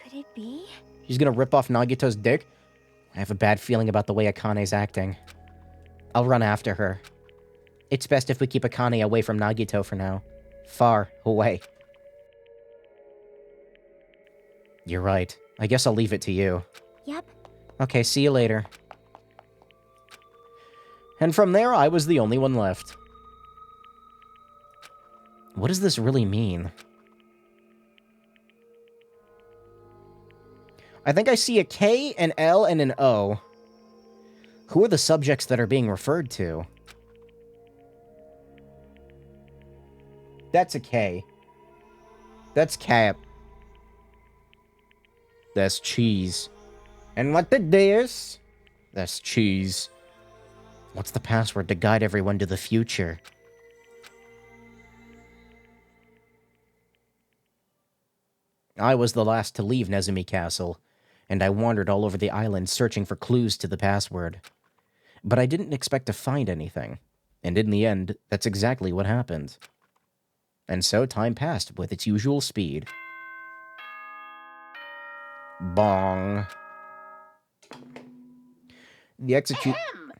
Could it be? She's gonna rip off Nagito's dick? I have a bad feeling about the way Akane's acting. I'll run after her. It's best if we keep Akane away from Nagito for now. Far away. You're right. I guess I'll leave it to you. Yep. Okay, see you later. And from there, I was the only one left. What does this really mean? I think I see a K, an L, and an O. Who are the subjects that are being referred to? That's a K. That's Cap. That's cheese. And what the this? That's cheese. What's the password to guide everyone to the future? I was the last to leave Nezumi Castle, and I wandered all over the island searching for clues to the password. But I didn't expect to find anything, and in the end, that's exactly what happened. And so time passed with its usual speed. Bong. The execute... Ahem.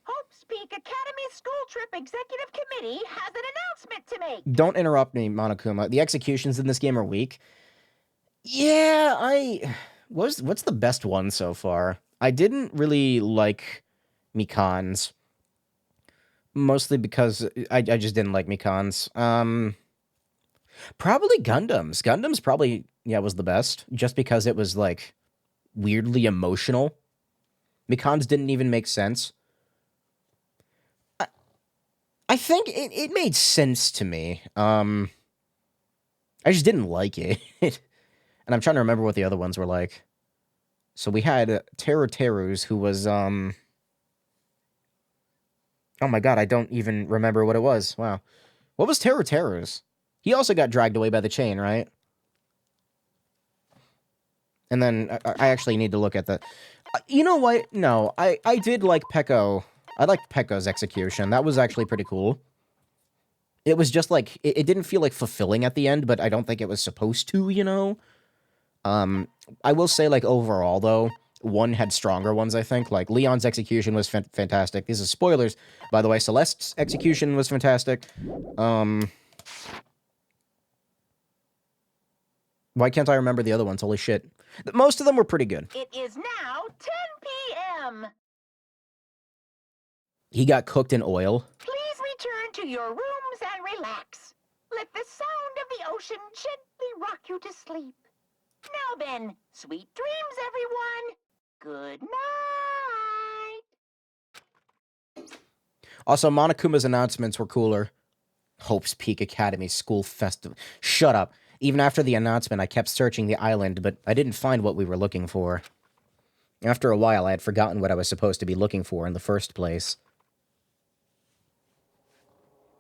Hope's Peak Academy School Trip Executive Committee has an announcement to make. Don't interrupt me, Monokuma. The executions in this game are weak. Yeah, what's the best one so far? I didn't really like Mikans. Mostly because I just didn't like Mikans. Probably Gundams. Gundams probably, yeah, was the best. Just because it was, like, weirdly emotional. Mikans didn't even make sense. I think it made sense to me. I just didn't like it. And I'm trying to remember what the other ones were like. So we had Teru Teru's, who was, oh my god, I don't even remember what it was. Wow. What was Teru Teru's? He also got dragged away by the chain, right? And then I actually need to look at the... You know what? No, I did like Peko. I liked Peko's execution. That was actually pretty cool. It was just like... It didn't feel like fulfilling at the end, but I don't think it was supposed to, you know? I will say, like, overall, though, one had stronger ones, I think. Like, Leon's execution was fantastic. These are spoilers. By the way, Celeste's execution was fantastic. Why can't I remember the other ones? Holy shit. Most of them were pretty good. It is now 10 p.m. He got cooked in oil. Please return to your rooms and relax. Let the sound of the ocean gently rock you to sleep. Now then, sweet dreams, everyone. Good night. Also, Monokuma's announcements were cooler. Hope's Peak Academy School Festival. Shut up. Even after the announcement, I kept searching the island, but I didn't find what we were looking for. After a while, I had forgotten what I was supposed to be looking for in the first place.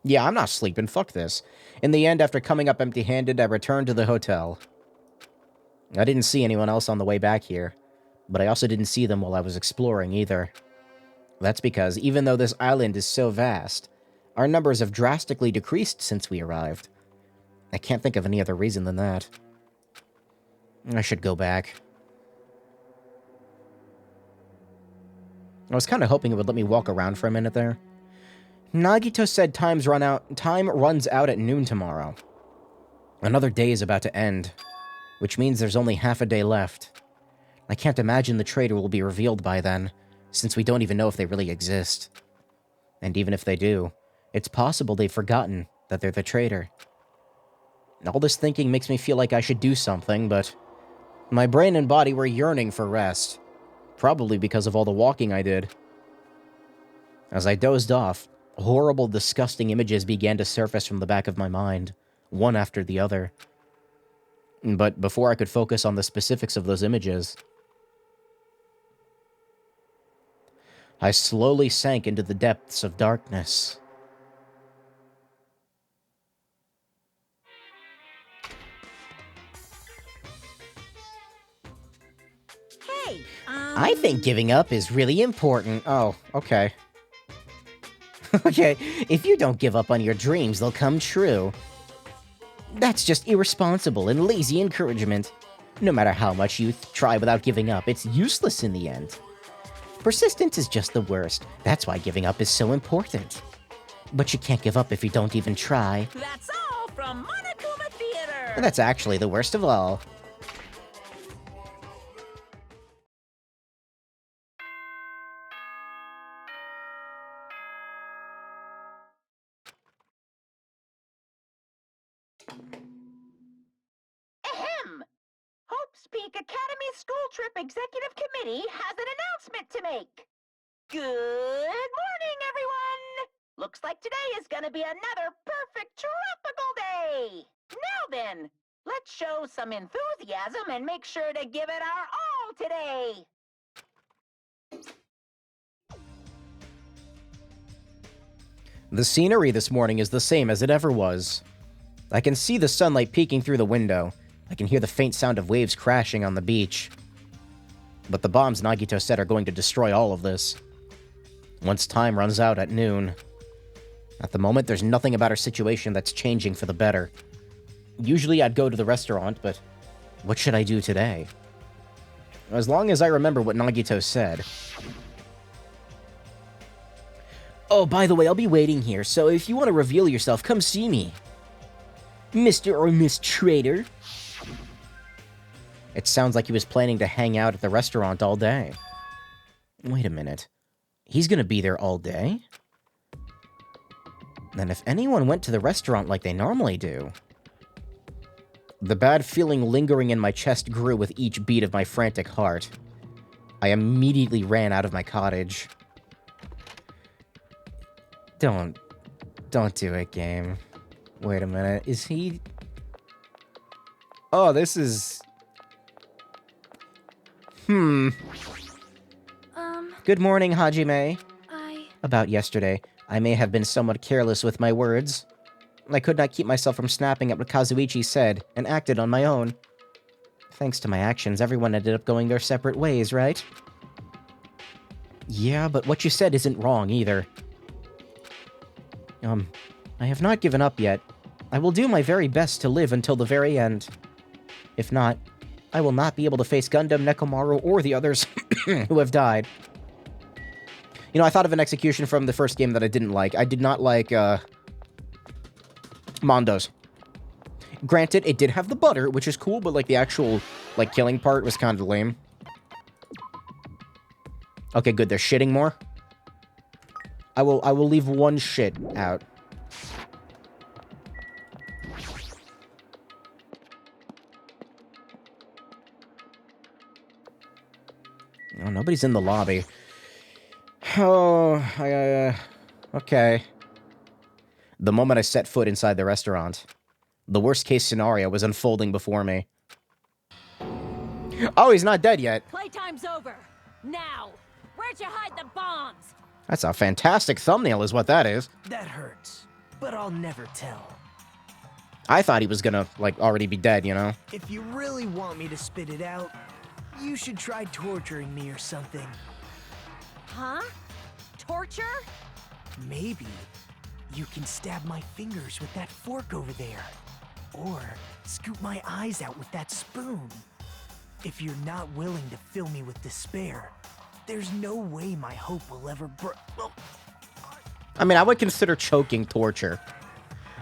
Yeah, I'm not sleeping. Fuck this. In the end, after coming up empty-handed, I returned to the hotel. I didn't see anyone else on the way back here, but I also didn't see them while I was exploring either. That's because, even though this island is so vast, our numbers have drastically decreased since we arrived. I can't think of any other reason than that. I should go back. I was kind of hoping it would let me walk around for a minute there. Nagito said time runs out at noon tomorrow. Another day is about to end, which means there's only half a day left. I can't imagine the traitor will be revealed by then, since we don't even know if they really exist. And even if they do, it's possible they've forgotten that they're the traitor. All this thinking makes me feel like I should do something, but my brain and body were yearning for rest. Probably because of all the walking I did. As I dozed off, horrible, disgusting images began to surface from the back of my mind, one after the other. But before I could focus on the specifics of those images, I slowly sank into the depths of darkness. Hey, I think giving up is really important. Oh, okay. Okay, if you don't give up on your dreams, they'll come true. That's just irresponsible and lazy encouragement. No matter how much you try without giving up, it's useless in the end. Persistence is just the worst. That's why giving up is so important. But you can't give up if you don't even try. That's all from Monokuma Theater. And that's actually the worst of all. Ahem! Hope's Peak Academy School Trip Executive Committee has an announcement to make. Good morning, everyone! Looks like today is gonna be another perfect tropical day! Now then, let's show some enthusiasm and make sure to give it our all today! The scenery this morning is the same as it ever was. I can see the sunlight peeking through the window. I can hear the faint sound of waves crashing on the beach. But the bombs Nagito said are going to destroy all of this. Once time runs out at noon. At the moment, there's nothing about our situation that's changing for the better. Usually I'd go to the restaurant, but what should I do today? As long as I remember what Nagito said. Oh, by the way, I'll be waiting here, so if you want to reveal yourself, come see me. Mr. or Miss Trader. It sounds like he was planning to hang out at the restaurant all day. Wait a minute. He's gonna be there all day? Then if anyone went to the restaurant like they normally do... The bad feeling lingering in my chest grew with each beat of my frantic heart. I immediately ran out of my cottage. Don't do it, game. Wait a minute, is he... Oh, this is... Good morning, Hajime. About yesterday, I may have been somewhat careless with my words. I could not keep myself from snapping at what Kazuichi said, and acted on my own. Thanks to my actions, everyone ended up going their separate ways, right? Yeah, but what you said isn't wrong, either. I have not given up yet. I will do my very best to live until the very end. If not, I will not be able to face Gundam, Nekomaru, or the others who have died. You know, I thought of an execution from the first game that I didn't like. I did not like, Mondo's. Granted, it did have the butter, which is cool, but, like, the actual, like, killing part was kind of lame. Okay, good, they're shitting more. I will leave one shit out. Oh, nobody's in the lobby. Oh, okay. The moment I set foot inside the restaurant, the worst-case scenario was unfolding before me. Oh, he's not dead yet. Playtime's over. Now, where'd you hide the bombs? That's a fantastic thumbnail is what that is. That hurts, but I'll never tell. I thought he was gonna, like, already be dead, you know? If you really want me to spit it out, you should try torturing me or something. Huh? Torture? Maybe you can stab my fingers with that fork over there. Or scoop my eyes out with that spoon. If you're not willing to fill me with despair, there's no way my hope will ever I mean, I would consider choking torture.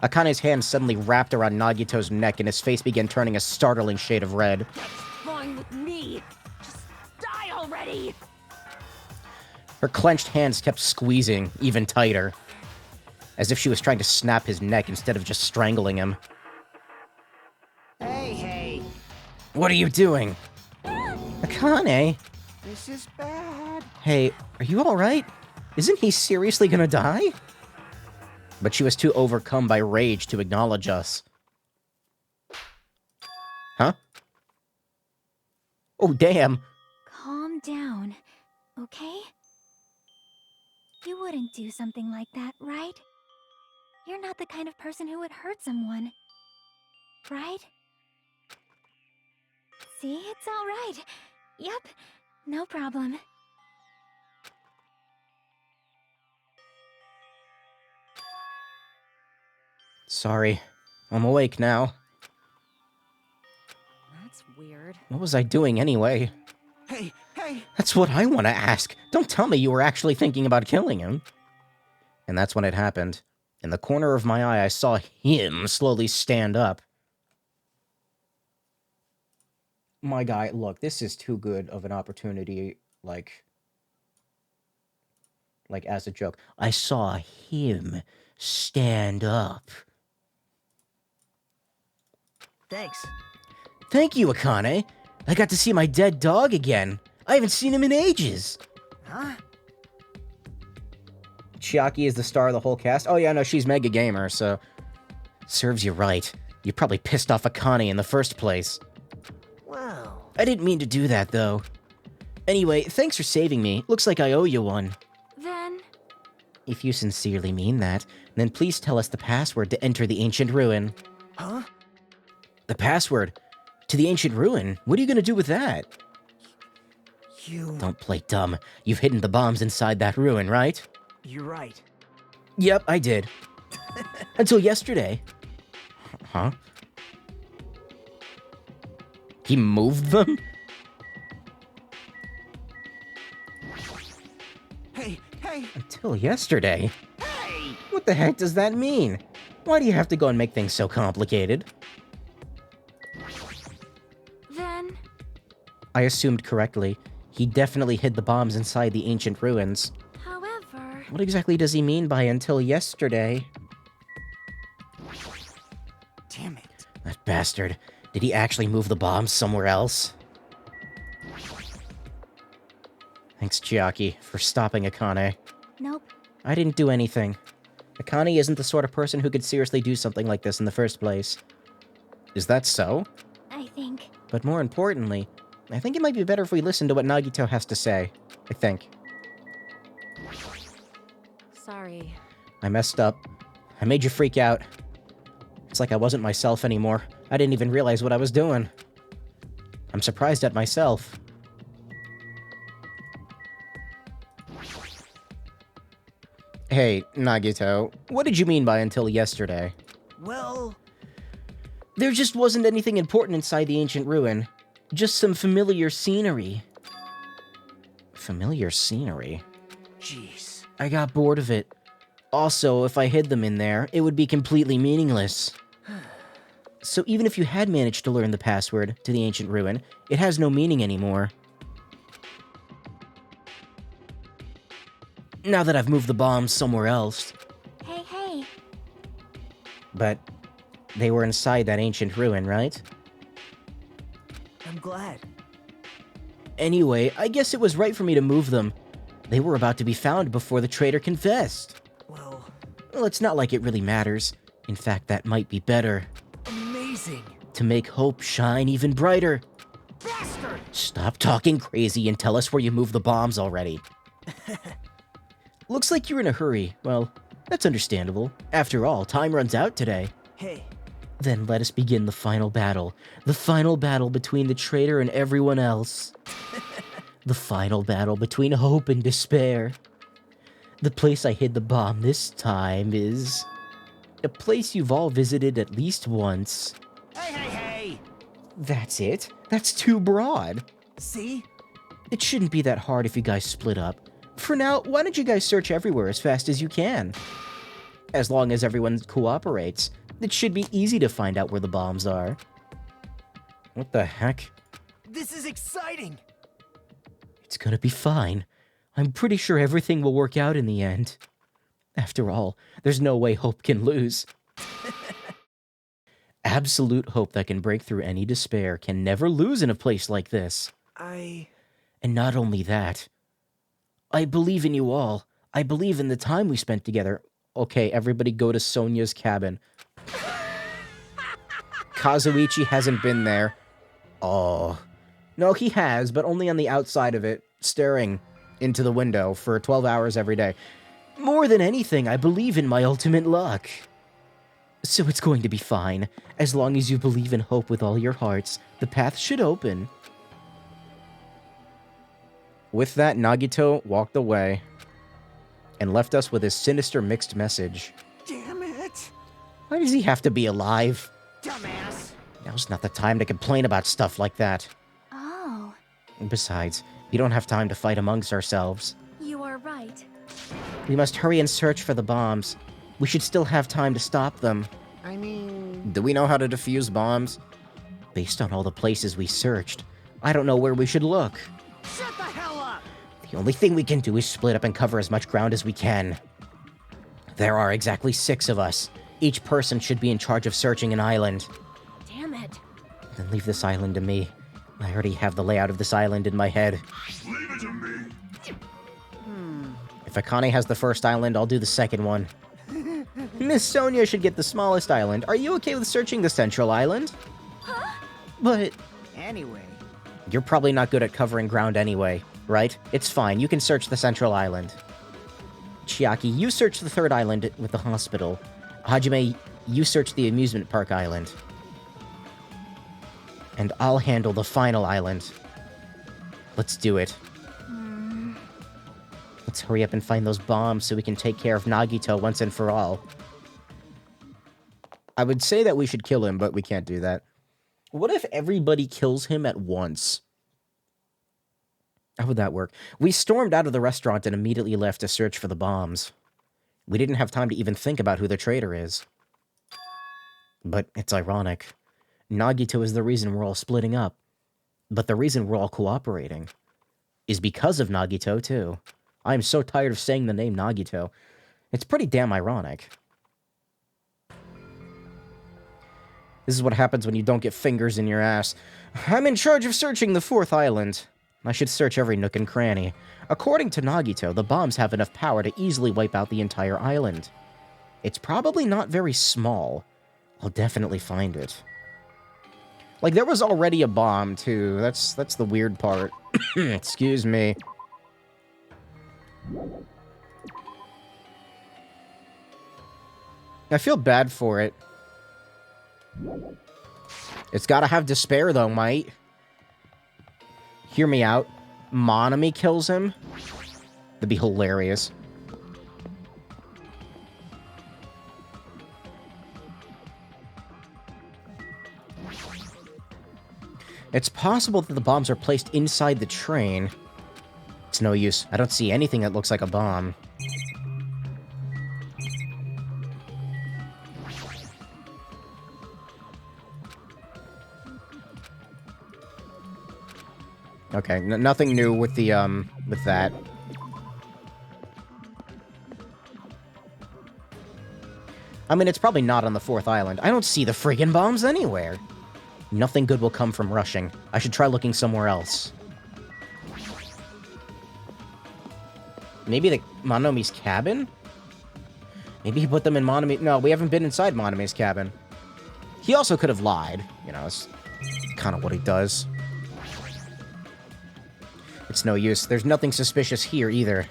Akane's hand suddenly wrapped around Nagito's neck and his face began turning a startling shade of red. Fine with me. Just die already. Her clenched hands kept squeezing even tighter, as if she was trying to snap his neck instead of just strangling him. Hey. What are you doing? Akane? This is bad. Hey, are you alright? Isn't he seriously gonna die? But she was too overcome by rage to acknowledge us. Huh? Oh, damn. Calm down, okay? You wouldn't do something like that, right? You're not the kind of person who would hurt someone, right? See, it's all right. Yep, no problem. Sorry. I'm awake now. That's weird. What was I doing anyway? Hey. That's what I want to ask. Don't tell me you were actually thinking about killing him. And that's when it happened. In the corner of my eye, I saw him slowly stand up. My guy, look, this is too good of an opportunity, like as a joke. I saw him stand up. Thanks. Thank you, Akane. I got to see my dead dog again. I haven't seen him in ages. Huh? Chiaki is the star of the whole cast. Oh yeah, no, she's Mega Gamer, so... Serves you right. You probably pissed off Akane in the first place. Wow. I didn't mean to do that, though. Anyway, thanks for saving me. Looks like I owe you one. Then... If you sincerely mean that, then please tell us the password to enter the ancient ruin. Huh? The password? To the ancient ruin? What are you gonna do with that? You... Don't play dumb. You've hidden the bombs inside that ruin, right? You're right. Yep, I did. Until yesterday. Huh? He moved them? Hey. Until yesterday? Hey! What the heck does that mean? Why do you have to go and make things so complicated? Then... I assumed correctly. He definitely hid the bombs inside the ancient ruins. However... What exactly does he mean by until yesterday? Damn it. That bastard. Did he actually move the bombs somewhere else? Thanks, Chiaki, for stopping Akane. Nope. I didn't do anything. Akane isn't the sort of person who could seriously do something like this in the first place. Is that so? I think... But more importantly, I think it might be better if we listen to what Nagito has to say. I think. Sorry. I messed up. I made you freak out. It's like I wasn't myself anymore. I didn't even realize what I was doing. I'm surprised at myself. Hey, Nagito, what did you mean by until yesterday? Well, There just wasn't anything important inside the ancient ruin. Just some familiar scenery. Familiar scenery? jeez. I got bored of it. Also, if I hid them in there, it would be completely meaningless. So even if you had managed to learn the password to the ancient ruin, it has no meaning anymore. Now that I've moved the bombs somewhere else. Hey. But they were inside that ancient ruin, right? I'm glad. Anyway, I guess it was right for me to move them. They were about to be found before the traitor confessed. Well, it's not like it really matters. In fact, that might be better. Amazing. To make hope shine even brighter. Bastard! Stop talking crazy and tell us where you moved the bombs already. Looks like you're in a hurry. Well, that's understandable. After all, time runs out today. Hey, Then let us begin the final battle. The final battle between the traitor and everyone else. The final battle between hope and despair. The place I hid the bomb this time is... a place you've all visited at least once. Hey! That's it? That's too broad. see? It shouldn't be that hard if you guys split up. For now, why don't you guys search everywhere as fast as you can? As long as everyone cooperates, it should be easy to find out where the bombs are. What the heck? This is exciting! It's gonna be fine. I'm pretty sure everything will work out in the end. After all, there's no way hope can lose. Absolute hope that can break through any despair can never lose in a place like this. And not only that, I believe in you all. I believe in the time we spent together. Okay, everybody go to Sonia's cabin. Kazuichi hasn't been there. Oh. No, he has, but only on the outside of it, staring into the window for 12 hours every day. More than anything, I believe in my ultimate luck. So it's going to be fine. As long as you believe in hope with all your hearts, the path should open. With that, Nagito walked away and left us with his sinister mixed message. Damn it! Why does he have to be alive? Dumbass! Now's not the time to complain about stuff like that. Oh, And besides, we don't have time to fight amongst ourselves. you are right. We must hurry and search for the bombs. We should still have time to stop them. I mean... Do we know how to defuse bombs? Based on all the places we searched, I don't know where we should look. Shut the hell up! The only thing we can do is split up and cover as much ground as we can. There are exactly 6 of us. Each person should be in charge of searching an island. Damn it. Then leave this island to me. I already have the layout of this island in my head. Leave it to me. If Akane has the first island, I'll do the second one. Miss Sonia should get the smallest island. Are you okay with searching the central island? But Anyway, you're probably not good at covering ground anyway, right? It's fine, you can search the central island. Chiaki, you search the third island with the hospital. Hajime, you search the amusement park island. And I'll handle the final island. Let's do it. Let's hurry up and find those bombs so we can take care of Nagito once and for all. I would say that we should kill him, but we can't do that. What if everybody kills him at once? How would that work? We stormed out of the restaurant and immediately left to search for the bombs. We didn't have time to even think about who the traitor is. But it's ironic. Nagito is the reason we're all splitting up. But the reason we're all cooperating. is because of Nagito, too. I am so tired of saying the name Nagito. It's pretty damn ironic. This is what happens when you don't get fingers in your ass. I'm in charge of searching the 4th island. I should search every nook and cranny. According to Nagito, the bombs have enough power to easily wipe out the entire island. It's probably not very small. I'll definitely find it. Like, there was already a bomb, too. That's the weird part. Excuse me. I feel bad for it. It's gotta have despair, though, mate. Hear me out. Monami kills him? That'd be hilarious. It's possible that the bombs are placed inside the train. It's no use. I don't see anything that looks like a bomb. Okay, nothing new with the, with that. I mean, it's probably not on the 4th island. I don't see the friggin' bombs anywhere. Nothing good will come from rushing. I should try looking somewhere else. Maybe the Monomi's cabin? Maybe he put them in Monami... No, we haven't been inside Monomi's cabin. He also could have lied. You know, it's kind of what he does. It's no use. There's nothing suspicious here, either.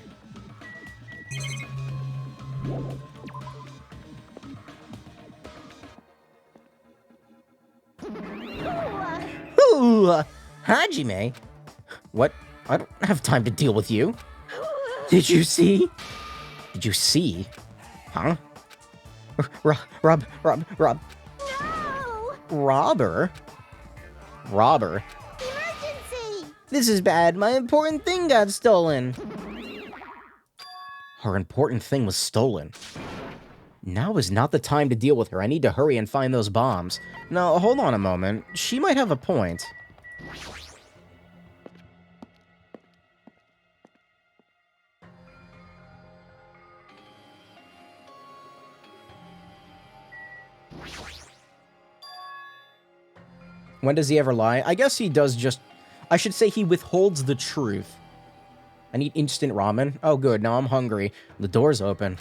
Ooh, Hajime? What? I don't have time to deal with you. Did you see? Did you see? Huh? Rob. No! Robber? Robber? Emergency! This is bad. My important thing got stolen. Her important thing was stolen. Now is not the time to deal with her. I need to hurry and find those bombs. Now, hold on a moment. She might have a point. When does he ever lie? I guess he does just... I should say he withholds the truth. I need instant ramen. Oh, good. Now I'm hungry. The door's open.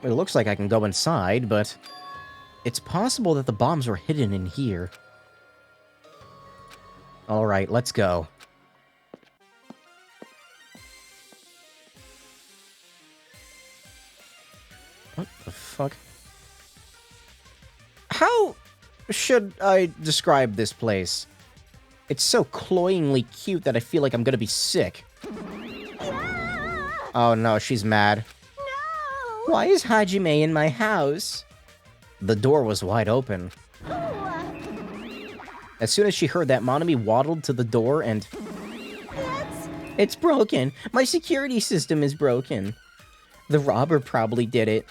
It looks like I can go inside, but... It's possible that the bombs were hidden in here. Alright, let's go. What the fuck? How should I describe this place? It's so cloyingly cute that I feel like I'm gonna be sick. Oh no, she's mad. No! Why is Hajime in my house? The door was wide open. As soon as she heard that, Monami waddled to the door and... It's broken. My security system is broken. The robber probably did it.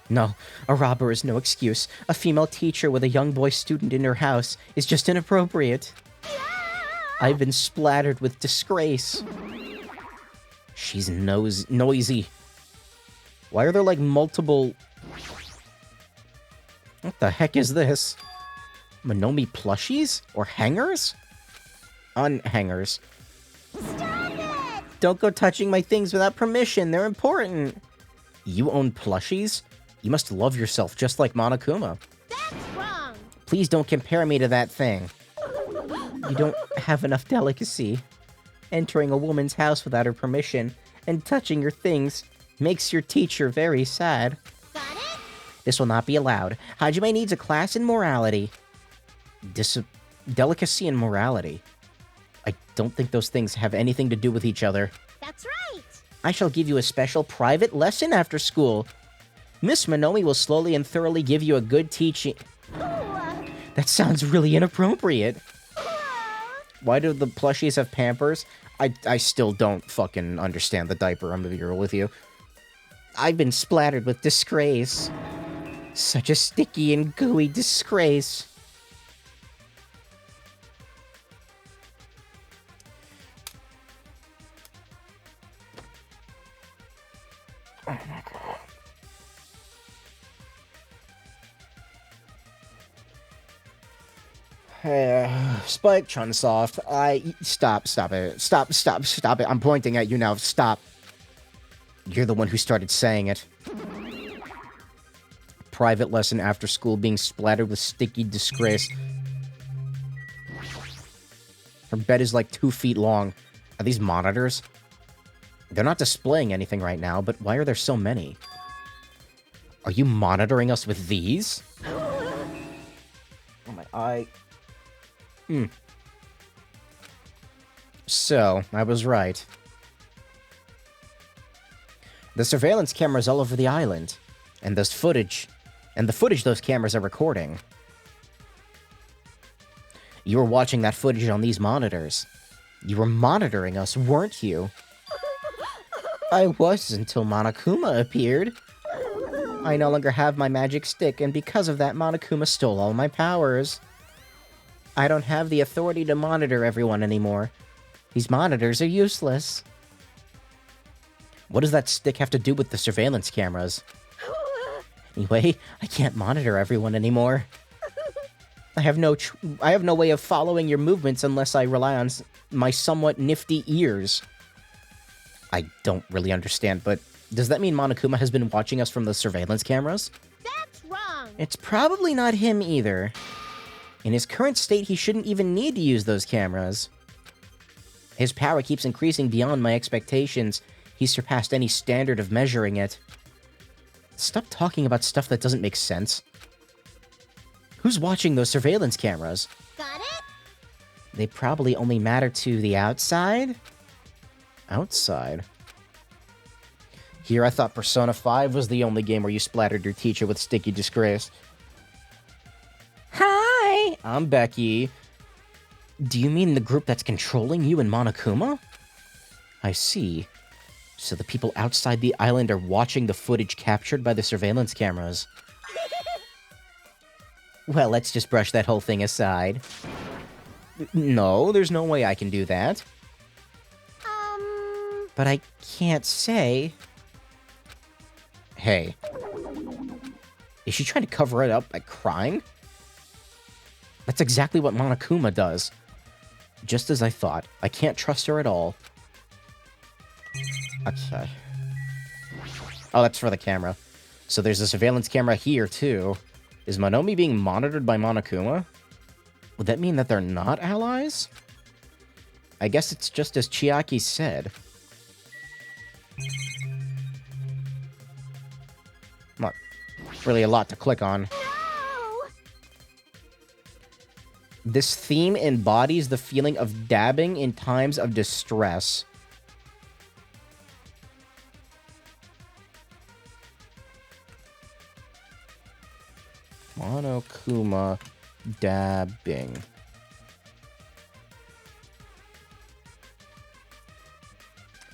No, a robber is no excuse. A female teacher with a young boy student in her house is just inappropriate. I've been splattered with disgrace. She's noisy. Why are there, like, multiple... What the heck is this? Monomi plushies? Or hangers? Unhangers. Stop it! Don't go touching my things without permission. They're important. You own plushies? You must love yourself just like Monokuma. That's wrong! Please don't compare me to that thing. You don't have enough delicacy. Entering a woman's house without her permission and touching her things makes your teacher very sad. Got it? This will not be allowed. Hajime needs a class in morality. Delicacy and morality. I don't think those things have anything to do with each other. That's right! I shall give you a special private lesson after school. Miss Monomi will slowly and thoroughly give you a good teaching. That sounds really inappropriate. Why do the plushies have Pampers? I still don't fucking understand the diaper, I'm gonna be real with you. I've been splattered with disgrace. Such a sticky and gooey disgrace. Spike Chunsoft, stop it. I'm pointing at you now. Stop. You're the one who started saying it. Private lesson after school being splattered with sticky disgrace. Her bed is like 2 feet long. Are these monitors? They're not displaying anything right now, but why are there so many? Are you monitoring us with these? Oh my eye. So, I was right. The surveillance cameras all over the island. And the footage those cameras are recording. You were watching that footage on these monitors. You were monitoring us, weren't you? I was until Monokuma appeared. I no longer have my magic stick, and because of that, Monokuma stole all my powers. I don't have the authority to monitor everyone anymore. These monitors are useless. What does that stick have to do with the surveillance cameras? Anyway, I can't monitor everyone anymore. I have no way of following your movements unless I rely on my somewhat nifty ears. I don't really understand, but does that mean Monokuma has been watching us from the surveillance cameras? That's wrong. It's probably not him either. In his current state, he shouldn't even need to use those cameras. His power keeps increasing beyond my expectations. He's surpassed any standard of measuring it. Stop talking about stuff that doesn't make sense. Who's watching those surveillance cameras? Got it? They probably only matter to the outside? Outside? Here, I thought Persona 5 was the only game where you splattered your teacher with sticky disgrace. Hi! I'm Becky. Do you mean the group that's controlling you and Monokuma? I see. So the people outside the island are watching the footage captured by the surveillance cameras. Well, let's just brush that whole thing aside. No, there's no way I can do that. But I can't say. Hey. Is she trying to cover it up by crying? That's exactly what Monokuma does. Just as I thought. I can't trust her at all. Okay. Oh, that's for the camera. So there's a surveillance camera here, too. Is Monomi being monitored by Monokuma? Would that mean that they're not allies? I guess it's just as Chiaki said. Not really a lot to click on. No! This theme embodies the feeling of dabbing in times of distress. Monokuma dabbing.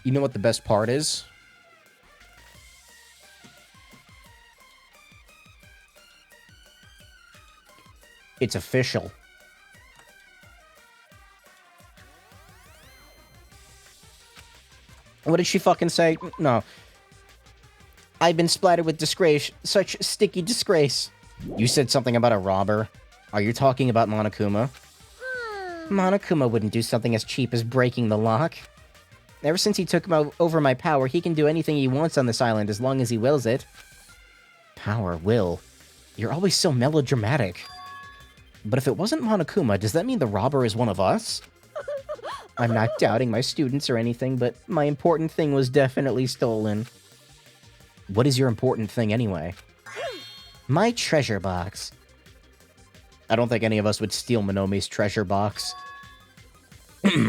You know what the best part is? It's official. What did she fucking say? No. I've been splattered with disgrace. Such sticky disgrace. You said something about a robber. Are you talking about Monokuma? Monokuma wouldn't do something as cheap as breaking the lock. Ever since he took over my power, he can do anything he wants on this island as long as he wills it. Power, will. You're always so melodramatic. But if it wasn't Monokuma, does that mean the robber is one of us? I'm not doubting my students or anything, but my important thing was definitely stolen. What is your important thing anyway? My treasure box. I don't think any of us would steal Monomi's treasure box.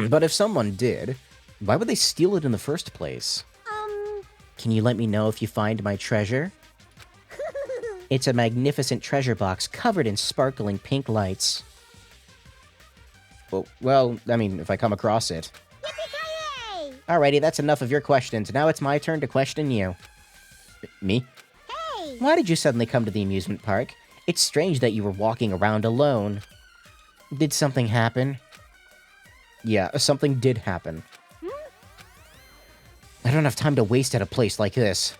But if someone did, why would they steal it in the first place? Can you let me know if you find my treasure? It's a magnificent treasure box covered in sparkling pink lights. Well, I mean, if I come across it. Yippee-ki-yay! Alrighty, that's enough of your questions. Now it's my turn to question you. Me? Hey! Why did you suddenly come to the amusement park? It's strange that you were walking around alone. Did something happen? Yeah, something did happen. I don't have time to waste at a place like this.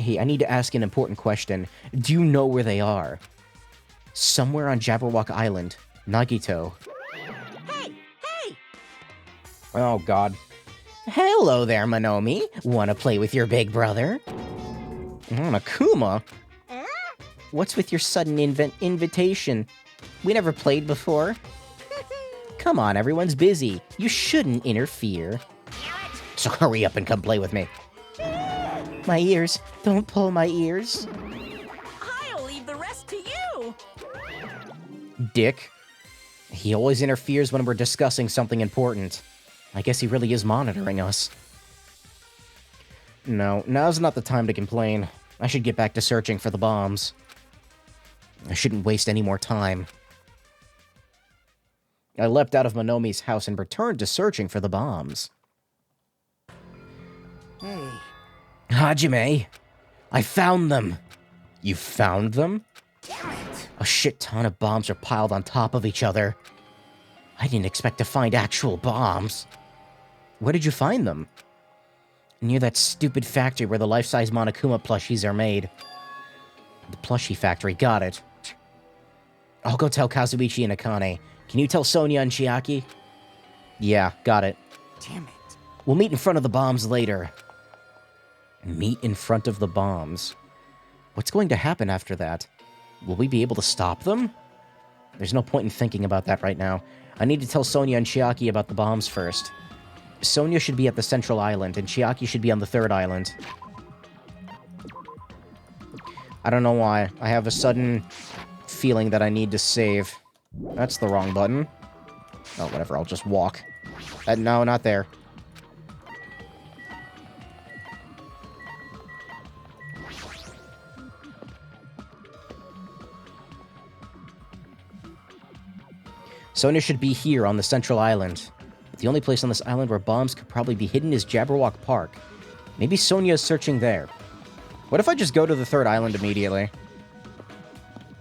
Hey, I need to ask an important question. Do you know where they are? Somewhere on Jabberwock Island. Nagito. Hey! Hey! Oh, God. Hello there, Monomi. Wanna play with your big brother? Akuma? Huh? What's with your sudden invitation? We never played before. Come on, everyone's busy. You shouldn't interfere. So hurry up and come play with me. My ears. Don't pull my ears. I'll leave the rest to you! Dick. He always interferes when we're discussing something important. I guess he really is monitoring us. No, now's not the time to complain. I should get back to searching for the bombs. I shouldn't waste any more time. I leapt out of Monomi's house and returned to searching for the bombs. Hey, Hajime! I found them! You found them? damn it! A shit ton of bombs are piled on top of each other. I didn't expect to find actual bombs. Where did you find them? Near that stupid factory where the life-size Monokuma plushies are made. The plushie factory, got it. I'll go tell Kazuichi and Akane. Can you tell Sonia and Chiaki? Yeah, got it. Damn it. We'll meet in front of the bombs later. Meet in front of the bombs. What's going to happen after that? Will we be able to stop them? There's no point in thinking about that right now. I need to tell Sonia and Chiaki about the bombs first. Sonia should be at the central island, and Chiaki should be on the third island. I don't know why. I have a sudden feeling that I need to save. That's the wrong button. Oh, whatever, I'll just walk. No, not there. Sonia should be here on the central island. But the only place on this island where bombs could probably be hidden is Jabberwock Park. Maybe Sonia is searching there. What if I just go to the third island immediately?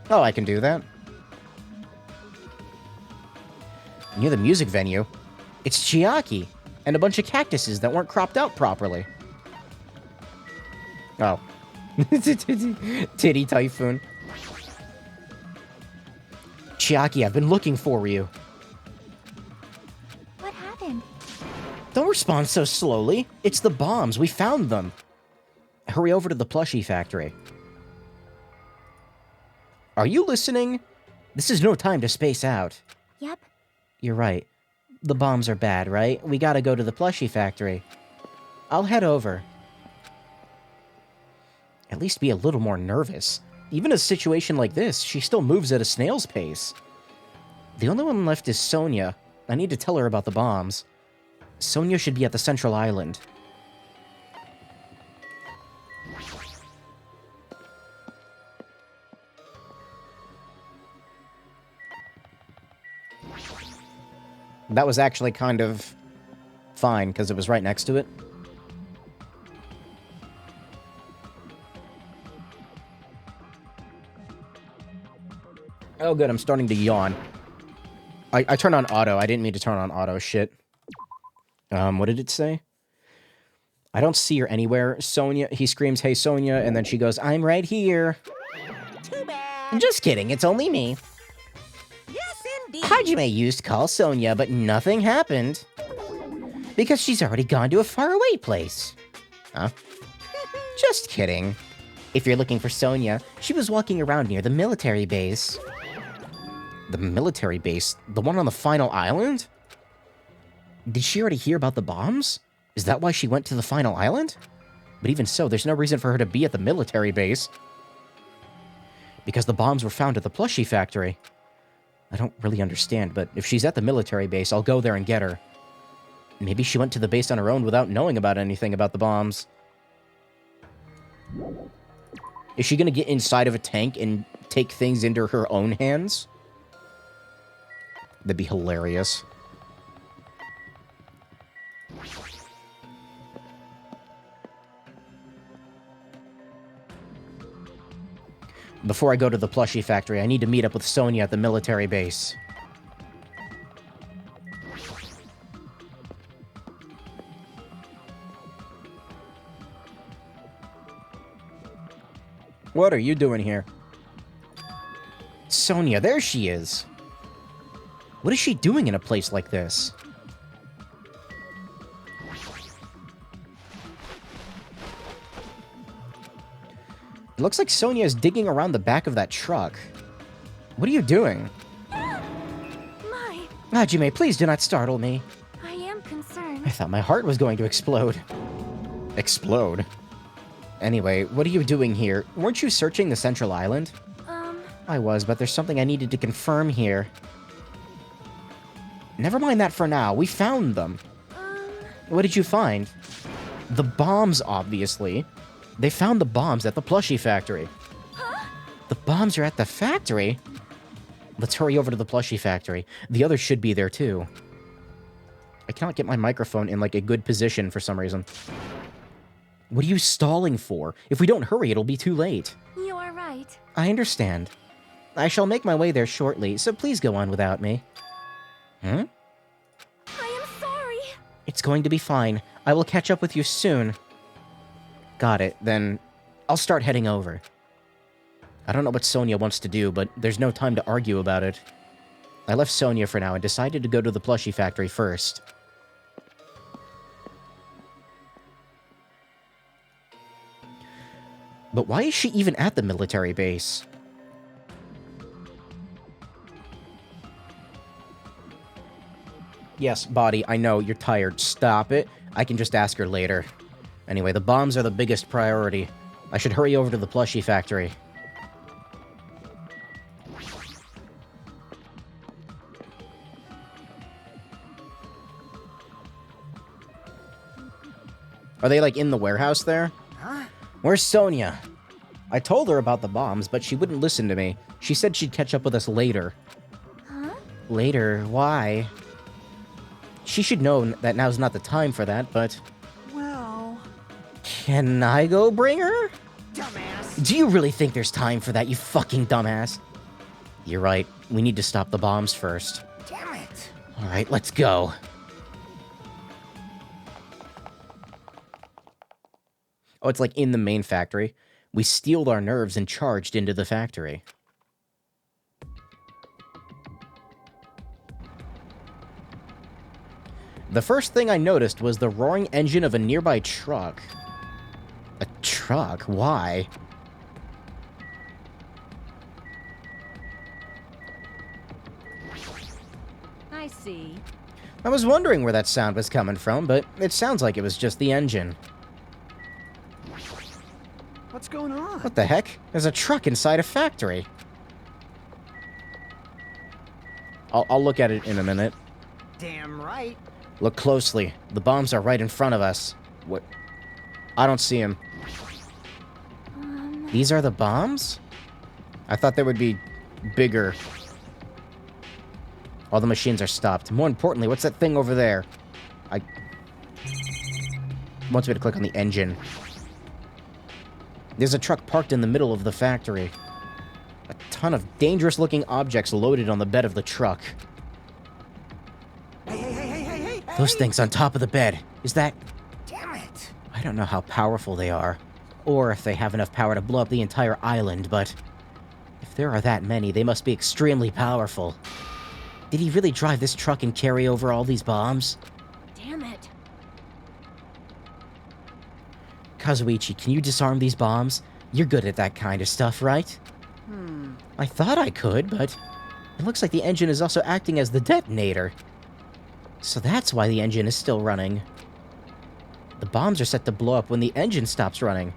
Oh, I can do that. Near the music venue, it's Chiaki and a bunch of cactuses that weren't cropped out properly. Oh. Titty Typhoon. Chiaki, I've been looking for you. What happened? Don't respond so slowly. It's the bombs. We found them. Hurry over to the plushie factory. Are you listening? This is no time to space out. Yep. You're right. The bombs are bad, right? We gotta go to the plushie factory. I'll head over. At least be a little more nervous. Even in a situation like this, she still moves at a snail's pace. The only one left is Sonia. I need to tell her about the bombs. Sonia should be at the central island. That was actually kind of fine, because it was right next to it. Oh, good, I'm starting to yawn. I turned on auto. I didn't mean to turn on auto. Shit. What did it say? I don't see her anywhere. Sonia, he screams, "Hey, Sonia," and then she goes, "I'm right here." Too bad. Just kidding, it's only me. Yes, indeed. Hajime used to call Sonia, but nothing happened. Because she's already gone to a faraway place. Huh? Just kidding. If you're looking for Sonia, she was walking around near the military base. The military base? The one on the final island? Did she already hear about the bombs? Is that why she went to the final island? But even so, there's no reason for her to be at the military base. Because the bombs were found at the plushie factory. I don't really understand, but if she's at the military base, I'll go there and get her. Maybe she went to the base on her own without knowing about anything about the bombs. Is she gonna get inside of a tank and take things into her own hands? That'd be hilarious. Before I go to the plushie factory, I need to meet up with Sonia at the military base. What are you doing here? Sonia, there she is. What is she doing in a place like this? It looks like Sonia is digging around the back of that truck. What are you doing? My, Hajime, please do not startle me. I am concerned. I thought my heart was going to explode. Explode? Anyway, what are you doing here? Weren't you searching the Central Island? I was, but there's something I needed to confirm here. Never mind that for now. We found them. What did you find? The bombs, obviously. They found the bombs at the plushie factory. Huh? The bombs are at the factory? Let's hurry over to the plushie factory. The others should be there, too. I cannot get my microphone in, like, a good position for some reason. What are you stalling for? If we don't hurry, it'll be too late. You are right. I understand. I shall make my way there shortly, so please go on without me. Hmm? I am sorry. It's going to be fine. I will catch up with you soon. Got it. Then I'll start heading over. I don't know what Sonia wants to do, but there's no time to argue about it. I left Sonia for now and decided to go to the plushie factory first. But why is she even at the military base? Yes, Body, I know, you're tired. Stop it. I can just ask her later. Anyway, the bombs are the biggest priority. I should hurry over to the plushie factory. Are they, like, in the warehouse there? Huh? Where's Sonia? I told her about the bombs, but she wouldn't listen to me. She said she'd catch up with us later. Huh? Later? Why? She should know that now's not the time for that, but... Well... Can I go bring her? Dumbass! Do you really think there's time for that, you fucking dumbass? You're right. We need to stop the bombs first. Damn it! Alright, let's go. Oh, it's like in the main factory. We steeled our nerves and charged into the factory. The first thing I noticed was the roaring engine of a nearby truck. A truck? Why? I see. I was wondering where that sound was coming from, but it sounds like it was just the engine. What's going on? What the heck? There's a truck inside a factory. I'll look at it in a minute. Damn right. Look closely. The bombs are right in front of us. What? I don't see them. These are the bombs? I thought they would be bigger. All the machines are stopped. More importantly, what's that thing over there? It wants me to click on the engine. There's a truck parked in the middle of the factory. A ton of dangerous-looking objects loaded on the bed of the truck. Hey! Those things on top of the bed. Is that... Damn it! I don't know how powerful they are, or if they have enough power to blow up the entire island, but... if there are that many, they must be extremely powerful. Did he really drive this truck and carry over all these bombs? Damn it. Kazuichi, can you disarm these bombs? You're good at that kind of stuff, right? I thought I could, but... it looks like the engine is also acting as the detonator. So that's why the engine is still running. The bombs are set to blow up when the engine stops running.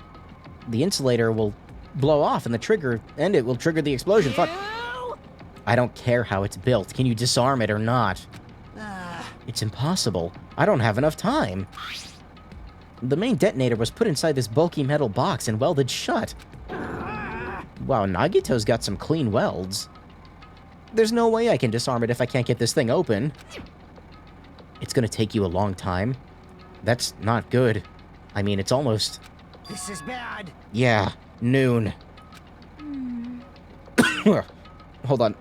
The insulator will blow off and it will trigger the explosion. Fuck. I don't care how it's built. Can you disarm it or not? It's impossible. I don't have enough time. The main detonator was put inside this bulky metal box and welded shut. Wow, Nagito's got some clean welds. There's no way I can disarm it if I can't get this thing open. It's gonna take you a long time. That's not good. I mean, it's almost... This is bad. yeah, noon. Hold on.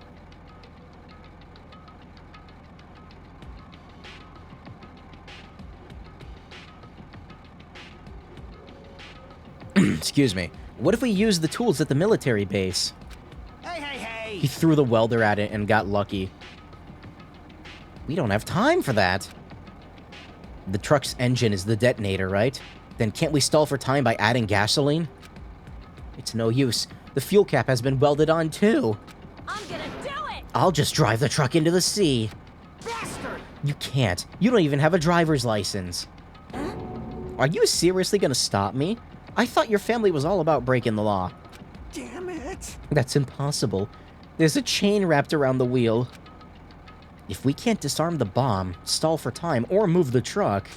Excuse me. What if we use the tools at the military base? Hey! He threw the welder at it and got lucky. We don't have time for that. The truck's engine is the detonator, right? Then can't we stall for time by adding gasoline? It's no use. The fuel cap has been welded on too. I'm gonna do it! I'll just drive the truck into the sea. Bastard! You can't. You don't even have a driver's license. Huh? Are you seriously gonna stop me? I thought your family was all about breaking the law. Damn it! That's impossible. There's a chain wrapped around the wheel. If we can't disarm the bomb, stall for time, or move the truck,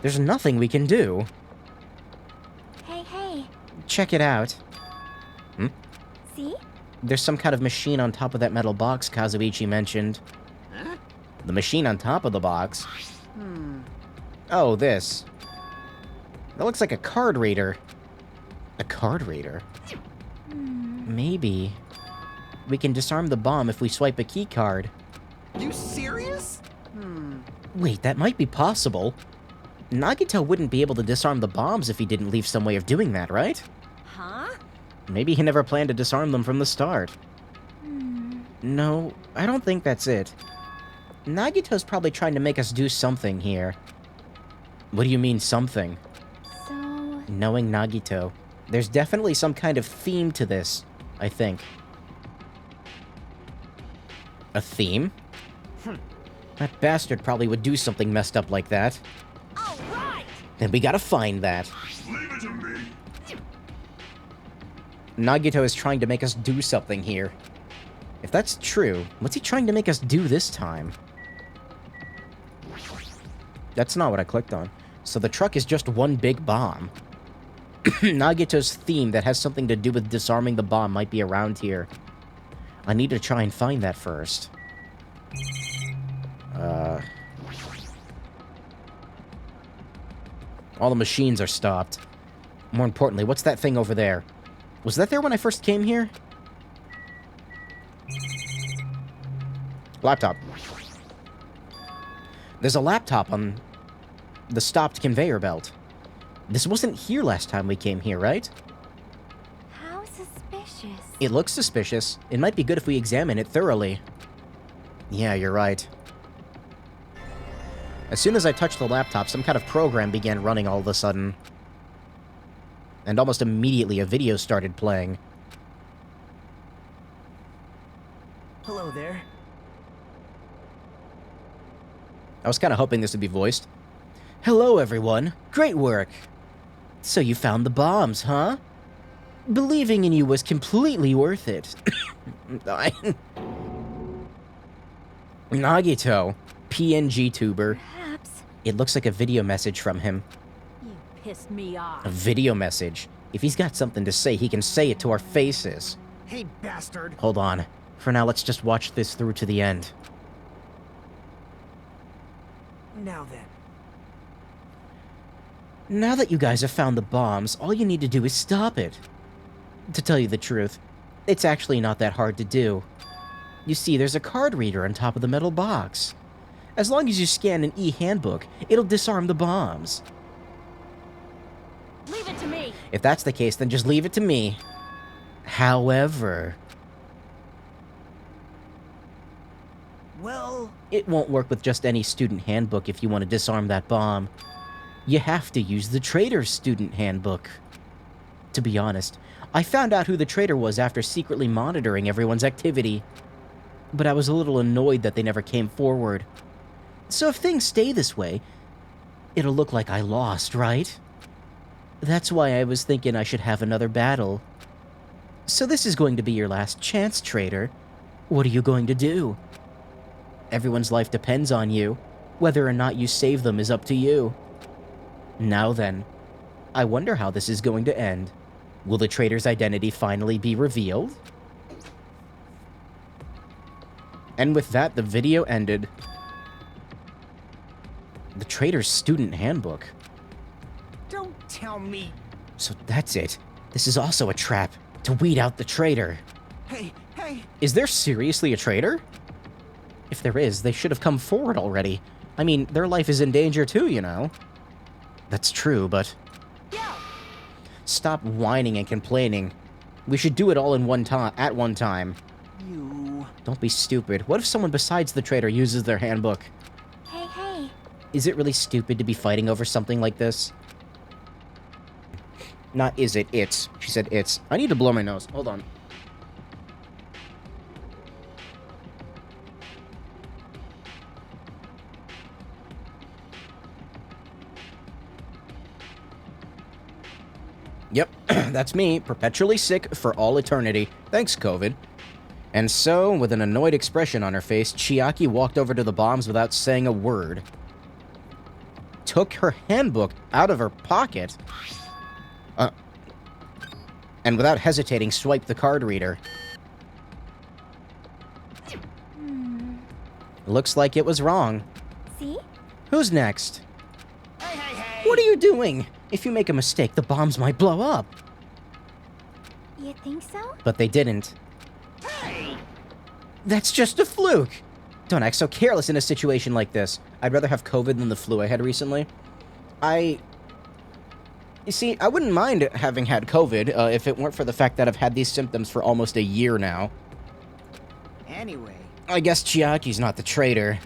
there's nothing we can do. Hey. Check it out. See? There's some kind of machine on top of that metal box Kazuichi mentioned. Huh? The machine on top of the box. Oh, this. That looks like a card reader. A card reader? Maybe. We can disarm the bomb if we swipe a key card. You serious? Wait, that might be possible. Nagito wouldn't be able to disarm the bombs if he didn't leave some way of doing that, right? Huh? Maybe he never planned to disarm them from the start. No, I don't think that's it. Nagito's probably trying to make us do something here. What do you mean, something? So, Knowing Nagito, there's definitely some kind of theme to this, I think. A theme? That bastard probably would do something messed up like that. All right! Then we gotta find that. Leave it to me. Nagito is trying to make us do something here. If that's true, what's he trying to make us do this time? That's not what I clicked on. So the truck is just one big bomb. Nagito's theme that has something to do with disarming the bomb might be around here. I need to try and find that first. All the machines are stopped. More importantly, what's that thing over there? Was that there when I first came here? Laptop. There's a laptop on the stopped conveyor belt. This wasn't here last time we came here, right? how suspicious. It looks suspicious. It might be good if we examine it thoroughly. Yeah, you're right. As soon as I touched the laptop, some kind of program began running all of a sudden. And almost immediately a video started playing. Hello there. I was kind of hoping this would be voiced. Hello, everyone. Great work. So you found the bombs, huh? Believing in you was completely worth it. Nagito, PNG tuber. Perhaps It looks like a video message from him. you pissed me off. A video message. If he's got something to say, he can say it to our faces. Hey, bastard! Hold on. For now, let's just watch this through to the end. Now then. Now that you guys have found the bombs, all you need to do is stop it. To tell you the truth, it's actually not that hard to do. You see, there's a card reader on top of the metal box. As long as you scan an e-handbook, it'll disarm the bombs. Leave it to me. If that's the case, then just leave it to me. However, Well, it won't work with just any student handbook if you want to disarm that bomb. You have to use the traitor's student handbook. To be honest, I found out who the traitor was after secretly monitoring everyone's activity. But I was a little annoyed that they never came forward. So if things stay this way, it'll look like I lost, right? That's why I was thinking I should have another battle. So this is going to be your last chance, traitor. What are you going to do? Everyone's life depends on you. Whether or not you save them is up to you. Now then, I wonder how this is going to end. Will the traitor's identity finally be revealed? And with that, the video ended. The traitor's student handbook. Don't tell me. So that's it. This is also a trap to weed out the traitor. Hey! Is there seriously a traitor? If there is, they should have come forward already. I mean, their life is in danger too, you know. That's true, but... stop whining and complaining. We should do it all in at one time. You... Don't be stupid. What if someone besides the traitor uses their handbook? Hey, hey. Is it really stupid to be fighting over something like this? Not is it, it's. She said it's. I need to blow my nose. Hold on. Yep, that's me, perpetually sick for all eternity. Thanks, COVID. And so, with an annoyed expression on her face, Chiaki walked over to the bombs without saying a word. Took her handbook out of her pocket. And without hesitating, swiped the card reader. Looks like it was wrong. See? Who's next? Hey, hey, hey! What are you doing? If you make a mistake, the bombs might blow up. You think so? But they didn't. Hey! That's just a fluke! Don't act so careless in a situation like this. I'd rather have COVID than the flu I had recently. You see, I wouldn't mind having had COVID if it weren't for the fact that I've had these symptoms for almost a year now. Anyway... I guess Chiaki's not the traitor.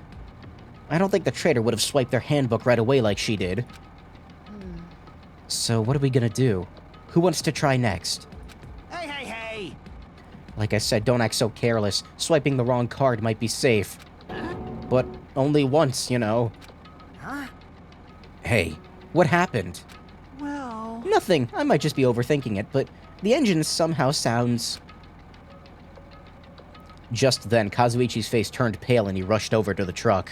I don't think the traitor would have swiped their handbook right away like she did. So what are we gonna do? Who wants to try next? Hey, hey, hey! Like I said, don't act so careless. Swiping the wrong card might be safe. But only once, you know. Huh? Hey, what happened? Well... Nothing. I might just be overthinking it, but the engine somehow sounds... Just then, Kazuichi's face turned pale and he rushed over to the truck.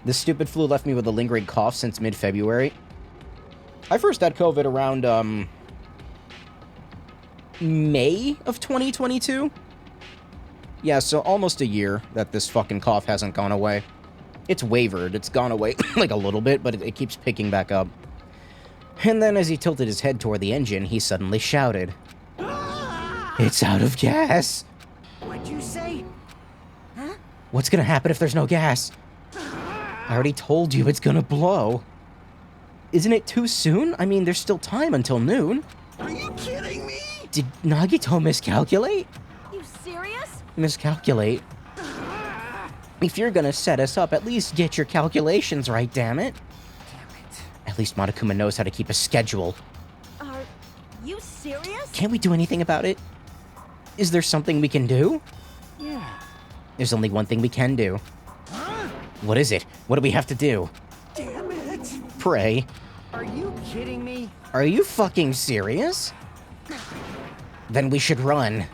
This stupid flu left me with a lingering cough since mid-February. I first had COVID around, May of 2022? Yeah, so almost a year that this fucking cough hasn't gone away. It's wavered. It's gone away like a little bit, but it keeps picking back up. And then as he tilted his head toward the engine, he suddenly shouted, "It's out of gas!" What'd you say? Huh? What's gonna happen if there's no gas? I already told you it's gonna blow. Isn't it too soon? I mean, there's still time until noon. Are you kidding me? Did Nagito miscalculate? You serious? Miscalculate? If you're gonna set us up, at least get your calculations right, damn it. Damn it. At least Monokuma knows how to keep a schedule. Are you serious? Can't we do anything about it? Is there something we can do? Yeah. There's only one thing we can do. Huh? What is it? What do we have to do? Damn it! Pray. Are you kidding me? Are you fucking serious? Then we should run.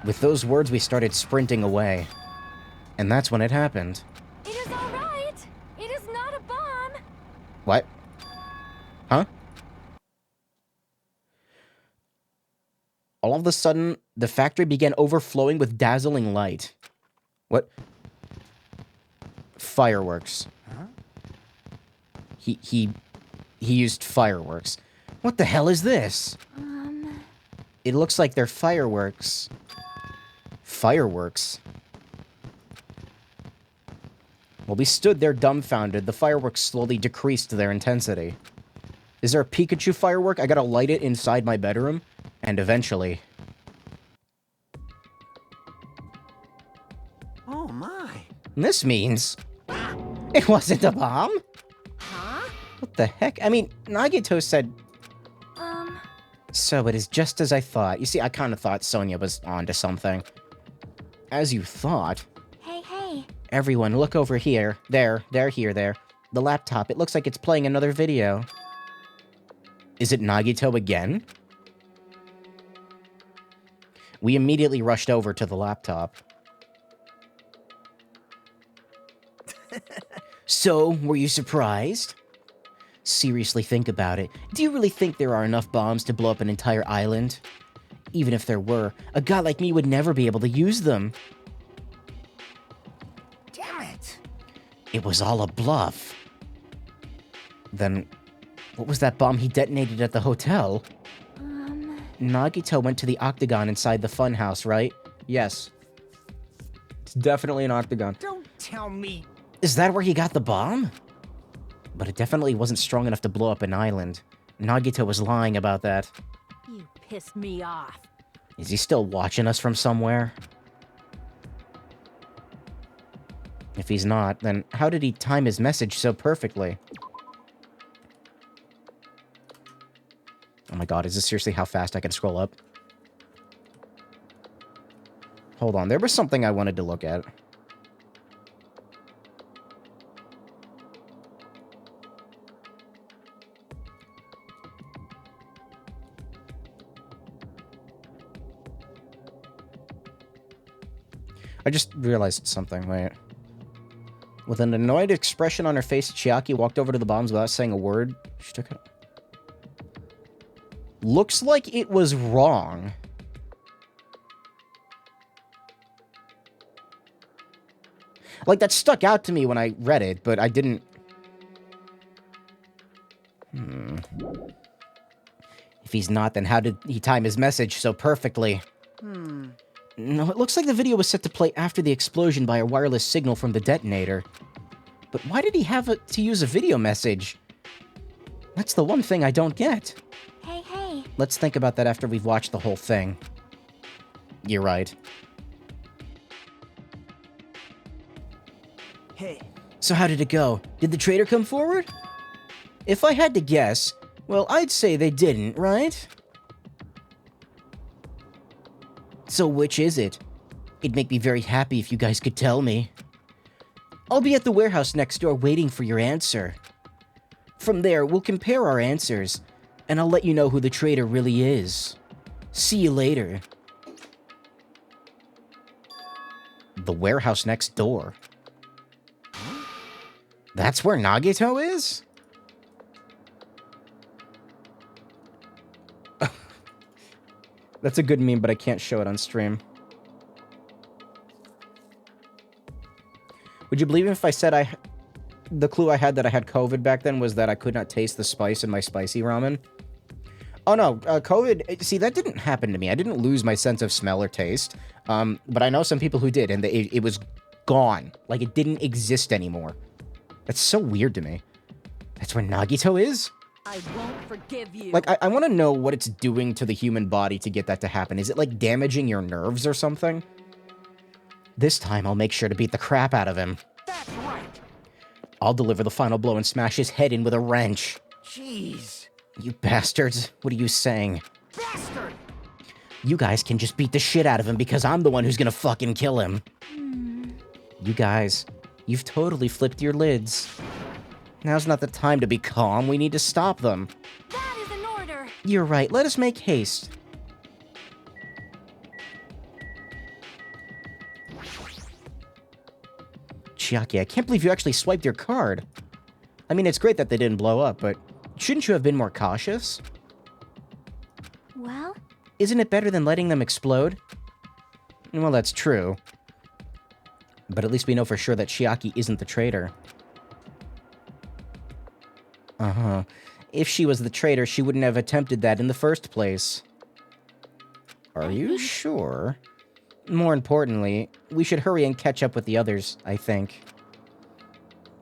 With those words, we started sprinting away. And that's when it happened. It is all right. It is not a bomb. What? Huh? All of a sudden, the factory began overflowing with dazzling light. What? Fireworks. Huh? He used fireworks. What the hell is this? It looks like they're fireworks. Fireworks? While we stood there dumbfounded, the fireworks slowly decreased their intensity. Is there a Pikachu firework? I gotta light it inside my bedroom, and eventually... Oh my. This means... It wasn't a bomb? Huh? What the heck? I mean, Nagito said... So it is just as I thought. You see, I kind of thought Sonia was onto something. As you thought... Hey, hey. Everyone, look over here. There. The laptop. It looks like it's playing another video. Is it Nagito again? We immediately rushed over to the laptop. So, were you surprised? Seriously, think about it. Do you really think there are enough bombs to blow up an entire island? Even if there were, a guy like me would never be able to use them. Damn it. It was all a bluff. Then, what was that bomb he detonated at the hotel? Nagito went to the octagon inside the funhouse, right? Yes. It's definitely an octagon. Don't tell me. Is that where he got the bomb? But it definitely wasn't strong enough to blow up an island. Nagito was lying about that. You pissed me off. Is he still watching us from somewhere? If he's not, then how did he time his message so perfectly? Oh my god, is this seriously how fast I can scroll up? Hold on, there was something I wanted to look at. I just realized something, wait. With an annoyed expression on her face, Chiaki walked over to the bombs without saying a word. She took it. Looks like it was wrong. Like, that stuck out to me when I read it, but I didn't... If he's not, then how did he time his message so perfectly? No, it looks like the video was set to play after the explosion by a wireless signal from the detonator. But why did he have to use a video message? That's the one thing I don't get. Hey, hey. Let's think about that after we've watched the whole thing. You're right. Hey, So how did it go? Did the traitor come forward? If I had to guess, well, I'd say they didn't, right? So which is it? It'd make me very happy if you guys could tell me. I'll be at the warehouse next door waiting for your answer. From there, we'll compare our answers, and I'll let you know who the traitor really is. See you later. The warehouse next door. That's where Nagito is? That's a good meme, but I can't show it on stream. Would you believe me if I said the clue I had that I had COVID back then was that I could not taste the spice in my spicy ramen? Oh no, COVID, see, that didn't happen to me. I didn't lose my sense of smell or taste. But I know some people who did, and it was gone. Like, it didn't exist anymore. That's so weird to me. That's where Nagito is? I won't forgive you. Like, I want to know what it's doing to the human body to get that to happen. Is it, like, damaging your nerves or something? This time, I'll make sure to beat the crap out of him. that's right. I'll deliver the final blow and smash his head in with a wrench. Jeez. You bastards. What are you saying? Bastard! You guys can just beat the shit out of him because I'm the one who's gonna fucking kill him. You guys, you've totally flipped your lids. Now's not the time to be calm. We need to stop them. That is an order. You're right. Let us make haste. Chiaki, I can't believe you actually swiped your card. I mean, it's great that they didn't blow up, but shouldn't you have been more cautious? Well, Isn't it better than letting them explode? Well, that's true. But at least we know for sure that Chiaki isn't the traitor. Uh-huh. If she was the traitor, she wouldn't have attempted that in the first place. Are you sure? More importantly, we should hurry and catch up with the others, I think.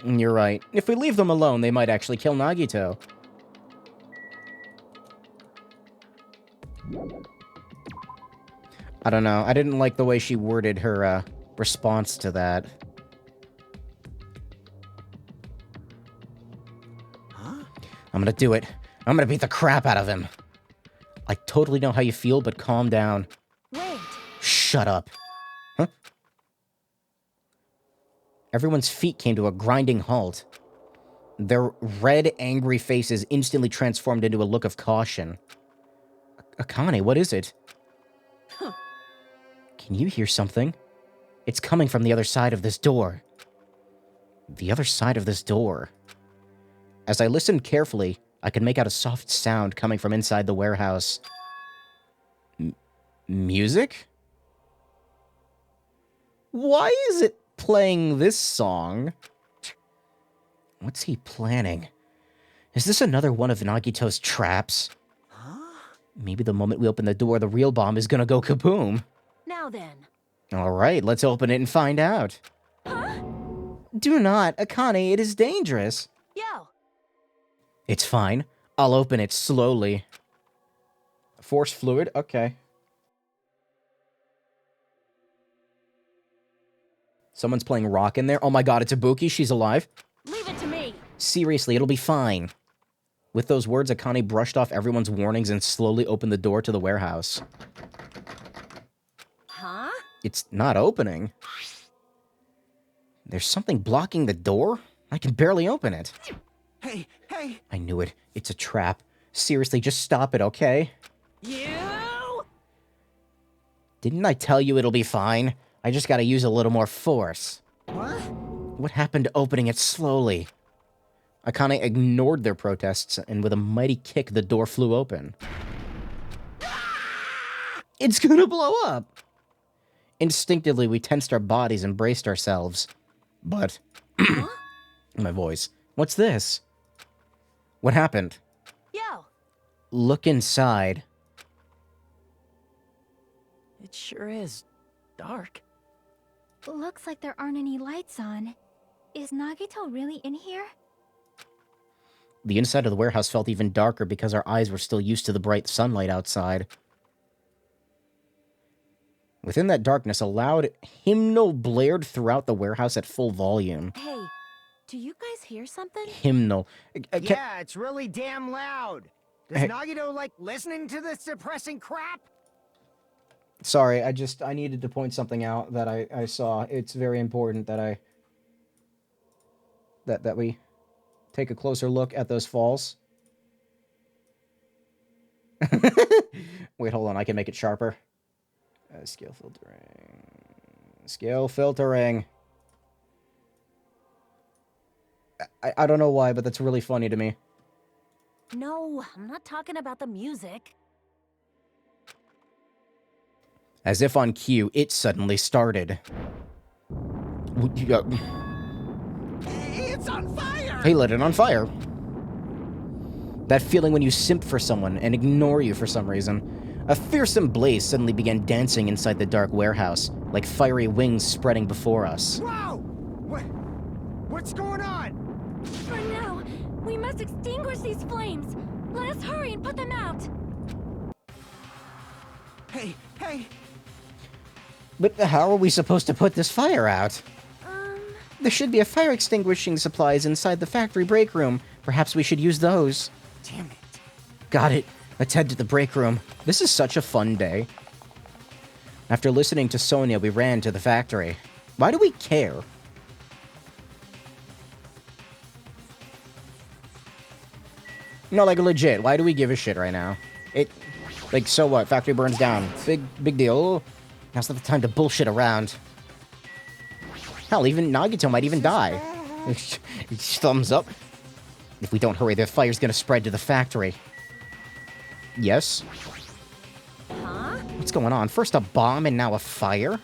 You're right. If we leave them alone, they might actually kill Nagito. I don't know. I didn't like the way she worded her, response to that. I'm gonna do it. I'm gonna beat the crap out of him. I totally know how you feel, but calm down. Wait. Shut up. Huh? Everyone's feet came to a grinding halt. Their red, angry faces instantly transformed into a look of caution. Akane, what is it? Can you hear something? It's coming from the other side of this door. The other side of this door. As I listened carefully, I could make out a soft sound coming from inside the warehouse. Music? Why is it playing this song? What's he planning? Is this another one of Nagito's traps? Maybe the moment we open the door, the real bomb is gonna go kaboom. Now then. Alright, let's open it and find out. Do not, Akane, it is dangerous. Yo, It's fine. I'll open it slowly. Force fluid? Okay. Someone's playing rock in there. Oh my god, it's Ibuki. She's alive. Leave it to me. Seriously, it'll be fine. With those words, Akane brushed off everyone's warnings and slowly opened the door to the warehouse. Huh? It's not opening. There's something blocking the door? I can barely open it. Hey, hey! I knew it. It's a trap. Seriously, just stop it, okay? You? Didn't I tell you it'll be fine? I just gotta use a little more force. What? What happened to opening it slowly? Akane ignored their protests, and with a mighty kick, the door flew open. It's gonna blow up! Instinctively, we tensed our bodies and braced ourselves. But... my voice. What's this? What happened? Yo. Look inside. It sure is dark. Looks like there aren't any lights on. Is Nagito really in here? The inside of the warehouse felt even darker because our eyes were still used to the bright sunlight outside. Within that darkness, a loud hymnal blared throughout the warehouse at full volume. Hey, do you guys hear something? Hymnal. Yeah, it's really damn loud. Does Hey. Nagito like listening to this depressing crap? Sorry, I needed to point something out that I saw. It's very important that that we take a closer look at those falls. Wait, hold on. I can make it sharper. Scale filtering. Scale filtering. I don't know why, but that's really funny to me. No, I'm not talking about the music. As if on cue, it suddenly started. It's on fire! He lit it on fire. That feeling when you simp for someone and ignore you for some reason. A fearsome blaze suddenly began dancing inside the dark warehouse, like fiery wings spreading before us. Whoa! What's going on? For now, we must extinguish these flames. Let us hurry and put them out. Hey, hey! But how are we supposed to put this fire out? There should be a fire extinguishing supplies inside the factory break room. Perhaps we should use those. Damn it. Got it. Let's head to the break room. This is such a fun day. After listening to Sonia, we ran to the factory. Why do we care? No, like legit, why do we give a shit right now? Like, so what? Factory burns down. Big deal. Now's not the time to bullshit around. Hell, even Nagito might even die. Thumbs up. If we don't hurry, the fire's gonna spread to the factory. Yes? Huh? What's going on? First a bomb and now a fire?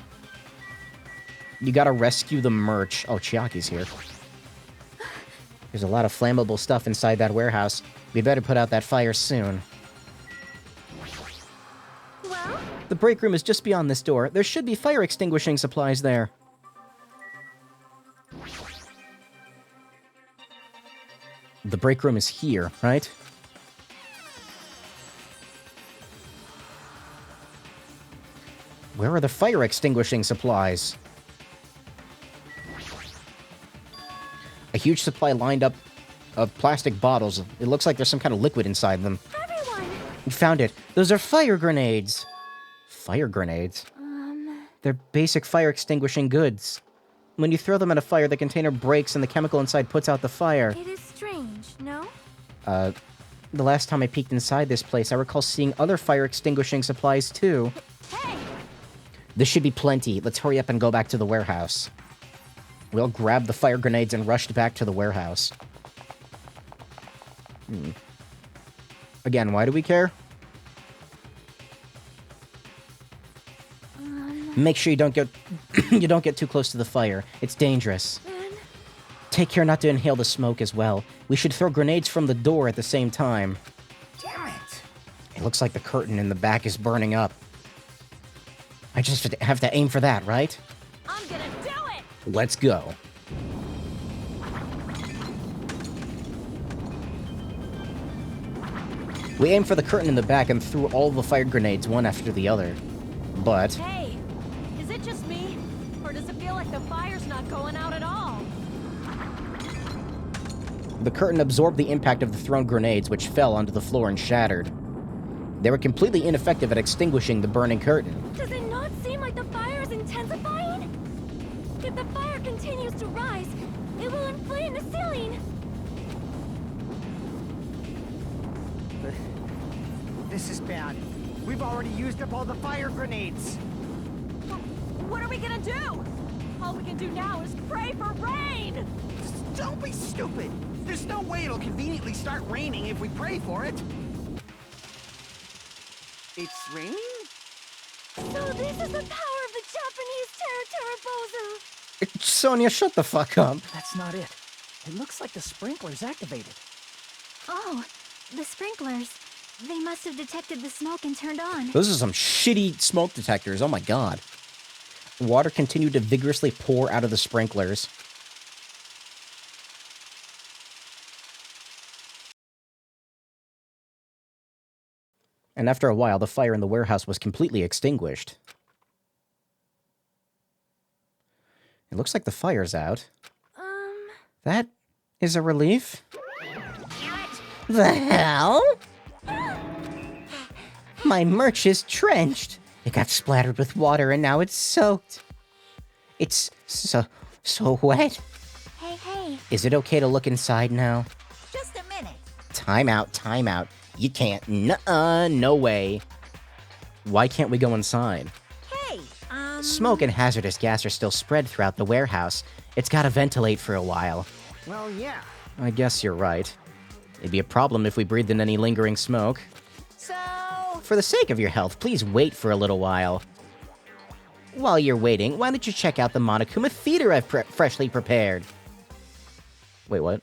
You gotta rescue the merch. Oh, Chiaki's here. There's a lot of flammable stuff inside that warehouse. We better put out that fire soon. Well, The break room is just beyond this door. There should be fire extinguishing supplies there. The break room is here, right? Where are the fire extinguishing supplies? A huge supply lined up of plastic bottles. It looks like there's some kind of liquid inside them. everyone. We found it. Those are fire grenades. Fire grenades? They're basic fire extinguishing goods. When you throw them at a fire, the container breaks and the chemical inside puts out the fire. It is strange, no? The last time I peeked inside this place, I recall seeing other fire extinguishing supplies too. Hey! This should be plenty. Let's hurry up and go back to the warehouse. We all grabbed the fire grenades and rushed back to the warehouse. Again, why do we care? Make sure you don't get you don't get too close to the fire. It's dangerous. Take care not to inhale the smoke as well. We should throw grenades from the door at the same time. Damn it! It looks like the curtain in the back is burning up. I just have to aim for that, right? I'm gonna do it! Let's go. We aimed for the curtain in the back and threw all the fire grenades one after the other. But... Hey, is it just me? Or does it feel like the fire's not going out at all? the curtain absorbed the impact of the thrown grenades, which fell onto the floor and shattered. They were completely ineffective at extinguishing the burning curtain. Does it not seem like the fire is intensifying? If the fire continues to rise, it will inflame the ceiling. This is bad. We've already used up all the fire grenades. What are we gonna do? All we can do now is pray for rain! Just don't be stupid. There's no way it'll conveniently start raining if we pray for it. It's raining? So this is the power of the Japanese Terra. Sonia, shut the fuck up. That's not it. It looks like the sprinkler's activated. Oh, the sprinklers. They must have detected the smoke and turned on. Those are some shitty smoke detectors, oh my god. Water continued to vigorously pour out of the sprinklers. And after a while, the fire in the warehouse was completely extinguished. It looks like the fire's out. That is a relief. The hell? My merch is drenched. It got splattered with water and now it's soaked. It's so wet. Hey. Is it okay to look inside now? Just a minute. Time out. You can't. Nuh-uh, no way. Why can't we go inside? Hey, Smoke and hazardous gas are still spread throughout the warehouse. It's gotta ventilate for a while. Well, yeah. I guess you're right. It'd be a problem if we breathed in any lingering smoke. so... For the sake of your health, please wait for a little while. While you're waiting, why don't you check out the Monokuma Theater I've freshly prepared? Wait, what?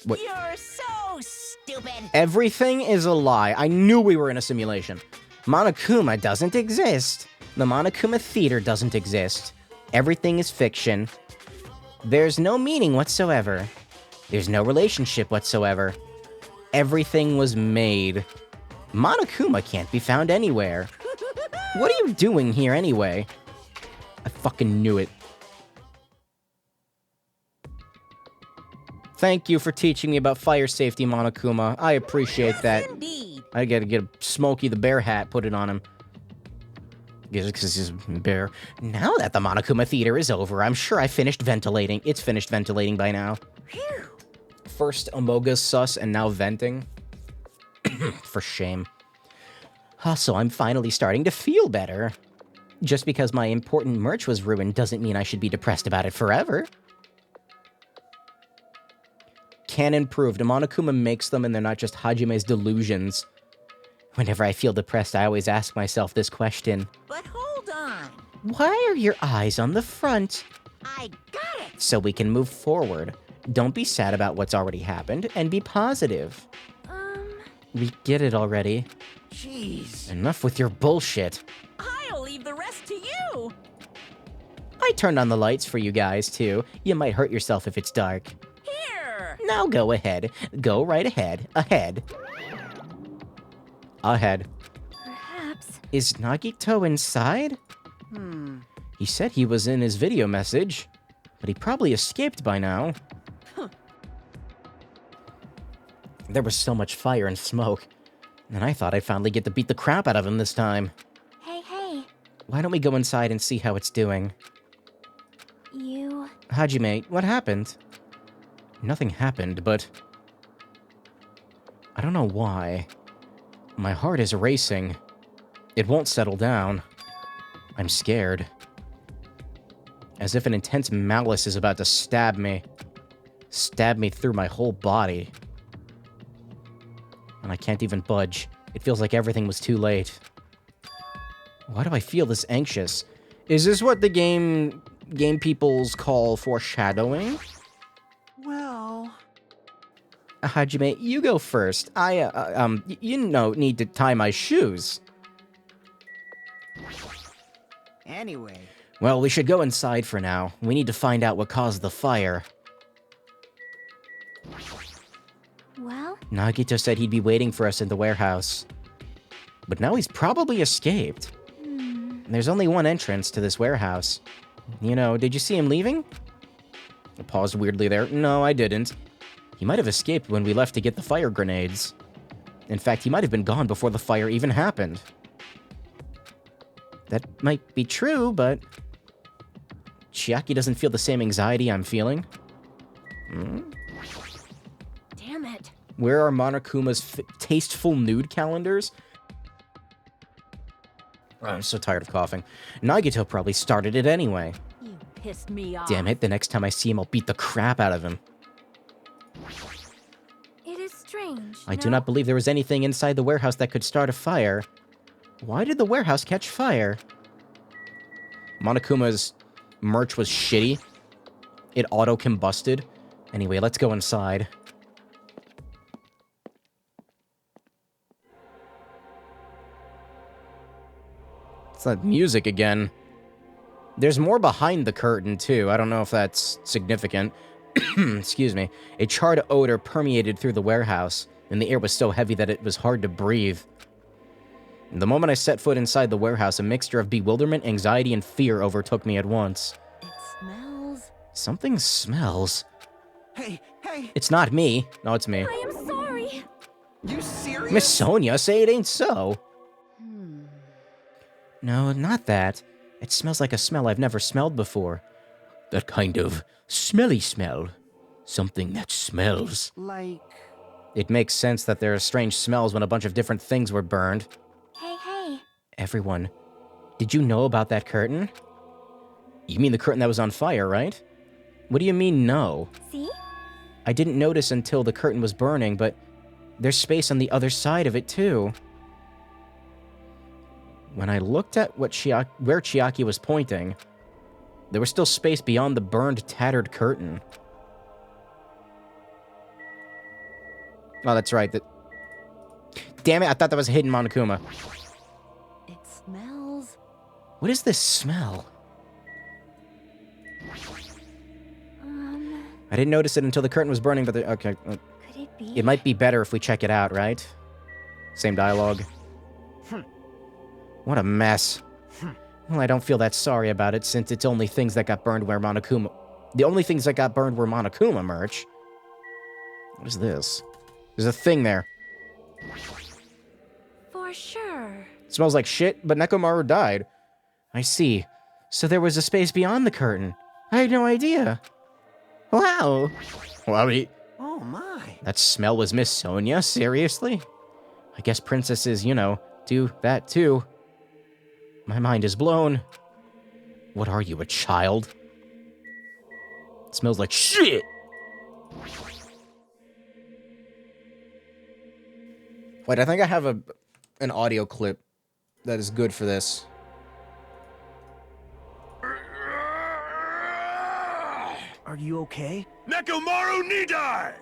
What? You're so stupid. Everything is a lie. I knew we were in a simulation. Monokuma doesn't exist. The Monokuma Theater doesn't exist. Everything is fiction. There's no meaning whatsoever. There's no relationship whatsoever. Everything was made. Monokuma can't be found anywhere. What are you doing here anyway? I fucking knew it. Thank you for teaching me about fire safety, Monokuma. I appreciate that. Indeed. I gotta get a Smokey the Bear hat put it on him. Because he's a bear. Now that the Monokuma Theater is over, I'm sure I finished ventilating. It's finished ventilating by now. Phew. First Amoga's sus and now venting. For shame. So I'm finally starting to feel better. Just because my important merch was ruined doesn't mean I should be depressed about it forever. Canon proved Monokuma makes them and they're not just Hajime's delusions. Whenever I feel depressed, I always ask myself this question. But hold on. Why are your eyes on the front? I got it. So we can move forward. Don't be sad about what's already happened, and be positive. We get it already. Jeez. Enough with your bullshit. I'll leave the rest to you. I turned on the lights for you guys, too. You might hurt yourself if it's dark. Here. Now go ahead. Go right ahead. Ahead. Perhaps. Is Nagito inside? He said he was in his video message, but he probably escaped by now. There was so much fire and smoke, and I thought I'd finally get to beat the crap out of him this time. Hey. Why don't we go inside and see how it's doing? You... Hajime, what happened? Nothing happened, but... I don't know why. My heart is racing. It won't settle down. I'm scared. As if an intense malice is about to stab me. Stab me through my whole body. And I can't even budge. It feels like everything was too late. Why do I feel this anxious? Is this what the game peoples call foreshadowing? Well... Hajime, you go first. Need to tie my shoes. Anyway. Well, we should go inside for now. We need to find out what caused the fire. Nagito said he'd be waiting for us in the warehouse. But now he's probably escaped. There's only one entrance to this warehouse. You know, did you see him leaving? I paused weirdly there. No, I didn't. He might have escaped when we left to get the fire grenades. In fact, he might have been gone before the fire even happened. That might be true, but... Chiaki doesn't feel the same anxiety I'm feeling. Damn it. Where are Monokuma's tasteful nude calendars? Oh, I'm so tired of coughing. Nagito probably started it anyway. You pissed me off. Damn it, the next time I see him, I'll beat the crap out of him. It is strange. I do not believe there was anything inside the warehouse that could start a fire. Why did the warehouse catch fire? Monokuma's merch was shitty. It auto-combusted. Anyway, let's go inside. It's that music again. There's more behind the curtain, too. I don't know if that's significant. Excuse me. A charred odor permeated through the warehouse, and the air was so heavy that it was hard to breathe. The moment I set foot inside the warehouse, a mixture of bewilderment, anxiety, and fear overtook me at once. It smells. Something smells. Hey! It's not me. No, it's me. I am sorry. You serious? Miss Sonia, say it ain't so. No, not that. It smells like a smell I've never smelled before. That kind of smelly smell. Something that smells. Like... It makes sense that there are strange smells when a bunch of different things were burned. Hey. Everyone, did you know about that curtain? You mean the curtain that was on fire, right? What do you mean, no? See? I didn't notice until the curtain was burning, but there's space on the other side of it, too. When I looked at where Chiaki was pointing, there was still space beyond the burned, tattered curtain. Oh, that's right. Damn it, I thought that was a hidden Monokuma. It smells. What is this smell? I didn't notice it until the curtain was burning, but okay. Could it be? It might be better if we check it out, right? Same dialogue. What a mess. Well, I don't feel that sorry about it, since it's only things that got burned were Monokuma. The only things that got burned were Monokuma merch. What is this? There's a thing there. For sure. It smells like shit, but Nekomaru died. I see. So there was a space beyond the curtain. I had no idea. Wow. Wowie. Oh my. That smell was Miss Sonia? Seriously? I guess princesses, you know, do that too. My mind is blown. What are you, a child? It smells like shit! Wait, I think I have an audio clip that is good for this. Are you okay? Nekomaru Nidai!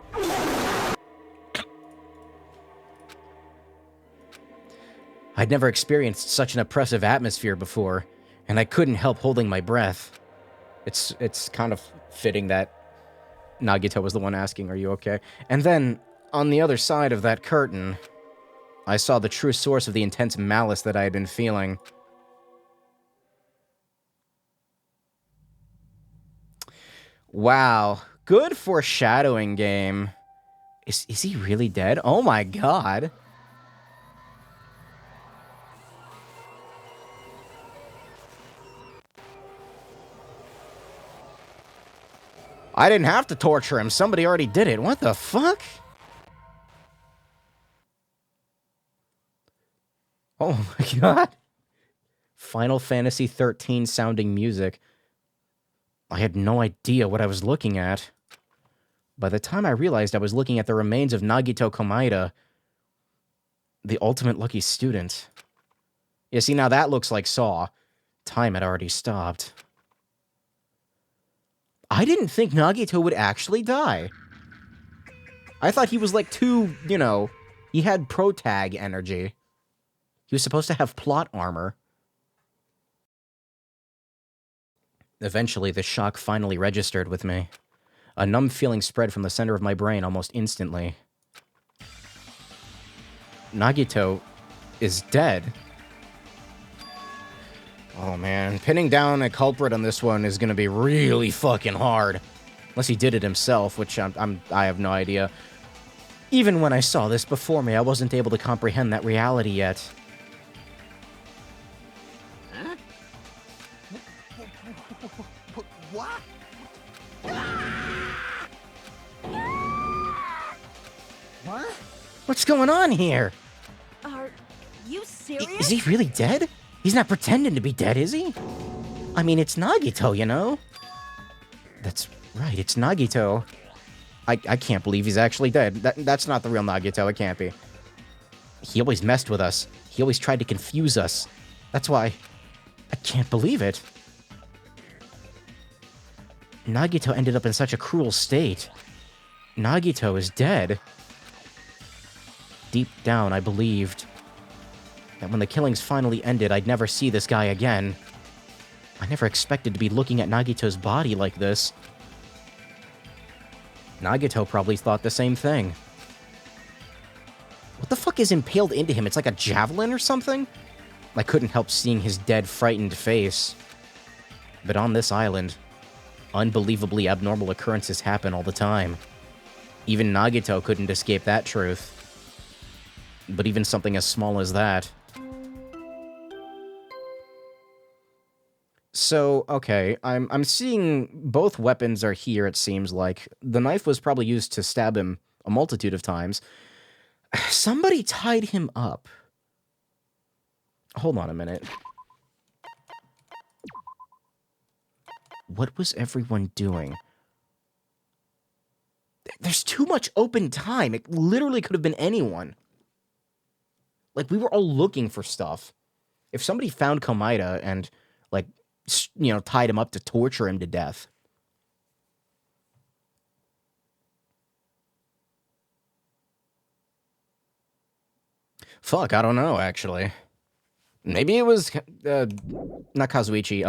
I'd never experienced such an oppressive atmosphere before, and I couldn't help holding my breath. It's kind of fitting that Nagito was the one asking, "Are you okay?" And then, on the other side of that curtain, I saw the true source of the intense malice that I had been feeling. Wow. Good foreshadowing, game. Is he really dead? Oh my god. I didn't have to torture him. Somebody already did it. What the fuck? Oh my god. Final Fantasy 13 sounding music. I had no idea what I was looking at. By the time I realized I was looking at the remains of Nagito Komaeda, the ultimate lucky student. Yeah, see, now that looks like Saw. Time had already stopped. I didn't think Nagito would actually die. I thought he was like too, you know, he had pro-tag energy. He was supposed to have plot armor. Eventually, the shock finally registered with me. A numb feeling spread from the center of my brain almost instantly. Nagito is dead. Oh man, pinning down a culprit on this one is gonna be really fucking hard. Unless he did it himself, which I have no idea. Even when I saw this before me, I wasn't able to comprehend that reality yet. Huh? What? What? What's going on here? Are you serious? Is he really dead? He's not pretending to be dead, is he? I mean, it's Nagito, you know? That's right, it's Nagito. I can't believe he's actually dead. That's not the real Nagito, it can't be. He always messed with us. He always tried to confuse us. That's why I can't believe it. Nagito ended up in such a cruel state. Nagito is dead. Deep down, I believed that when the killings finally ended, I'd never see this guy again. I never expected to be looking at Nagito's body like this. Nagito probably thought the same thing. What the fuck is impaled into him? It's like a javelin or something? I couldn't help seeing his dead, frightened face. But on this island, unbelievably abnormal occurrences happen all the time. Even Nagito couldn't escape that truth. But even something as small as that. So, okay, I'm seeing both weapons are here, it seems like. The knife was probably used to stab him a multitude of times. Somebody tied him up. Hold on a minute. What was everyone doing? There's too much open time. It literally could have been anyone. Like, we were all looking for stuff. If somebody found Komaeda and, like, you know, tied him up to torture him to death. Fuck, I don't know, actually. Maybe it was, not Kazuichi,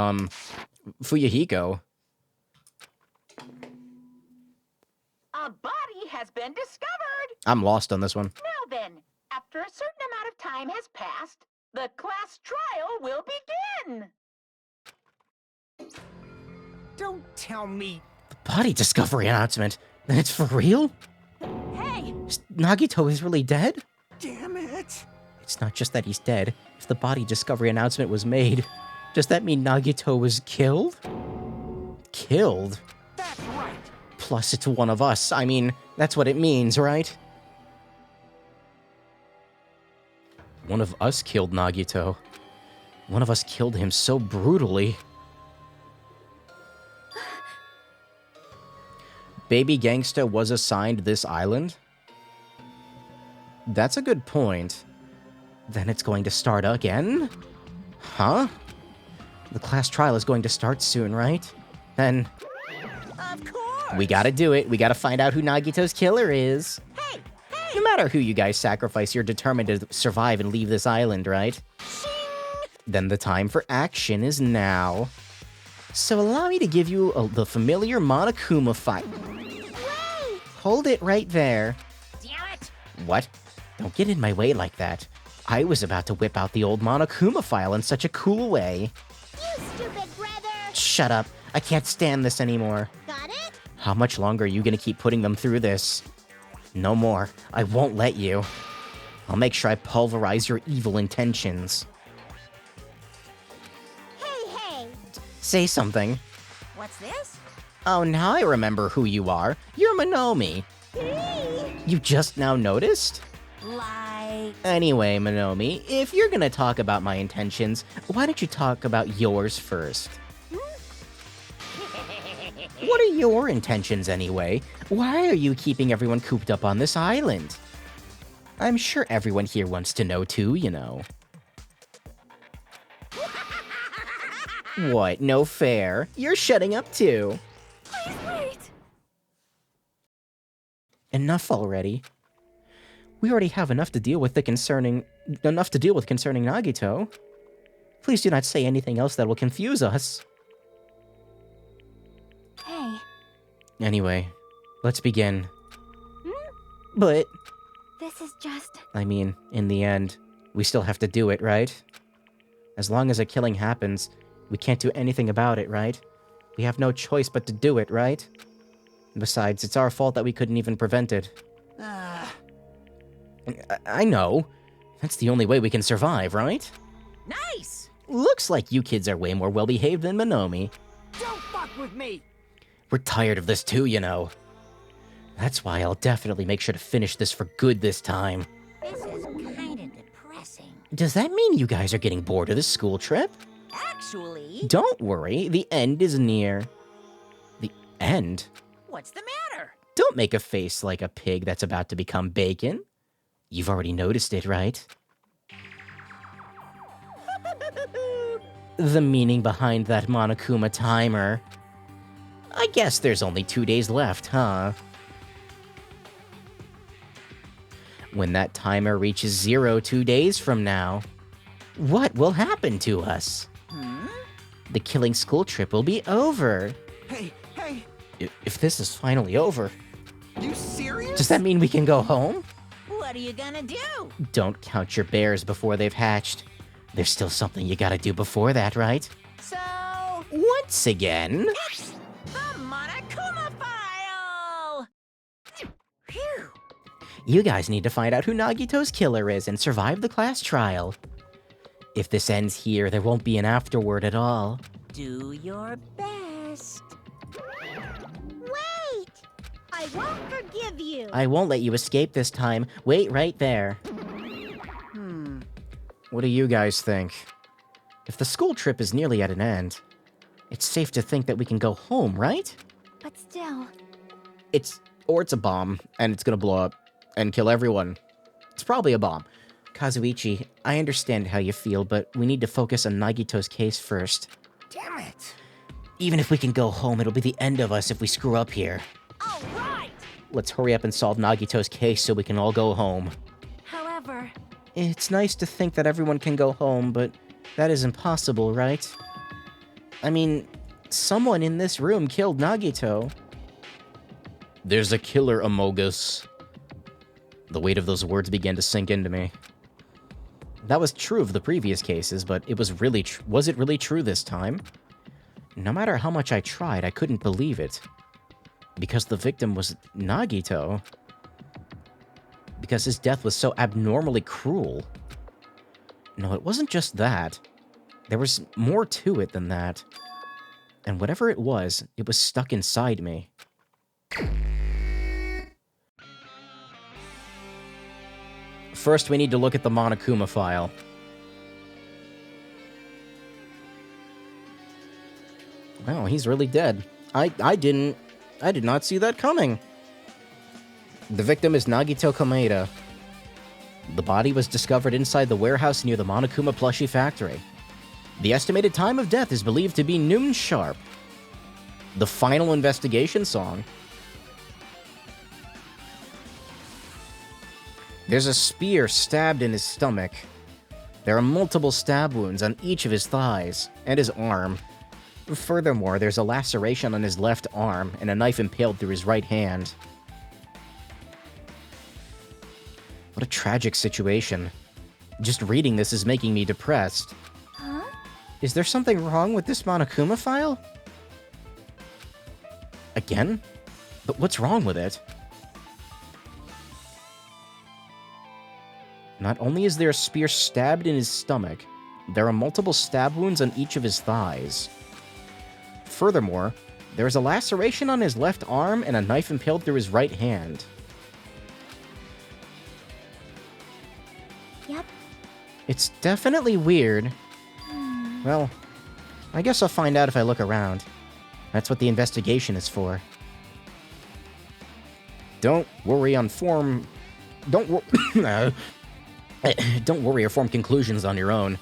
Fuyuhiko. A body has been discovered. I'm lost on this one. Now then, after a certain amount of time has passed, the class trial will begin. Don't tell me. Body discovery announcement? Then it's for real? Hey! Nagito is really dead? Damn it. It's not just that he's dead. If the body discovery announcement was made, does that mean Nagito was killed? Killed? That's right. Plus it's one of us. I mean, that's what it means, right? One of us killed Nagito. One of us killed him so brutally. Baby Gangsta was assigned this island? That's a good point. Then it's going to start again? Huh? The class trial is going to start soon, right? Then... Of course. we gotta do it. We gotta find out who Nagito's killer is. Hey, No matter who you guys sacrifice, you're determined to survive and leave this island, right? Then the time for action is now. So allow me to give you the familiar Monokuma fight. Hold it right there. Damn it! What? Don't get in my way like that. I was about to whip out the old Monokuma file in such a cool way. You stupid brother! Shut up. I can't stand this anymore. Got it? How much longer are you gonna keep putting them through this? No more. I won't let you. I'll make sure I pulverize your evil intentions. Hey! Say something. What's this? Oh, now I remember who you are. You're Monomi. You just now noticed? Like... Anyway, Monomi, if you're gonna talk about my intentions, why don't you talk about yours first? What are your intentions anyway? Why are you keeping everyone cooped up on this island? I'm sure everyone here wants to know too, you know. What, no fair? You're shutting up too. Please wait! Enough already. We already have enough to deal with concerning Nagito. Please do not say anything else that will confuse us. Hey, Anyway, let's begin. But This is just... I mean, in the end, we still have to do it, right? As long as a killing happens, we can't do anything about it, right? We have no choice but to do it, right? Besides, it's our fault that we couldn't even prevent it. I know. That's the only way we can survive, right? Nice! Looks like you kids are way more well-behaved than Monomi. Don't fuck with me! We're tired of this too, you know. That's why I'll definitely make sure to finish this for good this time. This is kinda depressing. Does that mean you guys are getting bored of this school trip? Actually, Don't worry, the end is near. The end? what's the matter? Don't make a face like a pig that's about to become bacon. You've already noticed it, right? The meaning behind that Monokuma timer. I guess there's only 2 days left, huh? When that timer reaches 0 2 days from now, what will happen to us? The killing school trip will be over. Hey, If this is finally over, you serious? does that mean we can go home? What are you gonna do? Don't count your bears before they've hatched. There's still something you gotta do before that, right? So, Once again, it's the Monokuma file! Phew. you guys need to find out who Nagito's killer is and survive the class trial. If this ends here, there won't be an afterword at all. Do your best. Wait! I won't forgive you! I won't let you escape this time. Wait right there. What do you guys think? If the school trip is nearly at an end, it's safe to think that we can go home, right? But still... It's a bomb, and it's gonna blow up and kill everyone. It's probably a bomb. Kazuichi, I understand how you feel, but we need to focus on Nagito's case first. Damn it! Even if we can go home, it'll be the end of us if we screw up here. All right! Let's hurry up and solve Nagito's case so we can all go home. However... It's nice to think that everyone can go home, but that is impossible, right? I mean, someone in this room killed Nagito. There's a killer among us. The weight of those words began to sink into me. That was true of the previous cases, but it was it really true this time? No matter how much I tried, I couldn't believe it. Because the victim was Nagito. Because his death was so abnormally cruel. No, it wasn't just that. There was more to it than that. And whatever it was stuck inside me. First, we need to look at the Monokuma file. Oh, he's really dead. I did not see that coming. The victim is Nagito Komaeda. The body was discovered inside the warehouse near the Monokuma plushie factory. The estimated time of death is believed to be noon sharp. The final investigation song. There's a spear stabbed in his stomach. There are multiple stab wounds on each of his thighs and his arm. Furthermore, there's a laceration on his left arm and a knife impaled through his right hand. What a tragic situation. Just reading this is making me depressed. Huh? Is there something wrong with this Monokuma file? Again? But what's wrong with it? Not only is there a spear stabbed in his stomach, there are multiple stab wounds on each of his thighs. Furthermore, there is a laceration on his left arm and a knife impaled through his right hand. Yep. It's definitely weird. Well, I guess I'll find out if I look around. That's what the investigation is for. Don't worry or form conclusions on your own.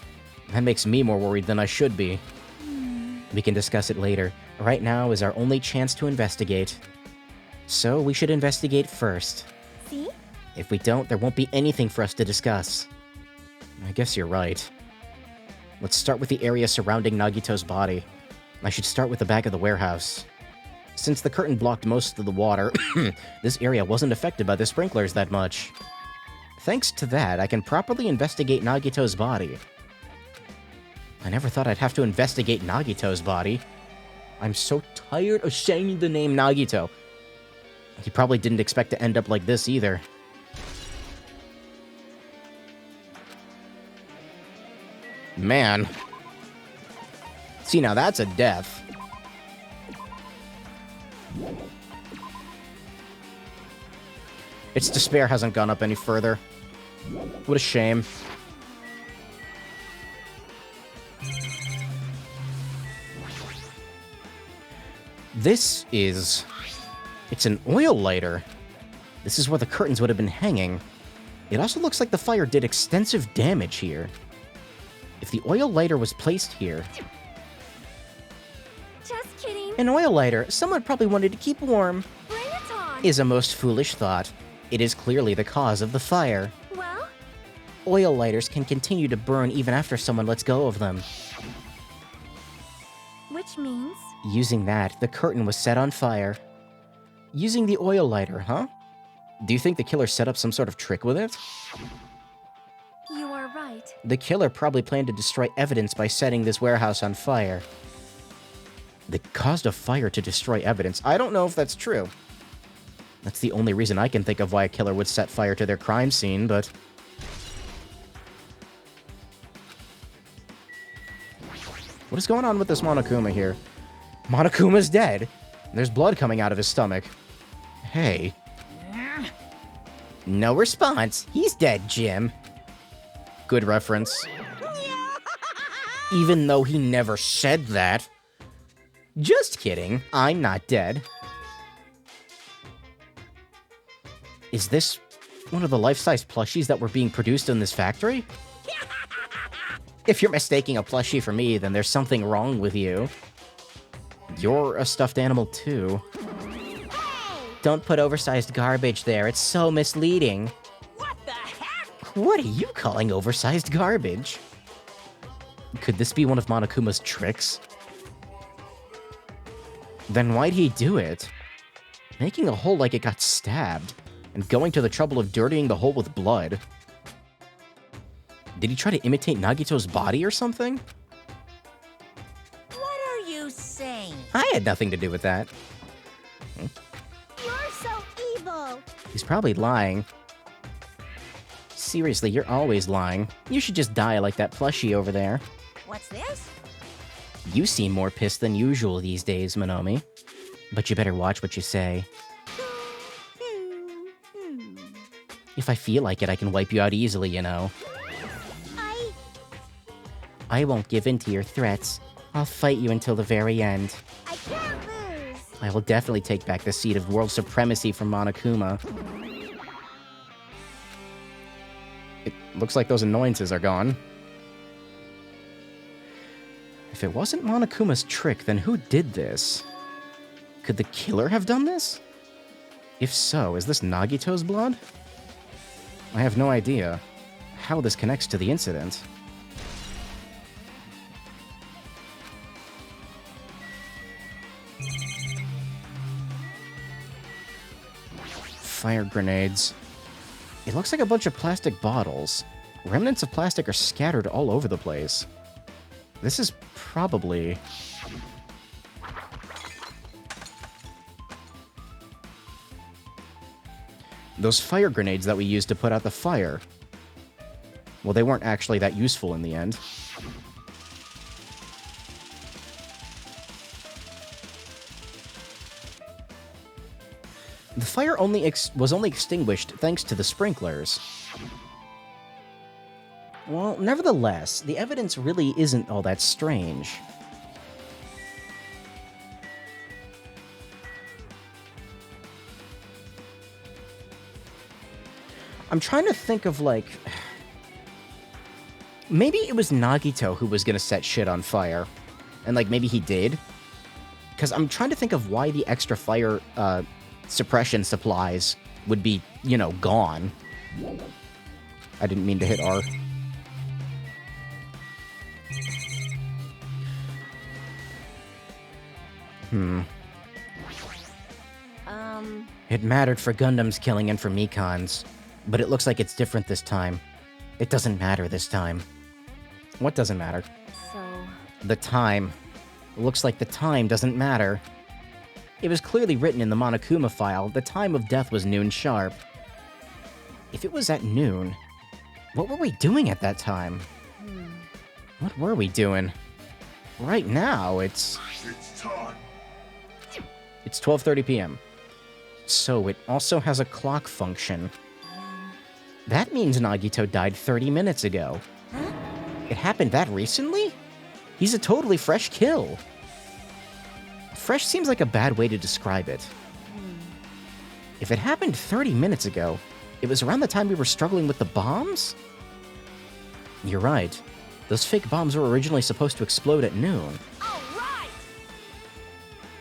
That makes me more worried than I should be. We can discuss it later. Right now is our only chance to investigate. So we should investigate first. See? If we don't, there won't be anything for us to discuss. I guess you're right. Let's start with the area surrounding Nagito's body. I should start with the back of the warehouse. Since the curtain blocked most of the water, this area wasn't affected by the sprinklers that much. Thanks to that, I can properly investigate Nagito's body. I never thought I'd have to investigate Nagito's body. I'm so tired of saying the name Nagito. He probably didn't expect to end up like this either. Man. See, now that's a death. Its despair hasn't gone up any further. What a shame. This is... It's an oil lighter. This is where the curtains would have been hanging. It also looks like the fire did extensive damage here. If the oil lighter was placed here... Just kidding. An oil lighter someone probably wanted to keep warm. Bring it on. Is a most foolish thought. It is clearly the cause of the fire. Well, Oil lighters can continue to burn even after someone lets go of them. which means... Using that, the curtain was set on fire. Using the oil lighter, huh? Do you think the killer set up some sort of trick with it? You are right. The killer probably planned to destroy evidence by setting this warehouse on fire. They caused a fire to destroy evidence. I don't know if that's true. That's the only reason I can think of why a killer would set fire to their crime scene, but... What is going on with this Monokuma here? Monokuma's dead. There's blood coming out of his stomach. Hey. No response. He's dead, Jim. Good reference. Even though he never said that. Just kidding. I'm not dead. Is this one of the life-size plushies that were being produced in this factory? If you're mistaking a plushie for me, then there's something wrong with you. You're a stuffed animal, too. Don't put oversized garbage there. It's so misleading. What the heck? What are you calling oversized garbage? Could this be one of Monokuma's tricks? Then why'd he do it? Making a hole like it got stabbed, and going to the trouble of dirtying the hole with blood. Did he try to imitate Nagito's body or something? What are you saying? I had nothing to do with that. You're so evil. He's probably lying. Seriously, you're always lying. You should just die like that plushie over there. What's this? You seem more pissed than usual these days, Monomi. But you better watch what you say. If I feel like it, I can wipe you out easily, you know. I won't give in to your threats. I'll fight you until the very end. I can't lose. I will definitely take back the seat of world supremacy from Monokuma. It looks like those annoyances are gone. If it wasn't Monokuma's trick, then who did this? Could the killer have done this? If so, is this Nagito's blood? I have no idea how this connects to the incident. Fire grenades. It looks like a bunch of plastic bottles. Remnants of plastic are scattered all over the place. This is probably... those fire grenades that we used to put out the fire. Well, they weren't actually that useful in the end. The fire was only extinguished thanks to the sprinklers. Well, nevertheless, the evidence really isn't all that strange. I'm trying to think of, like... maybe it was Nagito who was gonna set shit on fire. And, like, maybe he did. Because I'm trying to think of why the extra fire, suppression supplies would be, you know, gone. I didn't mean to hit R. It mattered for Gundam's killing and for Mikan's. But it looks like it's different this time. It doesn't matter this time. What doesn't matter? So, The time. It looks like the time doesn't matter. It was clearly written in the Monokuma file, the time of death was noon sharp. If it was at noon, what were we doing at that time? What were we doing? Right now, it's time. 12:30 p.m. So it also has a clock function. That means Nagito died 30 minutes ago. It happened that recently? He's a totally fresh kill. Fresh seems like a bad way to describe it. If it happened 30 minutes ago, it was around the time we were struggling with the bombs? You're right. Those fake bombs were originally supposed to explode at noon.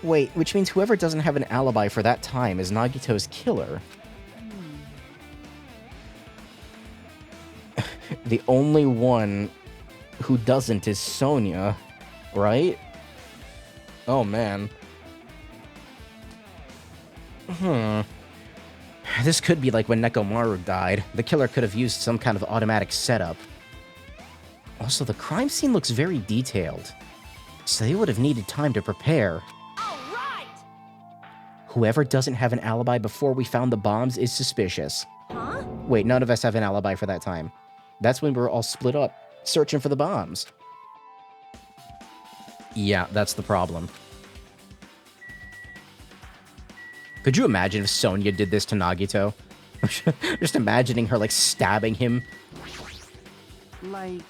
Wait, which means whoever doesn't have an alibi for that time is Nagito's killer. The only one who doesn't is Sonia, right? Oh man. This could be like when Nekomaru died. The killer could have used some kind of automatic setup. Also, the crime scene looks very detailed, so they would have needed time to prepare. Whoever doesn't have an alibi before we found the bombs is suspicious. huh? Wait, none of us have an alibi for that time. That's when we were all split up, searching for the bombs. Yeah, that's the problem. Could you imagine if Sonia did this to Nagito? Just imagining her, like, stabbing him. Like...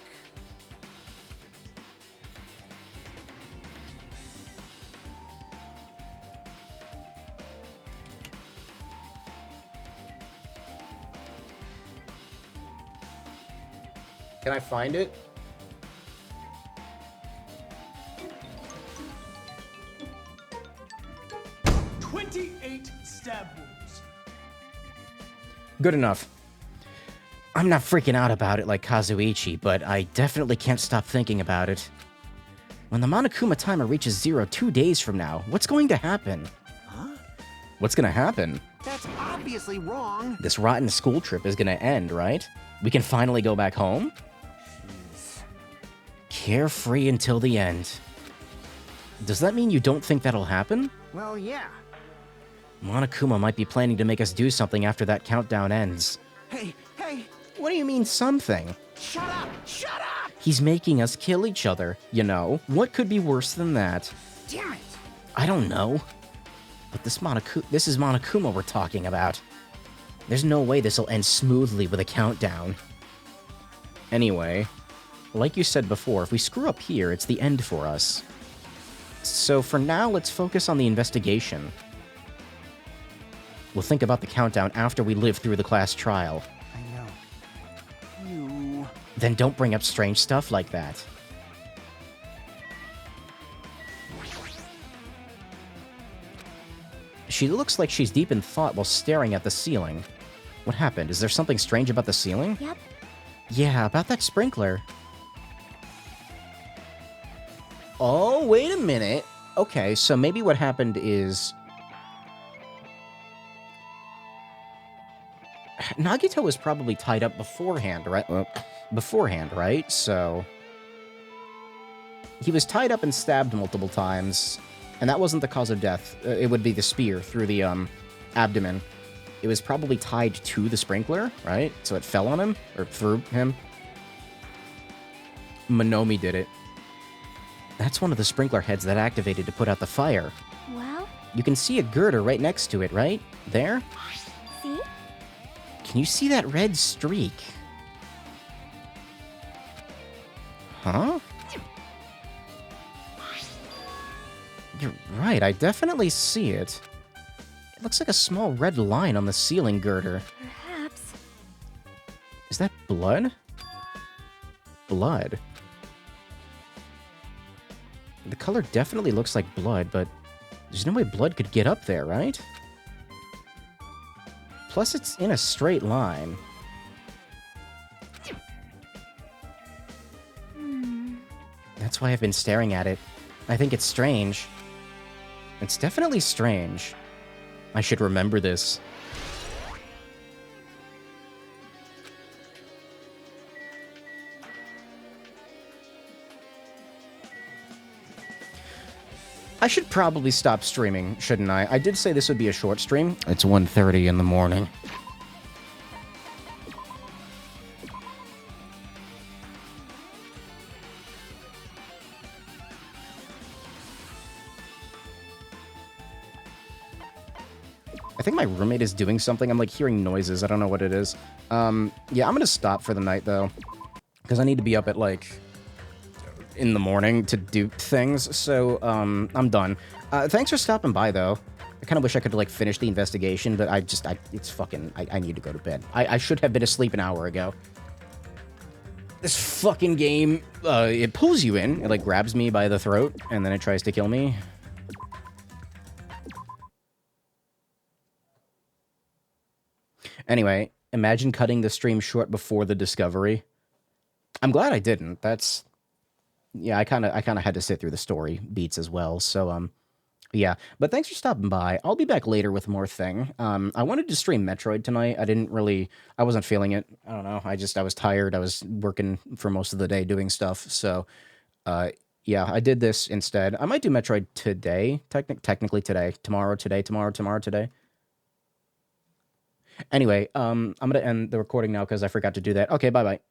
Can I find it? Stab wounds. Good enough. I'm not freaking out about it like Kazuichi, but I definitely can't stop thinking about it. When the Monokuma timer reaches 0 2 days from now, what's going to happen? Huh? What's gonna happen? That's obviously wrong. This rotten school trip is gonna end, right? We can finally go back home? Carefree until the end. Does that mean you don't think that'll happen? Well, yeah. Monokuma might be planning to make us do something after that countdown ends. Hey, hey! What do you mean, something? Shut up! Shut up! He's making us kill each other, you know? What could be worse than that? Damn it! I don't know. But this is Monokuma we're talking about. There's no way this'll end smoothly with a countdown. Anyway, like you said before, if we screw up here, it's the end for us. So for now, let's focus on the investigation. We'll think about the countdown after we live through the class trial. I know. You... Then don't bring up strange stuff like that. She looks like she's deep in thought while staring at the ceiling. What happened? Is there something strange about the ceiling? Yep. Yeah, about that sprinkler. Oh, wait a minute. Okay, so maybe what happened is... Nagito was probably tied up beforehand, right? Beforehand, right? So... He was tied up and stabbed multiple times, and that wasn't the cause of death. It would be the spear through the abdomen. It was probably tied to the sprinkler, right? So it fell on him, or through him. Monomi did it. That's one of the sprinkler heads that activated to put out the fire. Well, You can see a girder right next to it, right? There? see? Can you see that red streak? Huh? You're right, I definitely see it. It looks like a small red line on the ceiling girder. Perhaps. Is that blood? Blood. The color definitely looks like blood, but there's no way blood could get up there, right? Plus, it's in a straight line. That's why I've been staring at it. I think it's strange. It's definitely strange. I should remember this. I should probably stop streaming, shouldn't I? I did say this would be a short stream. It's 1:30 in the morning. I think my roommate is doing something. I'm like hearing noises. I don't know what it is. Yeah, I'm gonna stop for the night though, because I need to be up at like in the morning to do things. So I'm done. Thanks for stopping by though. I kind of wish I could like finish the investigation, but it's fucking. I need to go to bed. I should have been asleep an hour ago. This fucking game, it pulls you in. It like grabs me by the throat, and then it tries to kill me. Anyway, imagine cutting the stream short before the discovery. I'm glad I didn't. That's... Yeah, I kind of had to sit through the story beats as well. So, yeah. But thanks for stopping by. I'll be back later with more thing. I wanted to stream Metroid tonight. I wasn't feeling it. I don't know. I was tired. I was working for most of the day doing stuff. So, yeah, I did this instead. I might do Metroid today. Technically today. Tomorrow, today. Anyway, I'm going to end the recording now because I forgot to do that. Okay, bye-bye.